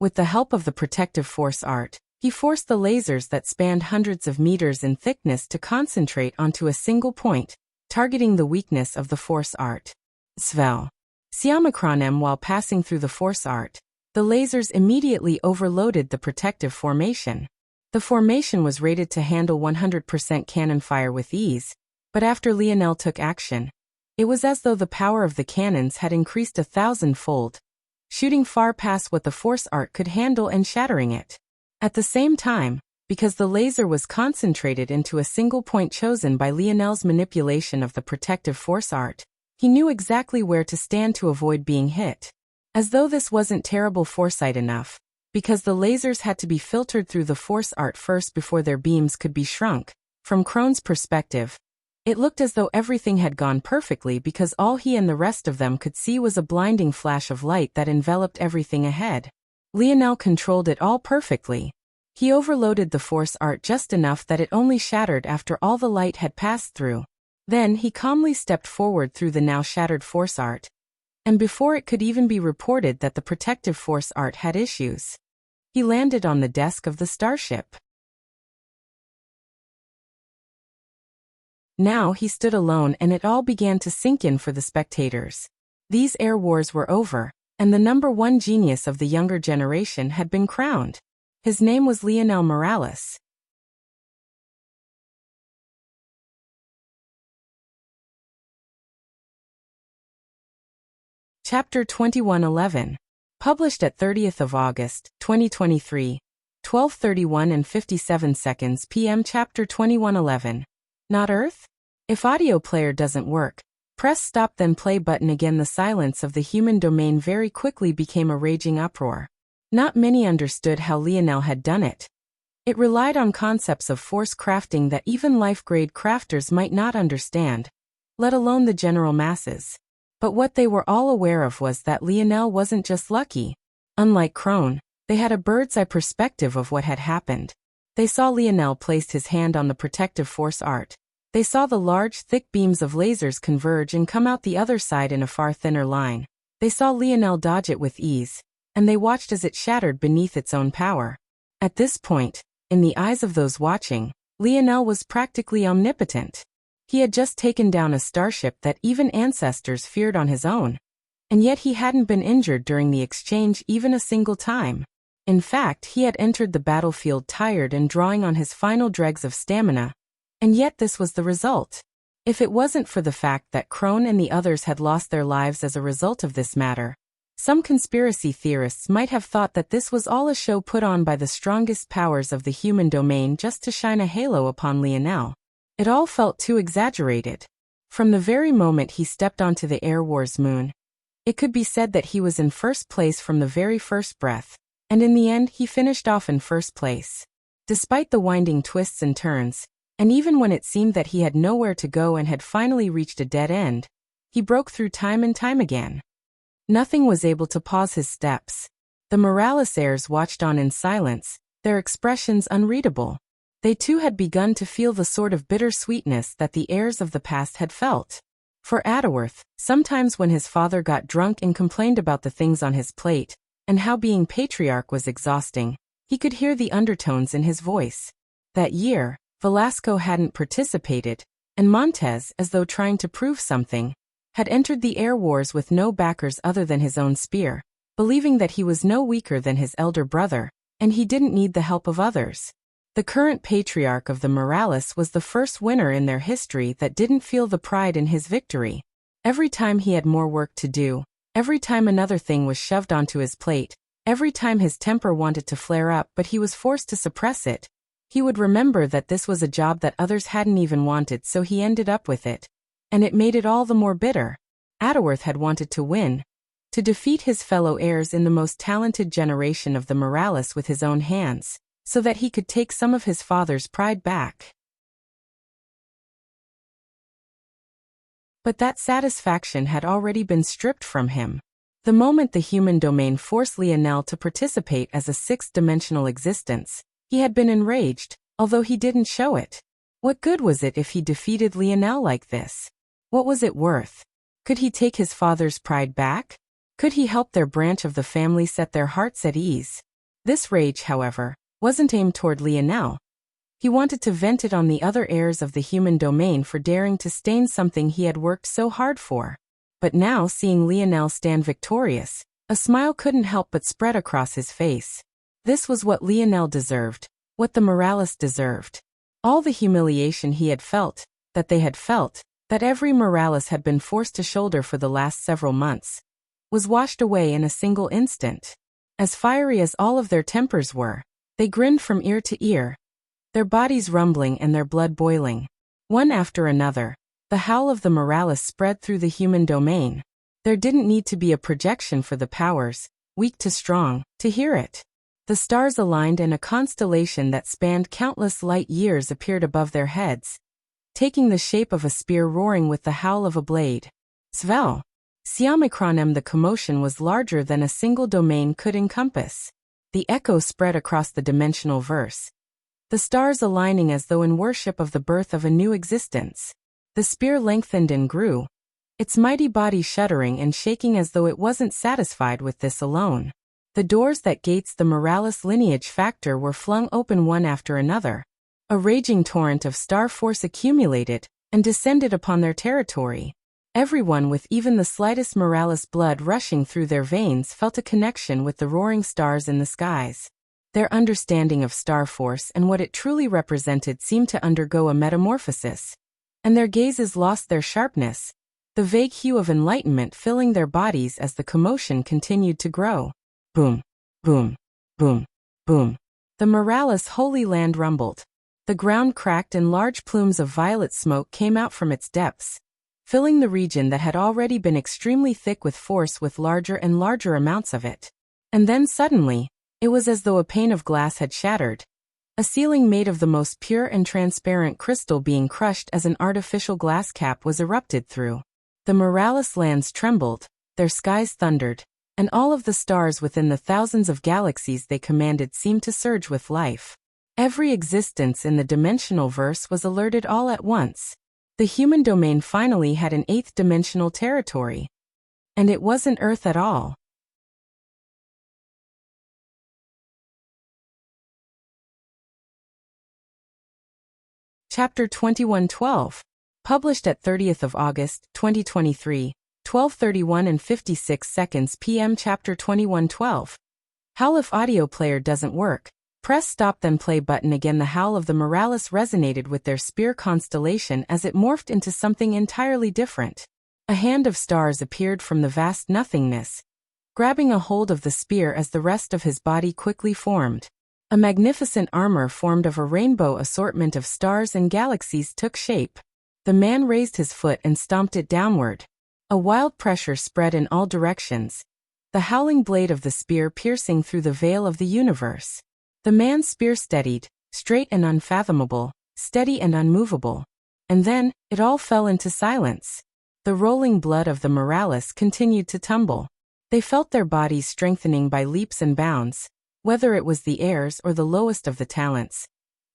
With the help of the protective force art, he forced the lasers that spanned hundreds of meters in thickness to concentrate onto a single point, targeting the weakness of the force art. Svel. Siamacronem. While passing through the force art, the lasers immediately overloaded the protective formation. The formation was rated to handle 100% cannon fire with ease, but after Lionel took action, it was as though the power of the cannons had increased 1,000-fold, shooting far past what the force art could handle and shattering it. At the same time, because the laser was concentrated into a single point chosen by Lionel's manipulation of the protective force art, he knew exactly where to stand to avoid being hit. As though this wasn't terrible foresight enough, because the lasers had to be filtered through the force art first before their beams could be shrunk. From Crone's perspective, it looked as though everything had gone perfectly because all he and the rest of them could see was a blinding flash of light that enveloped everything ahead. Lionel controlled it all perfectly. He overloaded the force art just enough that it only shattered after all the light had passed through. Then he calmly stepped forward through the now shattered force art. And before it could even be reported that the protective force art had issues, he landed on the desk of the starship. Now he stood alone, and it all began to sink in for the spectators. These air wars were over, and the #1 genius of the younger generation had been crowned. His name was Lionel Morales. Chapter 2111. Published at 30th of August, 2023, 12:31 and 57 seconds p.m. Chapter 2111. Not Earth? If audio player doesn't work, press stop then play button again. The silence of the human domain very quickly became a raging uproar. Not many understood how Lionel had done it. It relied on concepts of force crafting that even life-grade crafters might not understand, let alone the general masses. But what they were all aware of was that Lionel wasn't just lucky. Unlike Crone, they had a bird's-eye perspective of what had happened. They saw Lionel place his hand on the protective force art. They saw the large, thick beams of lasers converge and come out the other side in a far thinner line. They saw Lionel dodge it with ease, and they watched as it shattered beneath its own power. At this point, in the eyes of those watching, Lionel was practically omnipotent. He had just taken down a starship that even ancestors feared on his own. And yet he hadn't been injured during the exchange even a single time. In fact, he had entered the battlefield tired and drawing on his final dregs of stamina. And yet this was the result. If it wasn't for the fact that Crone and the others had lost their lives as a result of this matter, some conspiracy theorists might have thought that this was all a show put on by the strongest powers of the human domain just to shine a halo upon Lionel. It all felt too exaggerated. From the very moment he stepped onto the Air Wars moon, it could be said that he was in first place from the very first breath, and in the end he finished off in first place. Despite the winding twists and turns, and even when it seemed that he had nowhere to go and had finally reached a dead end, he broke through time and time again. Nothing was able to pause his steps. The Morales heirs watched on in silence, their expressions unreadable. They too had begun to feel the sort of bitter-sweetness that the heirs of the past had felt. For Adworth, sometimes when his father got drunk and complained about the things on his plate, and how being patriarch was exhausting, he could hear the undertones in his voice. That year, Velasco hadn't participated, and Montez, as though trying to prove something, had entered the Air Wars with no backers other than his own spear, believing that he was no weaker than his elder brother, and he didn't need the help of others. The current patriarch of the Morales was the first winner in their history that didn't feel the pride in his victory. Every time he had more work to do, every time another thing was shoved onto his plate, every time his temper wanted to flare up but he was forced to suppress it, he would remember that this was a job that others hadn't even wanted, so he ended up with it. And it made it all the more bitter. Adworth had wanted to win, to defeat his fellow heirs in the most talented generation of the Morales with his own hands, so that he could take some of his father's pride back. But that satisfaction had already been stripped from him. The moment the human domain forced Lionel to participate as a sixth-dimensional existence, he had been enraged, although he didn't show it. What good was it if he defeated Lionel like this? What was it worth? Could he take his father's pride back? Could he help their branch of the family set their hearts at ease? This rage, however, wasn't aimed toward Lionel. He wanted to vent it on the other heirs of the human domain for daring to stain something he had worked so hard for. But now, seeing Lionel stand victorious, a smile couldn't help but spread across his face. This was what Lionel deserved, what the Morales deserved. All the humiliation he had felt, that they had felt, that every Morales had been forced to shoulder for the last several months, was washed away in a single instant. As fiery as all of their tempers were, they grinned from ear to ear, their bodies rumbling and their blood boiling. One after another, the howl of the Morales spread through the human domain. There didn't need to be a projection for the powers, weak to strong, to hear it. The stars aligned and a constellation that spanned countless light years appeared above their heads, taking the shape of a spear roaring with the howl of a blade. Svel. Siamikronem. The commotion was larger than a single domain could encompass. The echo spread across the dimensional verse, the stars aligning as though in worship of the birth of a new existence. The spear lengthened and grew, its mighty body shuddering and shaking as though it wasn't satisfied with this alone. The doors that gates the Morales lineage factor were flung open one after another. A raging torrent of star force accumulated and descended upon their territory. Everyone with even the slightest Morales blood rushing through their veins felt a connection with the roaring stars in the skies. Their understanding of star force and what it truly represented seemed to undergo a metamorphosis, and their gazes lost their sharpness, the vague hue of enlightenment filling their bodies as the commotion continued to grow. Boom, boom, boom, boom. The Morales Holy Land rumbled. The ground cracked and large plumes of violet smoke came out from its depths, filling the region that had already been extremely thick with force with larger and larger amounts of it. And then suddenly, it was as though a pane of glass had shattered, a ceiling made of the most pure and transparent crystal being crushed as an artificial glass cap was erupted through. The Morales lands trembled, their skies thundered, and all of the stars within the thousands of galaxies they commanded seemed to surge with life. Every existence in the dimensional verse was alerted all at once. The human domain finally had an eighth dimensional territory. And it wasn't Earth at all. Chapter 2112. Published at 30th of August, 2023, 12:31 and 56 seconds p.m. Chapter 2112. Howl if audio player doesn't work. Press stop then play button again. The howl of the Morales resonated with their spear constellation as it morphed into something entirely different. A hand of stars appeared from the vast nothingness, grabbing a hold of the spear as the rest of his body quickly formed. A magnificent armor formed of a rainbow assortment of stars and galaxies took shape. The man raised his foot and stomped it downward. A wild pressure spread in all directions, the howling blade of the spear piercing through the veil of the universe. The man's spear steadied, straight and unfathomable, steady and unmovable. And then, it all fell into silence. The rolling blood of the Morales continued to tumble. They felt their bodies strengthening by leaps and bounds, whether it was the heirs or the lowest of the talents.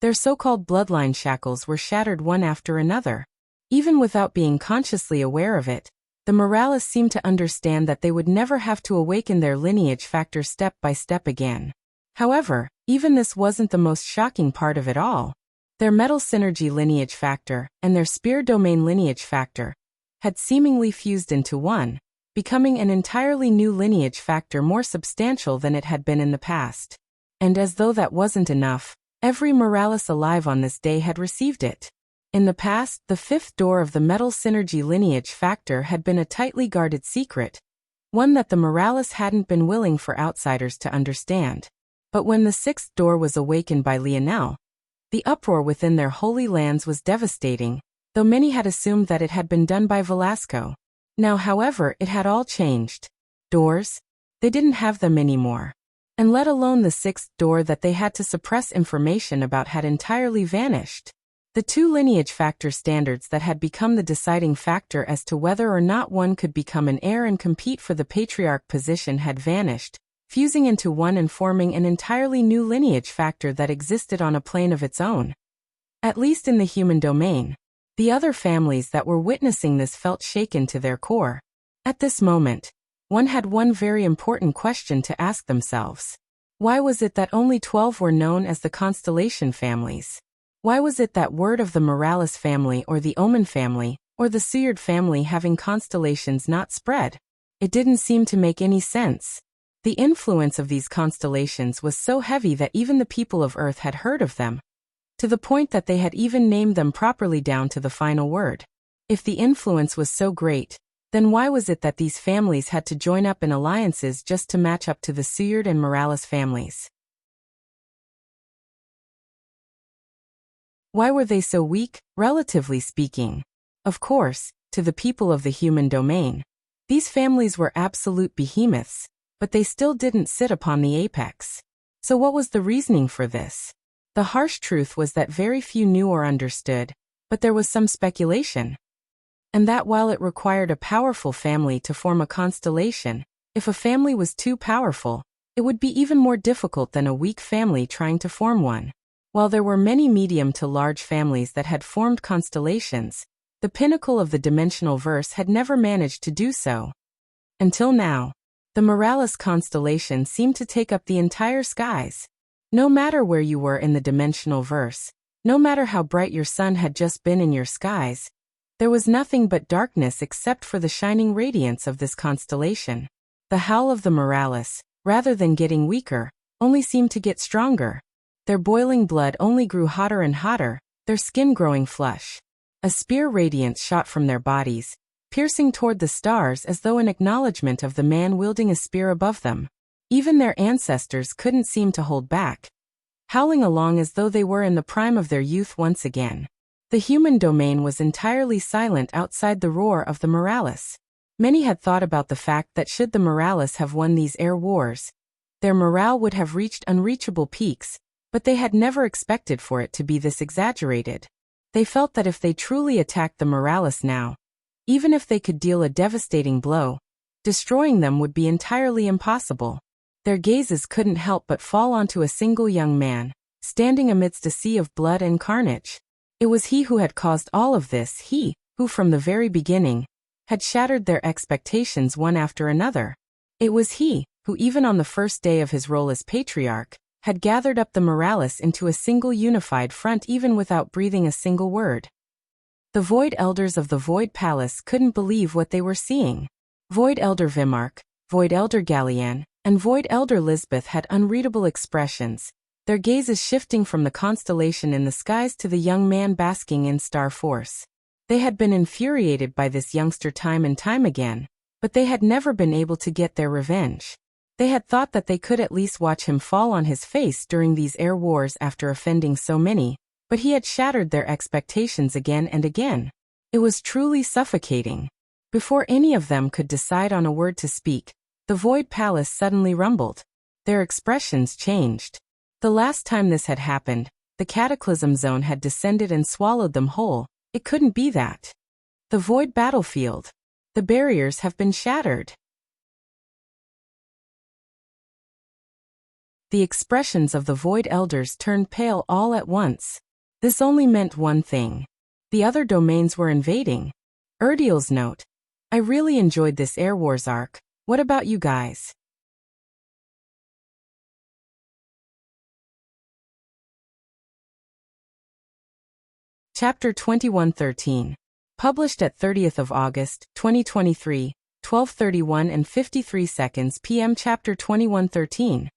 Their so-called bloodline shackles were shattered one after another. Even without being consciously aware of it, the Morales seemed to understand that they would never have to awaken their lineage factor step by step again. However, even this wasn't the most shocking part of it all. Their metal synergy lineage factor and their spear domain lineage factor had seemingly fused into one, becoming an entirely new lineage factor more substantial than it had been in the past. And as though that wasn't enough, every Morales alive on this day had received it. In the past, the fifth door of the metal synergy lineage factor had been a tightly guarded secret, one that the Morales hadn't been willing for outsiders to understand. But when the sixth door was awakened by Lionel, the uproar within their holy lands was devastating, though many had assumed that it had been done by Velasco. Now, however, it had all changed. Doors? They didn't have them anymore. And let alone the sixth door that they had to suppress information about had entirely vanished. The two lineage factor standards that had become the deciding factor as to whether or not one could become an heir and compete for the patriarch position had vanished, fusing into one and forming an entirely new lineage factor that existed on a plane of its own. At least in the human domain. The other families that were witnessing this felt shaken to their core. At this moment, one had one very important question to ask themselves. Why was it that only 12 were known as the constellation families? Why was it that word of the Morales family or the Omen family, or the Seward family having constellations not spread? It didn't seem to make any sense. The influence of these constellations was so heavy that even the people of Earth had heard of them, to the point that they had even named them properly down to the final word. If the influence was so great, then why was it that these families had to join up in alliances just to match up to the Seward and Morales families? Why were they so weak, relatively speaking? Of course, to the people of the human domain, these families were absolute behemoths, but they still didn't sit upon the apex. So what was the reasoning for this? The harsh truth was that very few knew or understood, but there was some speculation. And that while it required a powerful family to form a constellation, if a family was too powerful, it would be even more difficult than a weak family trying to form one. While there were many medium to large families that had formed constellations, the pinnacle of the dimensional verse had never managed to do so. Until now, the Morales constellation seemed to take up the entire skies. No matter where you were in the dimensional verse, no matter how bright your sun had just been in your skies, there was nothing but darkness except for the shining radiance of this constellation. The howl of the Morales, rather than getting weaker, only seemed to get stronger. Their boiling blood only grew hotter and hotter, their skin growing flush. A spear radiance shot from their bodies, piercing toward the stars as though in acknowledgement of the man wielding a spear above them. Even their ancestors couldn't seem to hold back, howling along as though they were in the prime of their youth once again. The human domain was entirely silent outside the roar of the Morales. Many had thought about the fact that should the Morales have won these air wars, their morale would have reached unreachable peaks, but they had never expected for it to be this exaggerated. They felt that if they truly attacked the Morales now, even if they could deal a devastating blow, destroying them would be entirely impossible. Their gazes couldn't help but fall onto a single young man, standing amidst a sea of blood and carnage. It was he who had caused all of this, he, who from the very beginning, had shattered their expectations one after another. It was he, who even on the first day of his role as patriarch, had gathered up the Morales into a single unified front even without breathing a single word. The Void Elders of the Void Palace couldn't believe what they were seeing. Void Elder Vimark, Void Elder Gallian, and Void Elder Lisbeth had unreadable expressions, their gazes shifting from the constellation in the skies to the young man basking in star force. They had been infuriated by this youngster time and time again, but they had never been able to get their revenge. They had thought that they could at least watch him fall on his face during these air wars after offending so many, but he had shattered their expectations again and again. It was truly suffocating. Before any of them could decide on a word to speak, the Void Palace suddenly rumbled. Their expressions changed. The last time this had happened, the Cataclysm Zone had descended and swallowed them whole. It couldn't be that. The Void Battlefield. The barriers have been shattered. The expressions of the Void Elders turned pale all at once. This only meant one thing. The other domains were invading. Erdiel's note. I really enjoyed this Air Wars arc. What about you guys? Chapter 2113. Published at 30th of August, 2023, 12:31 and 53 seconds p.m. Chapter 2113.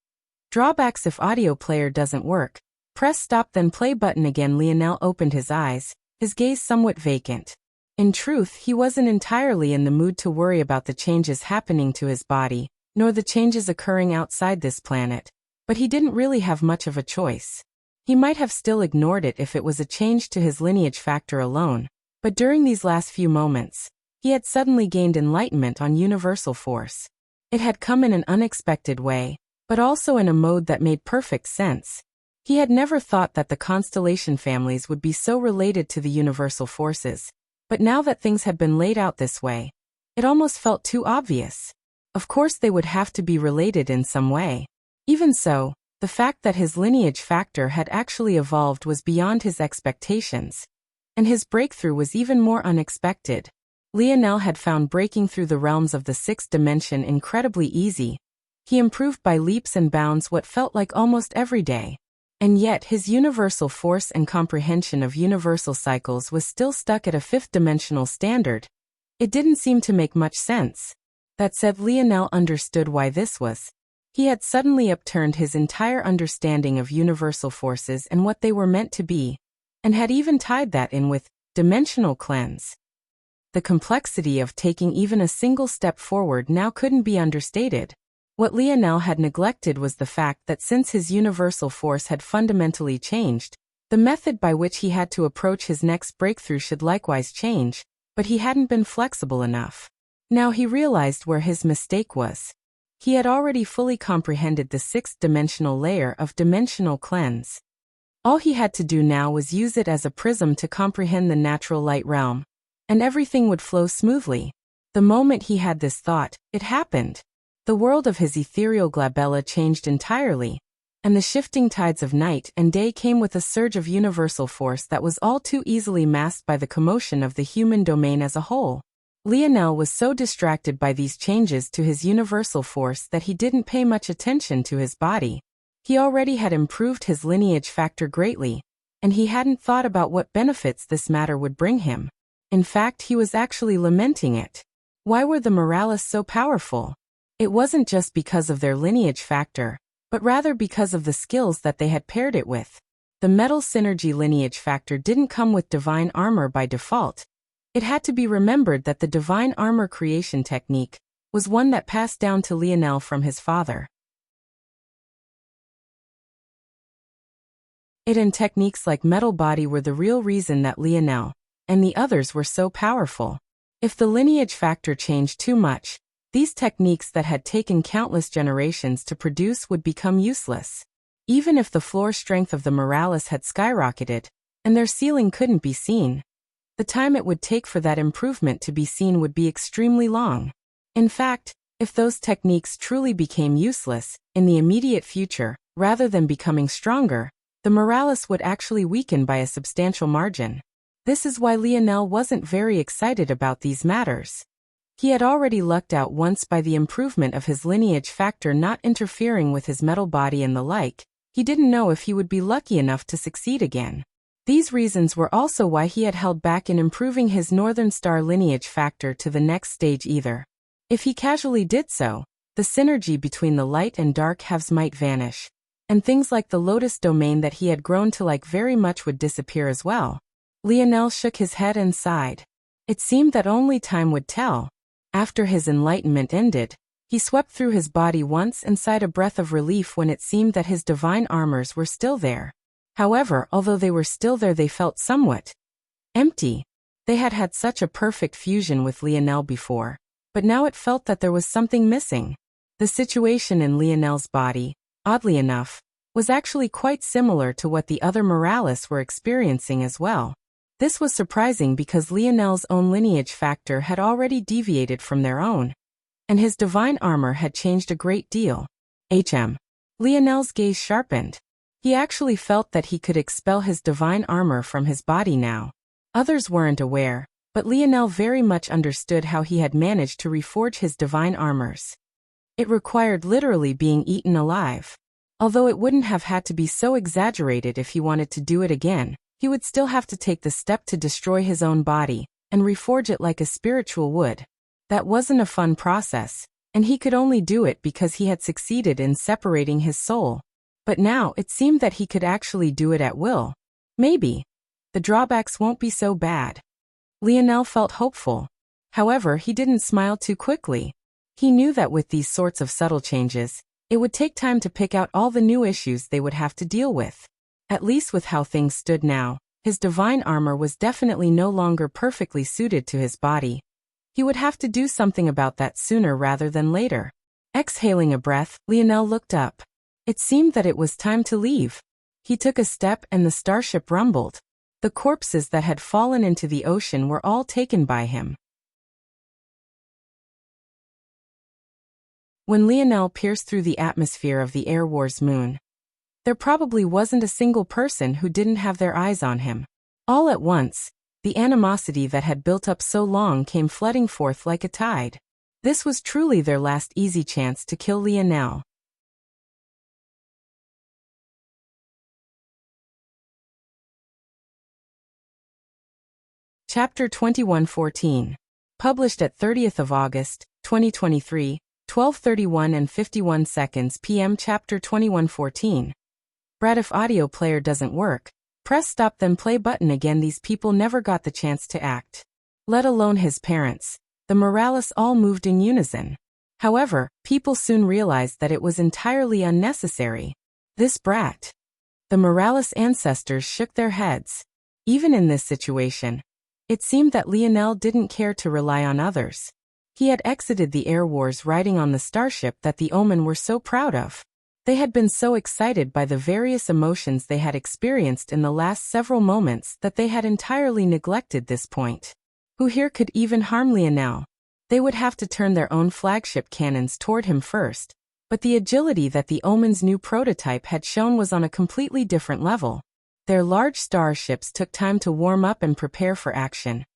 Drawbacks if audio player doesn't work. Press stop then play button again. Lionel opened his eyes, his gaze somewhat vacant. In truth, he wasn't entirely in the mood to worry about the changes happening to his body, nor the changes occurring outside this planet, but he didn't really have much of a choice. He might have still ignored it if it was a change to his lineage factor alone, but during these last few moments, he had suddenly gained enlightenment on universal force. It had come in an unexpected way, but also in a mode that made perfect sense. He had never thought that the constellation families would be so related to the universal forces, but now that things had been laid out this way, it almost felt too obvious. Of course they would have to be related in some way. Even so, the fact that his lineage factor had actually evolved was beyond his expectations, and his breakthrough was even more unexpected. Lionel had found breaking through the realms of the sixth dimension incredibly easy. He improved by leaps and bounds what felt like almost every day. And yet his universal force and comprehension of universal cycles was still stuck at a fifth-dimensional standard. It didn't seem to make much sense. That said, Lionel understood why this was. He had suddenly upturned his entire understanding of universal forces and what they were meant to be, and had even tied that in with dimensional cleanse. The complexity of taking even a single step forward now couldn't be understated. What Lionel had neglected was the fact that since his universal force had fundamentally changed, the method by which he had to approach his next breakthrough should likewise change, but he hadn't been flexible enough. Now he realized where his mistake was. He had already fully comprehended the sixth-dimensional layer of dimensional cleanse. All he had to do now was use it as a prism to comprehend the natural light realm, and everything would flow smoothly. The moment he had this thought, it happened. The world of his ethereal glabella changed entirely, and the shifting tides of night and day came with a surge of universal force that was all too easily masked by the commotion of the human domain as a whole. Lionel was so distracted by these changes to his universal force that he didn't pay much attention to his body. He already had improved his lineage factor greatly, and he hadn't thought about what benefits this matter would bring him. In fact, he was actually lamenting it. Why were the Morales so powerful? It wasn't just because of their lineage factor, but rather because of the skills that they had paired it with. The metal synergy lineage factor didn't come with divine armor by default. It had to be remembered that the divine armor creation technique was one that passed down to Lionel from his father. It and techniques like metal body were the real reason that Lionel and the others were so powerful. If the lineage factor changed too much, these techniques that had taken countless generations to produce would become useless. Even if the floor strength of the Morales had skyrocketed, and their ceiling couldn't be seen, the time it would take for that improvement to be seen would be extremely long. In fact, if those techniques truly became useless in the immediate future, rather than becoming stronger, the Morales would actually weaken by a substantial margin. This is why Lionel wasn't very excited about these matters. He had already lucked out once by the improvement of his lineage factor not interfering with his metal body and the like. He didn't know if he would be lucky enough to succeed again. These reasons were also why he had held back in improving his Northern Star lineage factor to the next stage either. If he casually did so, the synergy between the light and dark halves might vanish, and things like the Lotus domain that he had grown to like very much would disappear as well. Lionel shook his head and sighed. It seemed that only time would tell. After his enlightenment ended, he swept through his body once and sighed a breath of relief when it seemed that his divine armors were still there. However, although they were still there, they felt somewhat empty. They had had such a perfect fusion with Lionel before, but now it felt that there was something missing. The situation in Lionel's body, oddly enough, was actually quite similar to what the other Morales were experiencing as well. This was surprising because Lionel's own lineage factor had already deviated from their own, and his divine armor had changed a great deal. Lionel's gaze sharpened. He actually felt that he could expel his divine armor from his body now. Others weren't aware, but Lionel very much understood how he had managed to reforge his divine armors. It required literally being eaten alive. Although it wouldn't have had to be so exaggerated if he wanted to do it again, he would still have to take the step to destroy his own body and reforge it like a spiritual would. That wasn't a fun process, and he could only do it because he had succeeded in separating his soul. But now it seemed that he could actually do it at will. Maybe the drawbacks won't be so bad. Lionel felt hopeful. However, he didn't smile too quickly. He knew that with these sorts of subtle changes, it would take time to pick out all the new issues they would have to deal with. At least with how things stood now, his divine armor was definitely no longer perfectly suited to his body. He would have to do something about that sooner rather than later. Exhaling a breath, Lionel looked up. It seemed that it was time to leave. He took a step and the starship rumbled. The corpses that had fallen into the ocean were all taken by him. When Lionel pierced through the atmosphere of the Air Wars moon, there probably wasn't a single person who didn't have their eyes on him. All at once, the animosity that had built up so long came flooding forth like a tide. This was truly their last easy chance to kill Lionel. Chapter 2114. Published at 30th of August, 2023, 12:31 and 51 seconds p.m. Chapter 2114. Brad, if audio player doesn't work, press stop then play button again. These people never got the chance to act. Let alone his parents. The Morales all moved in unison. However, people soon realized that it was entirely unnecessary. This brat. The Morales ancestors shook their heads. Even in this situation, it seemed that Lionel didn't care to rely on others. He had exited the Air Wars riding on the starship that the Omen were so proud of. They had been so excited by the various emotions they had experienced in the last several moments that they had entirely neglected this point. Who here could even harm Lionel? They would have to turn their own flagship cannons toward him first, but the agility that the Omen's new prototype had shown was on a completely different level. Their large starships took time to warm up and prepare for action,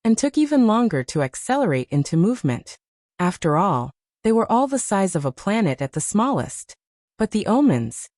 and took even longer to accelerate into movement. After all, they were all the size of a planet at the smallest. But the Omen's,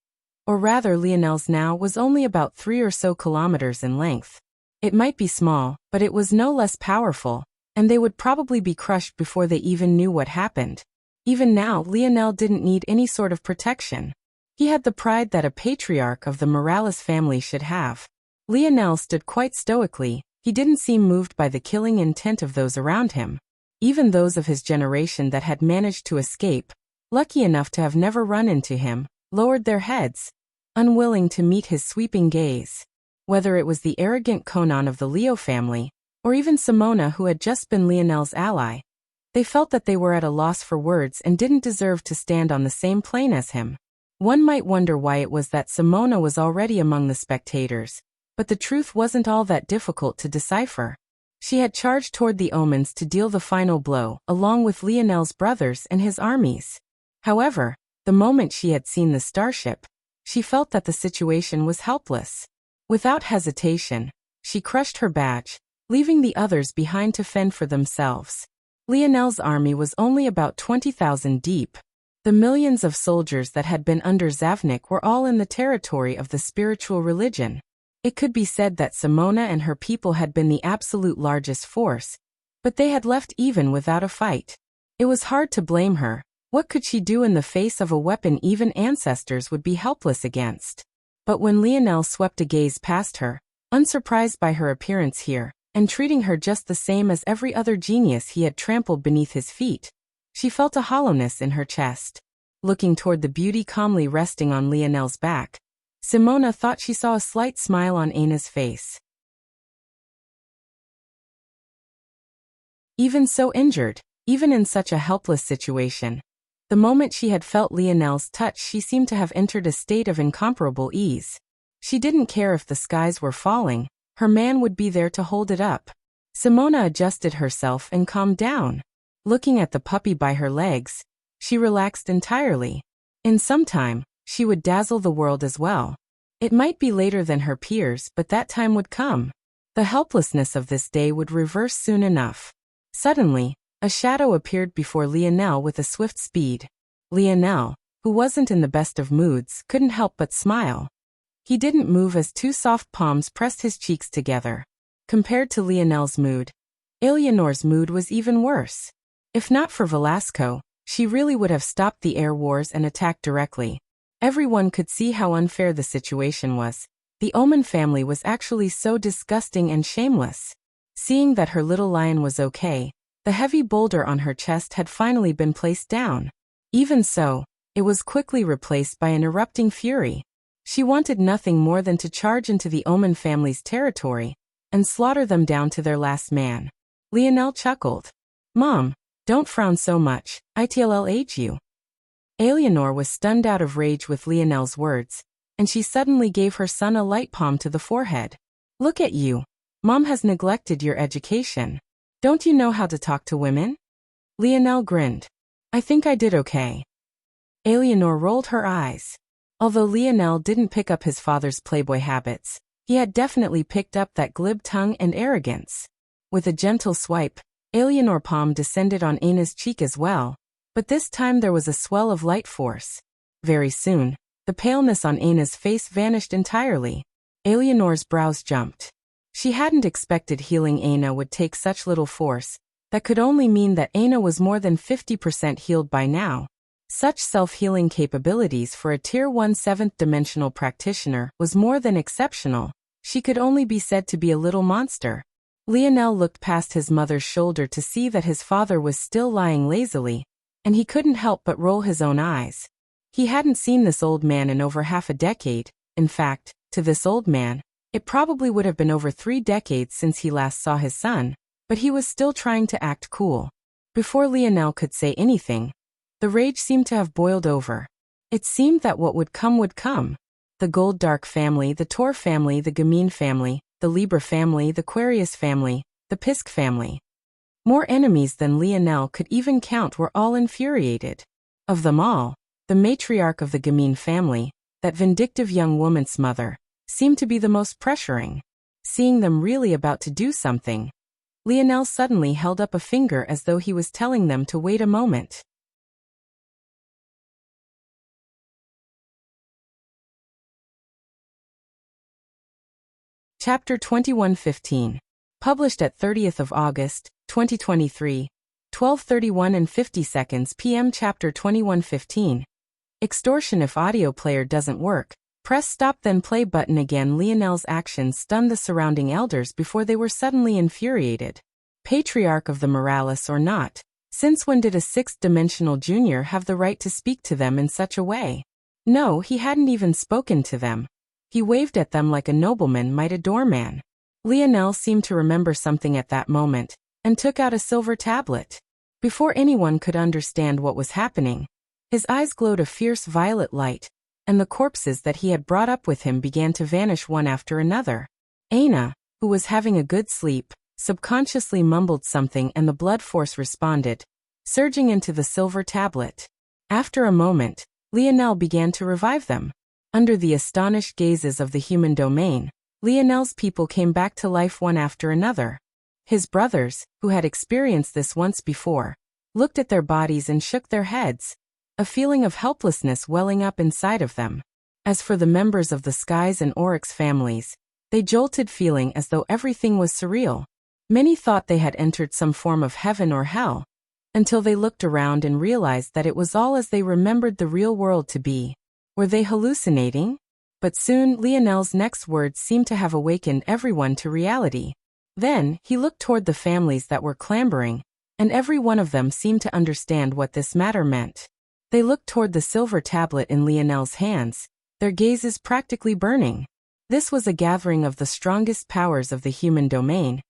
or rather Lionel's now, was only about 3 or so kilometers in length. It might be small, but it was no less powerful, and they would probably be crushed before they even knew what happened. Even now, Lionel didn't need any sort of protection. He had the pride that a patriarch of the Morales family should have. Lionel stood quite stoically. He didn't seem moved by the killing intent of those around him. Even those of his generation that had managed to escape, lucky enough to have never run into him, lowered their heads, unwilling to meet his sweeping gaze. Whether it was the arrogant Conan of the Leo family, or even Simona who had just been Lionel's ally, they felt that they were at a loss for words and didn't deserve to stand on the same plane as him. One might wonder why it was that Simona was already among the spectators, but the truth wasn't all that difficult to decipher. She had charged toward the Omens to deal the final blow, along with Lionel's brothers and his armies. However, the moment she had seen the starship, she felt that the situation was helpless. Without hesitation, she crushed her badge, leaving the others behind to fend for themselves. Lionel's army was only about 20,000 deep. The millions of soldiers that had been under Zavnik were all in the territory of the spiritual religion. It could be said that Simona and her people had been the absolute largest force, but they had left even without a fight. It was hard to blame her. What could she do in the face of a weapon even ancestors would be helpless against? But when Lionel swept a gaze past her, unsurprised by her appearance here, and treating her just the same as every other genius he had trampled beneath his feet, she felt a hollowness in her chest. Looking toward the beauty calmly resting on Lionel's back, Simona thought she saw a slight smile on Aina's face. Even so injured, even in such a helpless situation, the moment she had felt Lionel's touch, she seemed to have entered a state of incomparable ease. She didn't care if the skies were falling, her man would be there to hold it up. Simona adjusted herself and calmed down. Looking at the puppy by her legs, she relaxed entirely. In some time, she would dazzle the world as well. It might be later than her peers, but that time would come. The helplessness of this day would reverse soon enough. Suddenly, a shadow appeared before Lionel with a swift speed. Lionel, who wasn't in the best of moods, couldn't help but smile. He didn't move as 2 soft palms pressed his cheeks together. Compared to Lionel's mood, Eleanor's mood was even worse. If not for Velasco, she really would have stopped the air wars and attacked directly. Everyone could see how unfair the situation was. The Omen family was actually so disgusting and shameless. Seeing that her little lion was okay, the heavy boulder on her chest had finally been placed down. Even so, it was quickly replaced by an erupting fury. She wanted nothing more than to charge into the Omen family's territory and slaughter them down to their last man. Lionel chuckled. "Mom, don't frown so much, ITLLH you." Eleanor was stunned out of rage with Lionel's words, and she suddenly gave her son a light palm to the forehead. "Look at you. Mom has neglected your education. Don't you know how to talk to women?" Lionel grinned. "I think I did okay." Eleanor rolled her eyes. Although Lionel didn't pick up his father's playboy habits, he had definitely picked up that glib tongue and arrogance. With a gentle swipe, Eleanor's palm descended on Aina's cheek as well, but this time there was a swell of light force. Very soon, the paleness on Aina's face vanished entirely. Eleanor's brows jumped. She hadn't expected healing Aina would take such little force. That could only mean that Aina was more than 50% healed by now. Such self-healing capabilities for a Tier 1 7th-dimensional practitioner was more than exceptional. She could only be said to be a little monster. Lionel looked past his mother's shoulder to see that his father was still lying lazily, and he couldn't help but roll his own eyes. He hadn't seen this old man in over half a decade. In fact, to this old man, it probably would have been over 3 decades since he last saw his son, but he was still trying to act cool. Before Lionel could say anything, the rage seemed to have boiled over. It seemed that what would come would come. The Gold-Dark family, the Tor family, the Gamine family, the Libra family, the Aquarius family, the Pisk family. More enemies than Lionel could even count were all infuriated. Of them all, the matriarch of the Gamine family, that vindictive young woman's mother, seemed to be the most pressuring. Seeing them really about to do something, Lionel suddenly held up a finger as though he was telling them to wait a moment. Chapter 21:15. Published at 30th of August, 2023, 12:31 and 50 seconds p.m. Chapter 21:15. Extortion. If audio player doesn't work, press stop then play button again. Lionel's actions stunned the surrounding elders before they were suddenly infuriated. Patriarch of the Morales or not, since when did a sixth-dimensional junior have the right to speak to them in such a way? No, he hadn't even spoken to them. He waved at them like a nobleman might a doorman. Lionel seemed to remember something at that moment, and took out a silver tablet. Before anyone could understand what was happening, his eyes glowed a fierce violet light, and the corpses that he had brought up with him began to vanish one after another. Aina, who was having a good sleep, subconsciously mumbled something and the blood force responded, surging into the silver tablet. After a moment, Lionel began to revive them. Under the astonished gazes of the human domain, Lionel's people came back to life one after another. His brothers, who had experienced this once before, looked at their bodies and shook their heads, a feeling of helplessness welling up inside of them. As for the members of the Skies and Oryx families, they jolted, feeling as though everything was surreal. Many thought they had entered some form of heaven or hell, until they looked around and realized that it was all as they remembered the real world to be. Were they hallucinating? But soon Lionel's next words seemed to have awakened everyone to reality. Then, he looked toward the families that were clambering, and every one of them seemed to understand what this matter meant. They looked toward the silver tablet in Lionel's hands, their gazes practically burning. This was a gathering of the strongest powers of the human domain.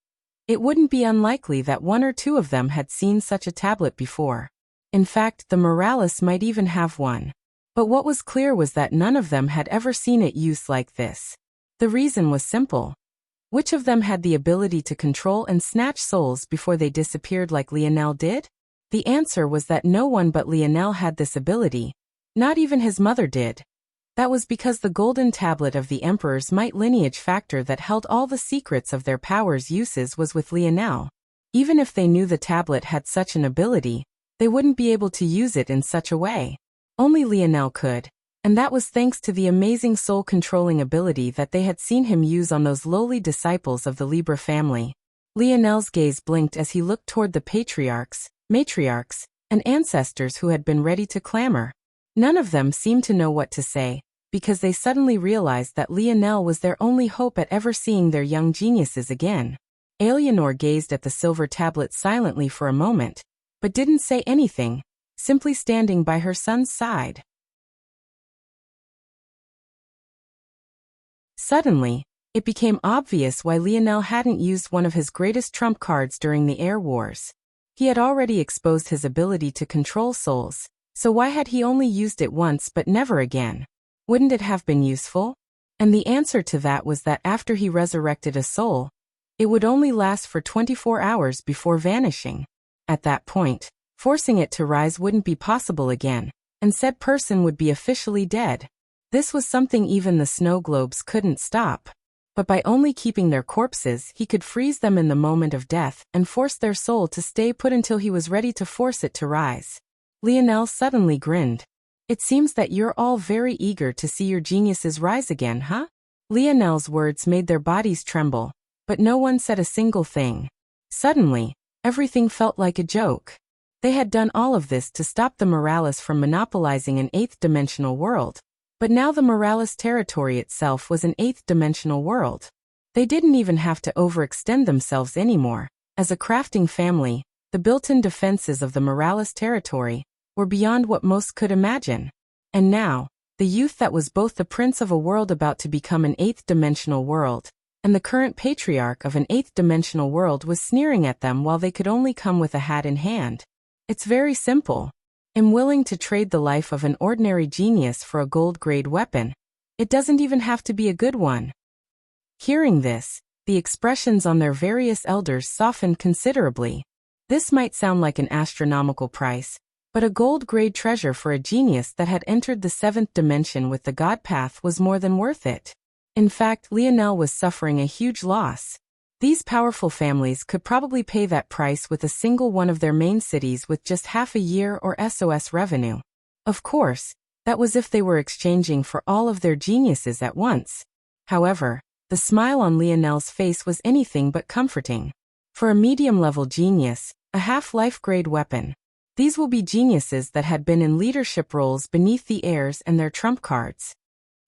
It wouldn't be unlikely that one or two of them had seen such a tablet before. In fact, the Morales might even have one. But what was clear was that none of them had ever seen it used like this. The reason was simple. Which of them had the ability to control and snatch souls before they disappeared like Lionel did? The answer was that no one but Lionel had this ability. Not even his mother did. That was because the golden tablet of the Emperor's might lineage factor that held all the secrets of their powers' uses was with Lionel. Even if they knew the tablet had such an ability, they wouldn't be able to use it in such a way. Only Lionel could, and that was thanks to the amazing soul-controlling ability that they had seen him use on those lowly disciples of the Libra family. Lionel's gaze blinked as he looked toward the patriarchs, matriarchs, and ancestors who had been ready to clamor. None of them seemed to know what to say, because they suddenly realized that Lionel was their only hope at ever seeing their young geniuses again. Eleanor gazed at the silver tablet silently for a moment, but didn't say anything, simply standing by her son's side. Suddenly, it became obvious why Lionel hadn't used one of his greatest trump cards during the Air Wars. He had already exposed his ability to control souls, so why had he only used it once but never again? Wouldn't it have been useful? And the answer to that was that after he resurrected a soul, it would only last for 24 hours before vanishing. At that point, forcing it to rise wouldn't be possible again, and said person would be officially dead. This was something even the snow globes couldn't stop. But by only keeping their corpses, he could freeze them in the moment of death and force their soul to stay put until he was ready to force it to rise. Lionel suddenly grinned. It seems that you're all very eager to see your geniuses rise again, huh? Lionel's words made their bodies tremble, but no one said a single thing. Suddenly, everything felt like a joke. They had done all of this to stop the Morales from monopolizing an eighth-dimensional world. But now the Morales territory itself was an eighth-dimensional world. They didn't even have to overextend themselves anymore. As a crafting family, the built-in defenses of the Morales territory were beyond what most could imagine. And now, the youth that was both the prince of a world about to become an eighth-dimensional world, and the current patriarch of an eighth-dimensional world was sneering at them while they could only come with a hat in hand. It's very simple. I'm willing to trade the life of an ordinary genius for a gold-grade weapon. It doesn't even have to be a good one. Hearing this, the expressions on their various elders softened considerably. This might sound like an astronomical price, but a gold-grade treasure for a genius that had entered the seventh dimension with the God Path was more than worth it. In fact, Lionel was suffering a huge loss. These powerful families could probably pay that price with a single one of their main cities with just half a year or SOS revenue. Of course, that was if they were exchanging for all of their geniuses at once. However, the smile on Lionel's face was anything but comforting. For a medium-level genius, a half-life grade weapon. These will be geniuses that had been in leadership roles beneath the heirs and their trump cards.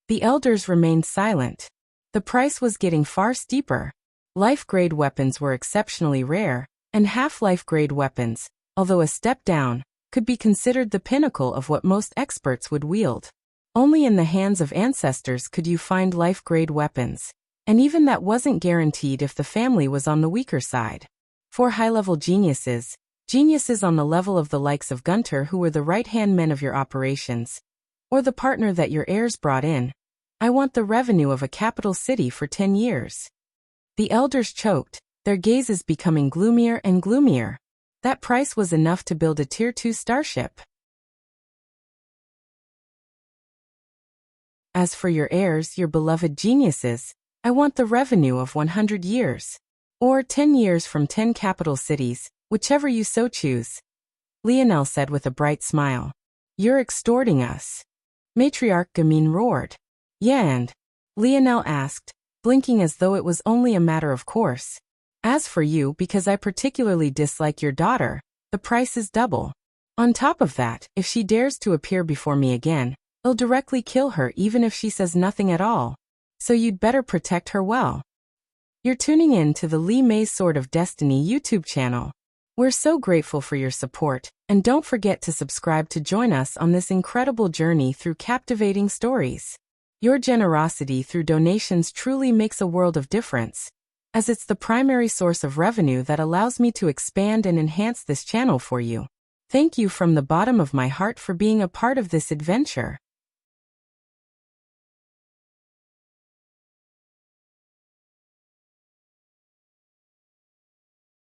The elders remained silent. The price was getting far steeper. Life-grade weapons were exceptionally rare, and half-life grade weapons, although a step down, could be considered the pinnacle of what most experts would wield. Only in the hands of ancestors could you find life-grade weapons, and even that wasn't guaranteed if the family was on the weaker side. For high-level geniuses, geniuses on the level of the likes of Gunter who were the right-hand men of your operations, or the partner that your heirs brought in, I want the revenue of a capital city for 10 years. The elders choked, their gazes becoming gloomier and gloomier. That price was enough to build a Tier 2 starship. As for your heirs, your beloved geniuses, I want the revenue of 100 years. Or 10 years from 10 capital cities, whichever you so choose. Lionel said with a bright smile. You're extorting us. Matriarch Gamine roared. Yeah, and? Lionel asked, blinking as though it was only a matter of course. As for you, because I particularly dislike your daughter, the price is double. On top of that, if she dares to appear before me again, I'll directly kill her even if she says nothing at all. So you'd better protect her well. You're tuning in to the Li Mei's Sword of Destiny YouTube channel. We're so grateful for your support, and don't forget to subscribe to join us on this incredible journey through captivating stories. Your generosity through donations truly makes a world of difference, as it's the primary source of revenue that allows me to expand and enhance this channel for you. Thank you from the bottom of my heart for being a part of this adventure.